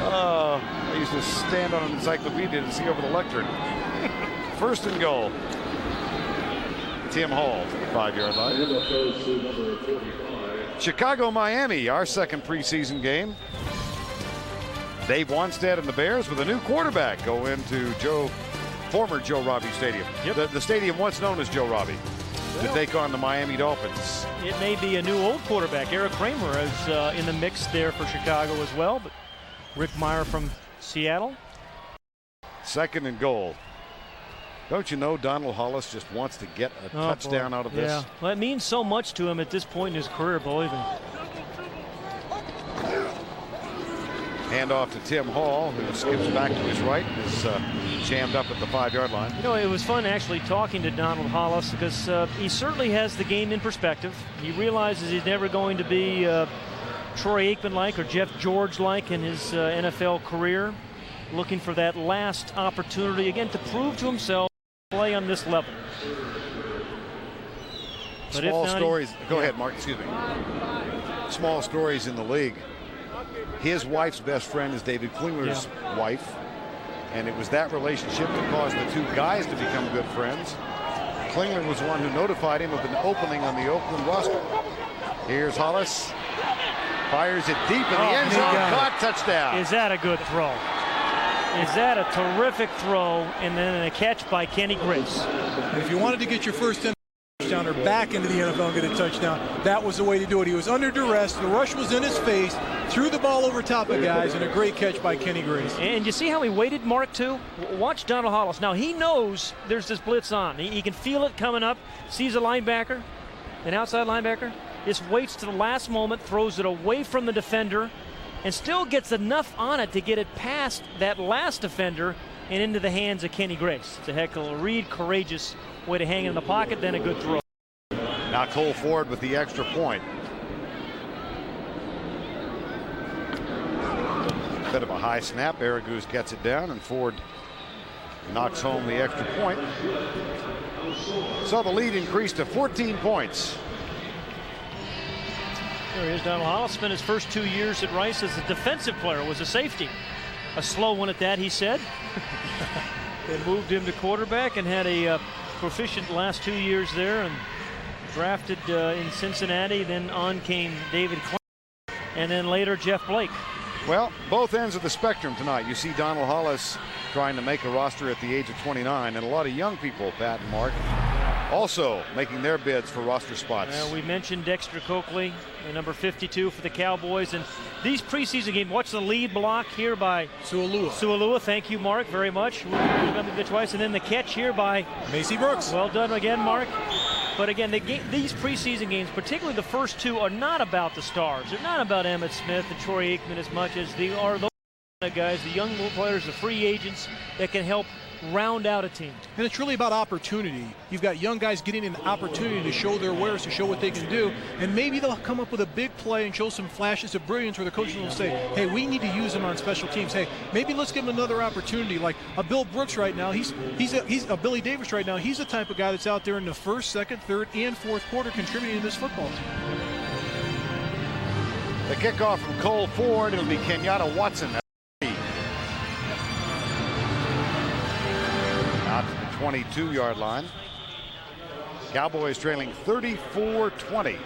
Speaker 1: Oh, I used to stand on an encyclopedia to see over the lectern. First and goal. Tim Hall, 5-yard line. Chicago-Miami, our second preseason game. Dave Wanstead and the Bears with a new quarterback go into former Joe Robbie Stadium. Yep. The stadium once known as Joe Robbie. To take on the Miami Dolphins.
Speaker 2: It may be a new old quarterback. Eric Kramer is in the mix there for Chicago as well, but Rick Meyer from Seattle.
Speaker 1: Second and goal. Don't you know Donald Hollis just wants to get a touchdown out of this?
Speaker 2: Yeah, well, it means so much to him at this point in his career, believe me.
Speaker 1: Hand off to Tim Hall, who skips back to his right and is jammed up at the 5-yard line.
Speaker 2: You know, it was fun actually talking to Donald Hollis because he certainly has the game in perspective. He realizes he's never going to be Troy Aikman-like or Jeff George-like in his NFL career. Looking for that last opportunity again to prove to himself play on this level. But
Speaker 1: small stories. Go ahead, Mark. Excuse me. Small stories in the league. His wife's best friend is David Klingler's wife, and it was that relationship that caused the two guys to become good friends. Klingler was the one who notified him of an opening on the Oakland roster. Here's Hollis. Fires it deep in the end zone. Caught, touchdown.
Speaker 2: Is that a good throw? Is that a terrific throw? And then a catch by Kenny Grace.
Speaker 3: If you wanted to get your first touchdown or back into the NFL and get a touchdown, that was the way to do it. He was under duress. The rush was in his face. Threw the ball over top of guys, and a great catch by Kenny Grace.
Speaker 2: And you see how he waited, Mark, too? Watch Donald Hollis. Now, he knows there's this blitz on. He can feel it coming up, sees a linebacker, an outside linebacker, just waits to the last moment, throws it away from the defender, and still gets enough on it to get it past that last defender and into the hands of Kenny Grace. It's a heck of a read, courageous way to hang in the pocket, then a good throw.
Speaker 1: Now Cole Ford with the extra point. Bit of a high snap. Araguz gets it down, and Ford knocks home the extra point. So the lead increased to 14 points.
Speaker 2: There he is, Donald Hollis. Spent his first 2 years at Rice as a defensive player, was a safety. A slow one at that, he said. They moved him to quarterback and had a proficient last 2 years there, and drafted in Cincinnati. Then on came David Klein, and then later Jeff Blake.
Speaker 1: Well, both ends of the spectrum tonight. You see Donald Hollis trying to make a roster at the age of 29, and a lot of young people, Pat and Mark, also making their bids for roster spots.
Speaker 2: We mentioned Dexter Coakley, the number 52 for the Cowboys. And these preseason games, watch the lead block here by Sualua. Thank you, Mark, very much. Twice. And then the catch here by
Speaker 3: Macy Brooks.
Speaker 2: Well done again, Mark. But again, these preseason games, particularly the first two, are not about the stars. They're not about Emmitt Smith and Troy Aikman as much as they are those guys, the young players, the free agents that can help round out a team.
Speaker 3: And it's really about opportunity. You've got young guys getting an opportunity to show their wares, to show what they can do, and maybe they'll come up with a big play and show some flashes of brilliance where the coaches will say, hey, we need to use them on special teams. Hey, maybe let's give them another opportunity. Like a Bill Brooks right now, he's a Billy Davis right now. He's the type of guy that's out there in the first, second, third, and fourth quarter contributing to this football team.
Speaker 1: The kickoff from Cole Ford, it'll be Kenyatta Watson. Out to the 22-yard line. Cowboys trailing 34-20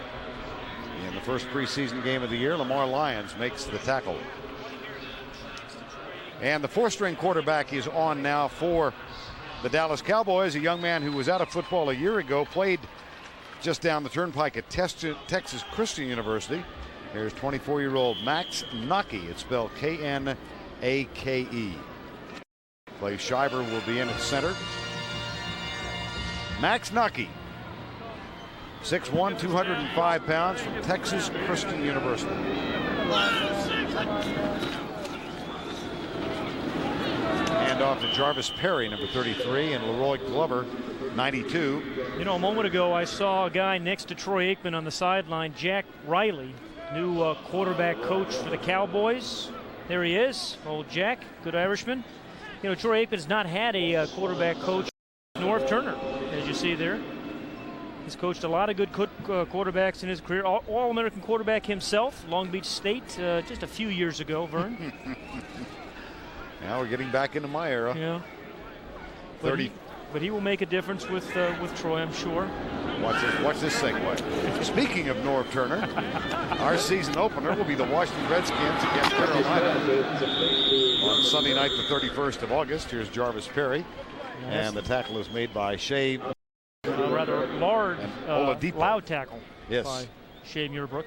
Speaker 1: in the first preseason game of the year. Lamar Lyons makes the tackle. And the fourth-string quarterback is on now for the Dallas Cowboys, a young man who was out of football a year ago, played just down the turnpike at Texas Christian University. Here's 24-year-old Max Nake. It's spelled K-N-A-K-E. Clay Schreiber will be in at center. Max Nake, 6'1", 205 pounds, from Texas Christian University. Hand off to Jarvis Perry, number 33, and Leroy Glover, 92.
Speaker 2: You know, a moment ago I saw a guy next to Troy Aikman on the sideline, Jack Riley, new quarterback coach for the Cowboys. There he is, old Jack, good Irishman. You know, Troy Aikman has not had a quarterback coach, Norv Turner, as you see there. He's coached a lot of good quarterbacks in his career. All-American quarterback himself, Long Beach State, just a few years ago, Vern.
Speaker 1: Now we're getting back into my era.
Speaker 2: Yeah.
Speaker 1: 30.
Speaker 2: But he will make a difference with Troy, I'm sure.
Speaker 1: Watch this segue. Speaking of Norv Turner, our season opener will be the Washington Redskins against Carolina on Sunday night, the 31st of August. Here's Jarvis Perry, and the tackle is made by Shea.
Speaker 2: Rather large, loud tackle.
Speaker 1: Yes.
Speaker 2: By Shea Muirbrook.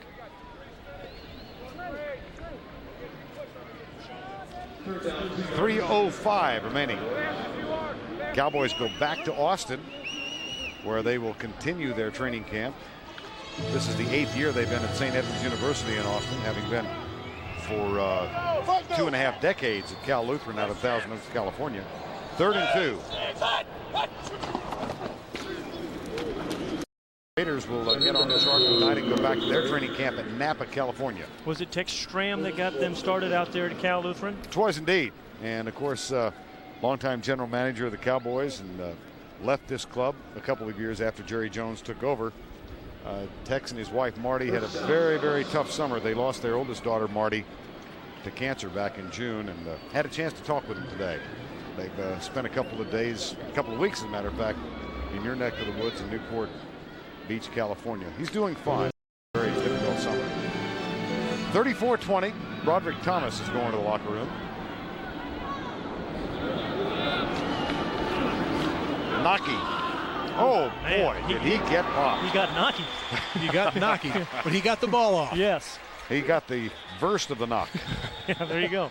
Speaker 1: .305 remaining. Cowboys go back to Austin, where they will continue their training camp. This is the 8th year they've been at St. Edmunds University in Austin, having been for 2.5 decades at Cal Lutheran out of Thousand Oaks, California. 3rd and 2. Raiders will get on the chart tonight and go back to their training camp at Napa, California.
Speaker 2: Was it Tex Stram that got them started out there at Cal Lutheran?
Speaker 1: It was indeed. And of course, longtime general manager of the Cowboys, and left this club a couple of years after Jerry Jones took over. Tex and his wife Marty had a very, very tough summer. They lost their oldest daughter Marty to cancer back in June, and had a chance to talk with him today. They've spent a couple of weeks, as a matter of fact, in your neck of the woods in Newport Beach, California. He's doing fine. Very difficult summer. 34-20. Broderick Thomas is going to the locker room. Nake. Oh, man, boy, did he get popped.
Speaker 2: He got Nake.
Speaker 3: He got Nake, but he got the ball off.
Speaker 2: Yes.
Speaker 1: He got the verst of the knock.
Speaker 2: Yeah, there you go.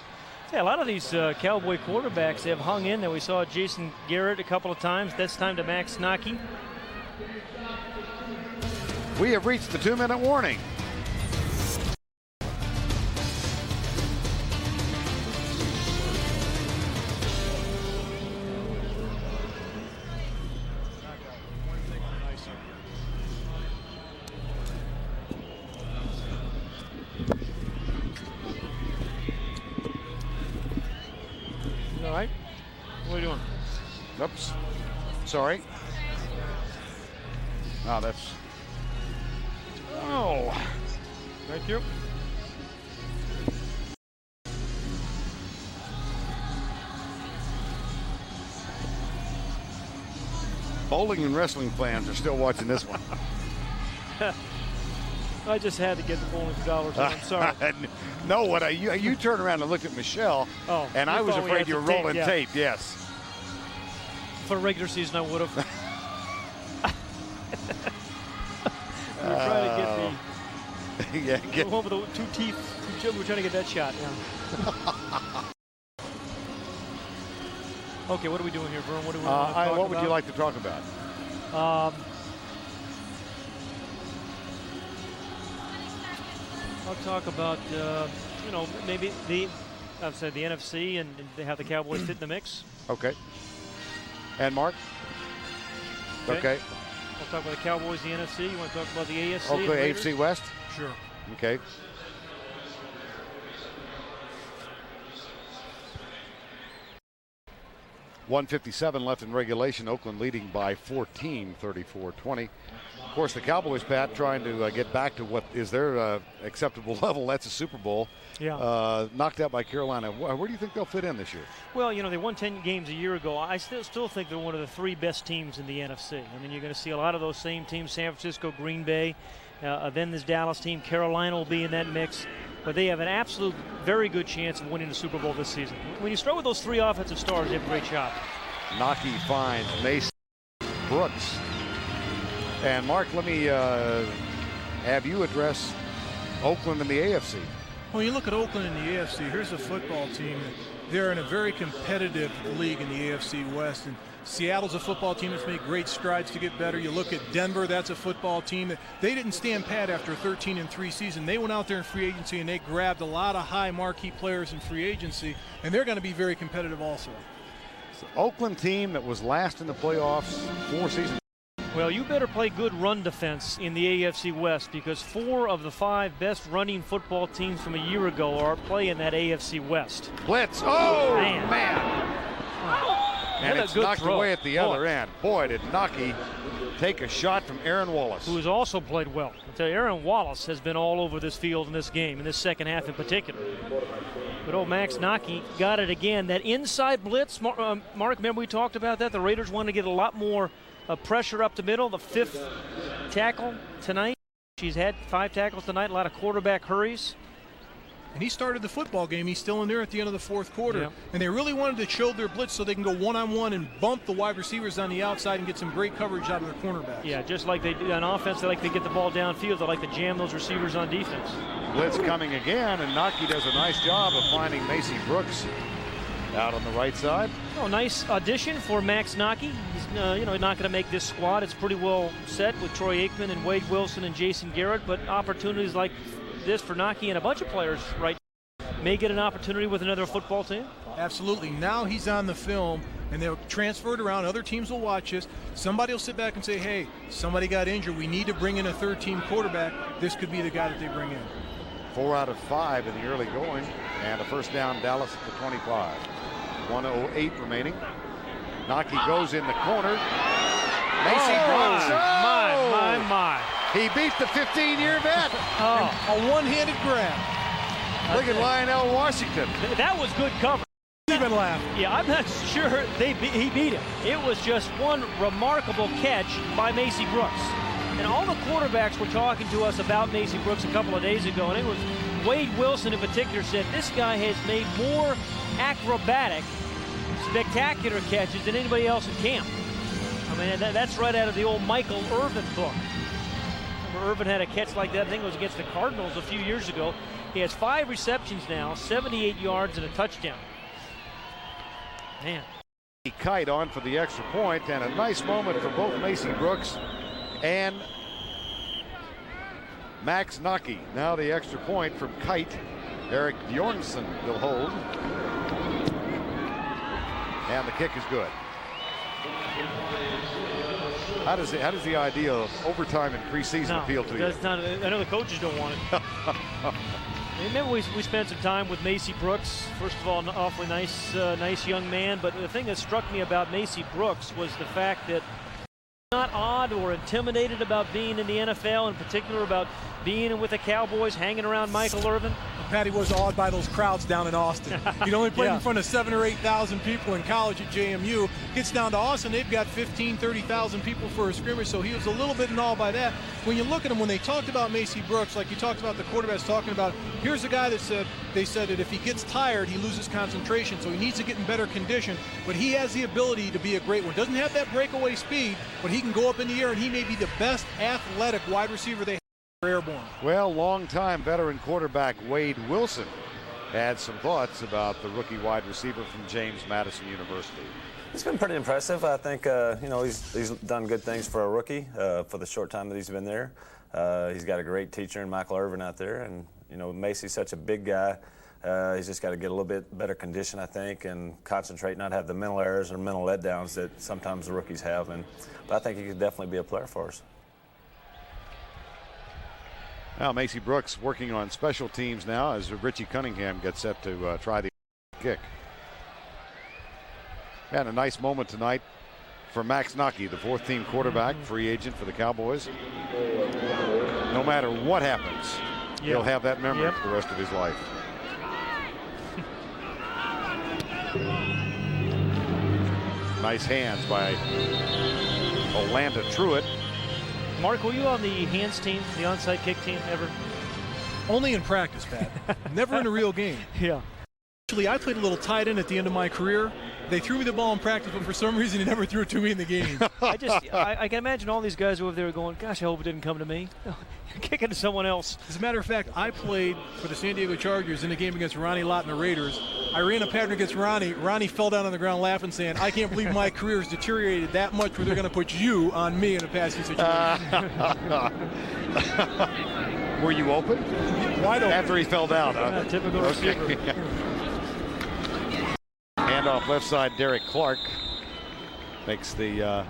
Speaker 2: Yeah, a lot of these Cowboy quarterbacks have hung in there. We saw Jason Garrett a couple of times. This time to Max Nake.
Speaker 1: We have reached the 2-minute warning.
Speaker 2: All right. What are you doing?
Speaker 1: Oops. Sorry. Oh, that's... Oh.
Speaker 2: Thank you.
Speaker 1: Bowling and wrestling fans are still watching this one.
Speaker 2: I just had to get the bowling for dollars. I'm sorry.
Speaker 1: No, you turned around and looked at Michelle, and I was afraid you were rolling tape. Yes.
Speaker 2: For regular season, I would have. We were trying to get the one with the 2 teeth. We're trying to get that shot. Yeah. Okay, what are we doing here, Vern? What do we want to talk about?
Speaker 1: What would you like to talk about?
Speaker 2: I'll talk about, maybe I've said the NFC and how the Cowboys fit in the mix.
Speaker 1: Okay. And Mark? Okay.
Speaker 2: We'll talk about the Cowboys, the NFC. You want to talk about the AFC?
Speaker 1: Okay, AFC West?
Speaker 3: Sure.
Speaker 1: Okay. .157 left in regulation. Oakland leading by 14, 34-20. Of course, the Cowboys, Pat, trying to get back to what is their acceptable level. That's a Super Bowl.
Speaker 2: Yeah.
Speaker 1: Knocked out by Carolina. Where do you think they'll fit in this year?
Speaker 2: Well, they won 10 games a year ago. I still think they're one of the 3 best teams in the NFC. I mean, you're going to see a lot of those same teams, San Francisco, Green Bay. Then this Dallas team. Carolina will be in that mix. But they have an absolute very good chance of winning the Super Bowl this season. When you start with those 3 offensive stars, they have a great shot.
Speaker 1: Naki finds Mason Brooks. And Mark, let me have you address Oakland and the AFC.
Speaker 3: When you look at Oakland and the AFC, here's a football team. They're in a very competitive league in the AFC West. And Seattle's a football team that's made great strides to get better. You look at Denver, that's a football team that they didn't stand pat after a 13-3 season. They went out there in free agency and they grabbed a lot of high marquee players in free agency, and they're going to be very competitive also.
Speaker 1: It's the Oakland team that was last in the playoffs 4 seasons.
Speaker 2: Well, you better play good run defense in the AFC West because 4 of the 5 best running football teams from a year ago are playing that AFC West.
Speaker 1: Blitz. Oh, man. And
Speaker 2: What a
Speaker 1: it's
Speaker 2: good
Speaker 1: knocked
Speaker 2: throw.
Speaker 1: away at the other end. Boy, did Naki take a shot from Aaron Wallace.
Speaker 2: Who has also played well. I tell you, Aaron Wallace has been all over this field in this game, in this second half in particular. But old Max Naki got it again. That inside blitz, Mark, remember we talked about that? The Raiders want to get a lot more pressure up the middle. The 5th tackle tonight. She's had 5 tackles tonight, a lot of quarterback hurries.
Speaker 3: And he started the football game. He's still in there at the end of the 4th quarter.
Speaker 2: Yep.
Speaker 3: And they really wanted to show their blitz so they can go one-on-one and bump the wide receivers on the outside and get some great coverage out of their cornerbacks.
Speaker 2: Yeah, just like they do on offense, they like to get the ball downfield. They like to jam those receivers on defense.
Speaker 1: Blitz coming again, and Naki does a nice job of finding Macy Brooks out on the right side.
Speaker 2: Oh, nice audition for Max Naki. He's not going to make this squad. It's pretty well set with Troy Aikman and Wade Wilson and Jason Garrett, but opportunities like this for Naki and a bunch of players may get an opportunity with another football team.
Speaker 3: Absolutely. Now he's on the film, and they'll transfer it around. Other teams will watch this. Somebody will sit back and say, hey, somebody got injured. We need to bring in a 3rd-team quarterback. This could be the guy that they bring in.
Speaker 1: 4 out of 5 in the early going, and a first down, Dallas at the 25. 1:08 remaining. Naki goes in the corner. Macy Brooks.
Speaker 2: My.
Speaker 1: He beat the 15-year vet.
Speaker 3: A one-handed grab.
Speaker 1: Look at Lionel Washington.
Speaker 2: That was good cover.
Speaker 3: Even laugh.
Speaker 2: Yeah, I'm not sure he beat him. It was just one remarkable catch by Macy Brooks. And all the quarterbacks were talking to us about Macy Brooks a couple of days ago, and it was Wade Wilson in particular said this guy has made more acrobatic, spectacular catches than anybody else in camp. I mean, that's right out of the old Michael Irvin book. Remember, Irvin had a catch like that. I think it was against the Cardinals a few years ago. He has 5 receptions now, 78 yards and a touchdown. Man.
Speaker 1: Kite on for the extra point, and a nice moment for both Macy Brooks and Max Naki. Now the extra point from Kite. Eric Bjornsson will hold. And the kick is good. How does the idea of overtime in preseason appeal to you?
Speaker 2: I know the coaches don't want it. Remember, we spent some time with Macy Brooks. First of all, an awfully nice young man. But the thing that struck me about Macy Brooks was the fact that not odd or intimidated about being in the NFL, in particular about being with the Cowboys, hanging around Michael Irvin.
Speaker 3: Patty was awed by those crowds down in Austin. He'd only played in front of 7,000 or 8,000 people in college at JMU. Gets down to Austin, they've got 15,000, 30,000 people for a scrimmage, so he was a little bit in awe by that. When you look at him, when they talked about Macy Brooks, like you talked about the quarterbacks talking about, here's a guy that they said that if he gets tired, he loses concentration, so he needs to get in better condition, but he has the ability to be a great one. Doesn't have that breakaway speed, but he can go up in the air, and he may be the best athletic wide receiver they have. Airborne.
Speaker 1: Well, longtime veteran quarterback Wade Wilson had some thoughts about the rookie wide receiver from James Madison University.
Speaker 9: It's been pretty impressive. I think he's done good things for a rookie for the short time that he's been there. He's got a great teacher in Michael Irvin out there, and You know, Macy's such a big guy. He's just got to get a little bit better condition, I think, and concentrate, not have the mental errors or mental letdowns that sometimes the rookies have. But I think he could definitely be a player for us.
Speaker 1: Now Macy Brooks working on special teams now as Richie Cunningham gets set to try the kick. Had a nice moment tonight for Max Nocky, the fourth-team quarterback, free agent for the Cowboys. No matter what happens, he'll have that memory for the rest of his life. Nice hands by Olanda Truitt.
Speaker 2: Mark, were you on the hands team, the onside kick team ever?
Speaker 3: Only in practice, Pat. Never in a real game.
Speaker 2: Yeah.
Speaker 3: Actually, I played a little tight end at the end of my career. They threw me the ball in practice, but for some reason, they never threw it to me in the game.
Speaker 2: I can imagine all these guys over there going, gosh, I hope it didn't come to me. Kick it to someone else.
Speaker 3: As a matter of fact, I played for the San Diego Chargers in a game against Ronnie Lott and the Raiders. I ran a pattern against Ronnie. Ronnie fell down on the ground laughing, saying, I can't believe my career has deteriorated that much where they're going to put you on me in a passing situation.
Speaker 1: Were you open?
Speaker 3: Wide open.
Speaker 1: After he fell down, huh?
Speaker 2: Typical receiver.
Speaker 1: Handoff left side, Derek Clark makes the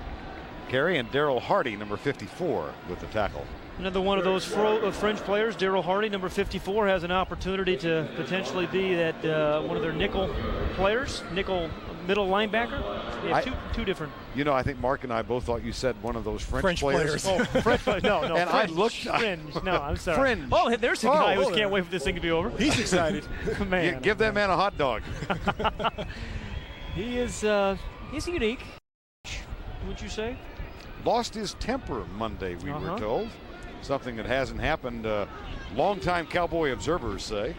Speaker 1: carry, and Darryl Hardy, number 54, with the tackle.
Speaker 2: Another one of those fringe players, Darryl Hardy, number 54, has an opportunity to potentially be that one of their nickel players, nickel middle linebacker. They have two different.
Speaker 1: You know, I think Mark and I both thought you said one of those French players.
Speaker 2: Oh, French players. No.
Speaker 1: And
Speaker 2: fringe,
Speaker 1: I looked.
Speaker 2: Fringe. No, I'm sorry.
Speaker 1: Fringe.
Speaker 2: Oh, there's a guy who can't wait for this thing to be over.
Speaker 3: He's excited.
Speaker 2: Man.
Speaker 1: Give that man a hot dog.
Speaker 2: He is he's unique, would you say?
Speaker 1: Lost his temper Monday, we were told. Something that hasn't happened. Longtime Cowboy observers say.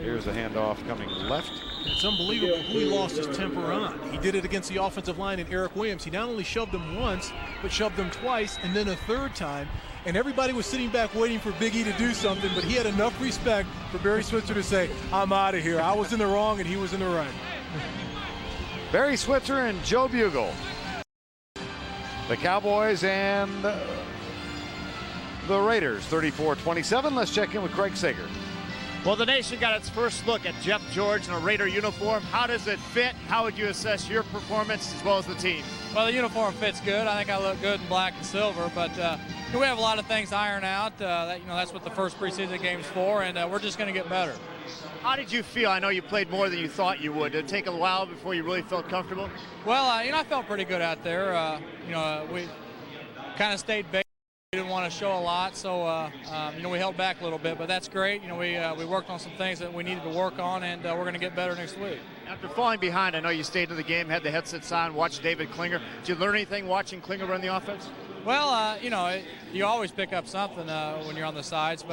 Speaker 1: Here's a handoff coming left.
Speaker 3: It's unbelievable who he lost his temper on. He did it against the offensive line and Eric Williams. He not only shoved him once, but shoved him twice and then a third time. And everybody was sitting back waiting for Big E to do something, but he had enough respect for Barry Switzer to say, I'm out of here. I was in the wrong and he was in the right.
Speaker 1: Barry Switzer and Joe Bugle. The Cowboys and the Raiders, 34-27. Let's check in with Craig Sager.
Speaker 5: Well, the nation got its first look at Jeff George in a Raider uniform. How does it fit? How would you assess your performance as well as the team?
Speaker 10: Well, the uniform fits good. I think I look good in black and silver, but we have a lot of things to iron out. That's what the first preseason game's for, and we're just going to get better.
Speaker 5: How did you feel? I know you played more than you thought you would. Did it take a while before you really felt comfortable?
Speaker 10: Well, I felt pretty good out there. We kind of stayed basic. We didn't want to show a lot, so we held back a little bit, but that's great. We worked on some things that we needed to work on, and we're going to get better next week.
Speaker 5: After falling behind, I know you stayed in the game, had the headsets on, watched David Klinger. Did you learn anything watching Klinger run the offense?
Speaker 10: Well, you always pick up something when you're on the sides, but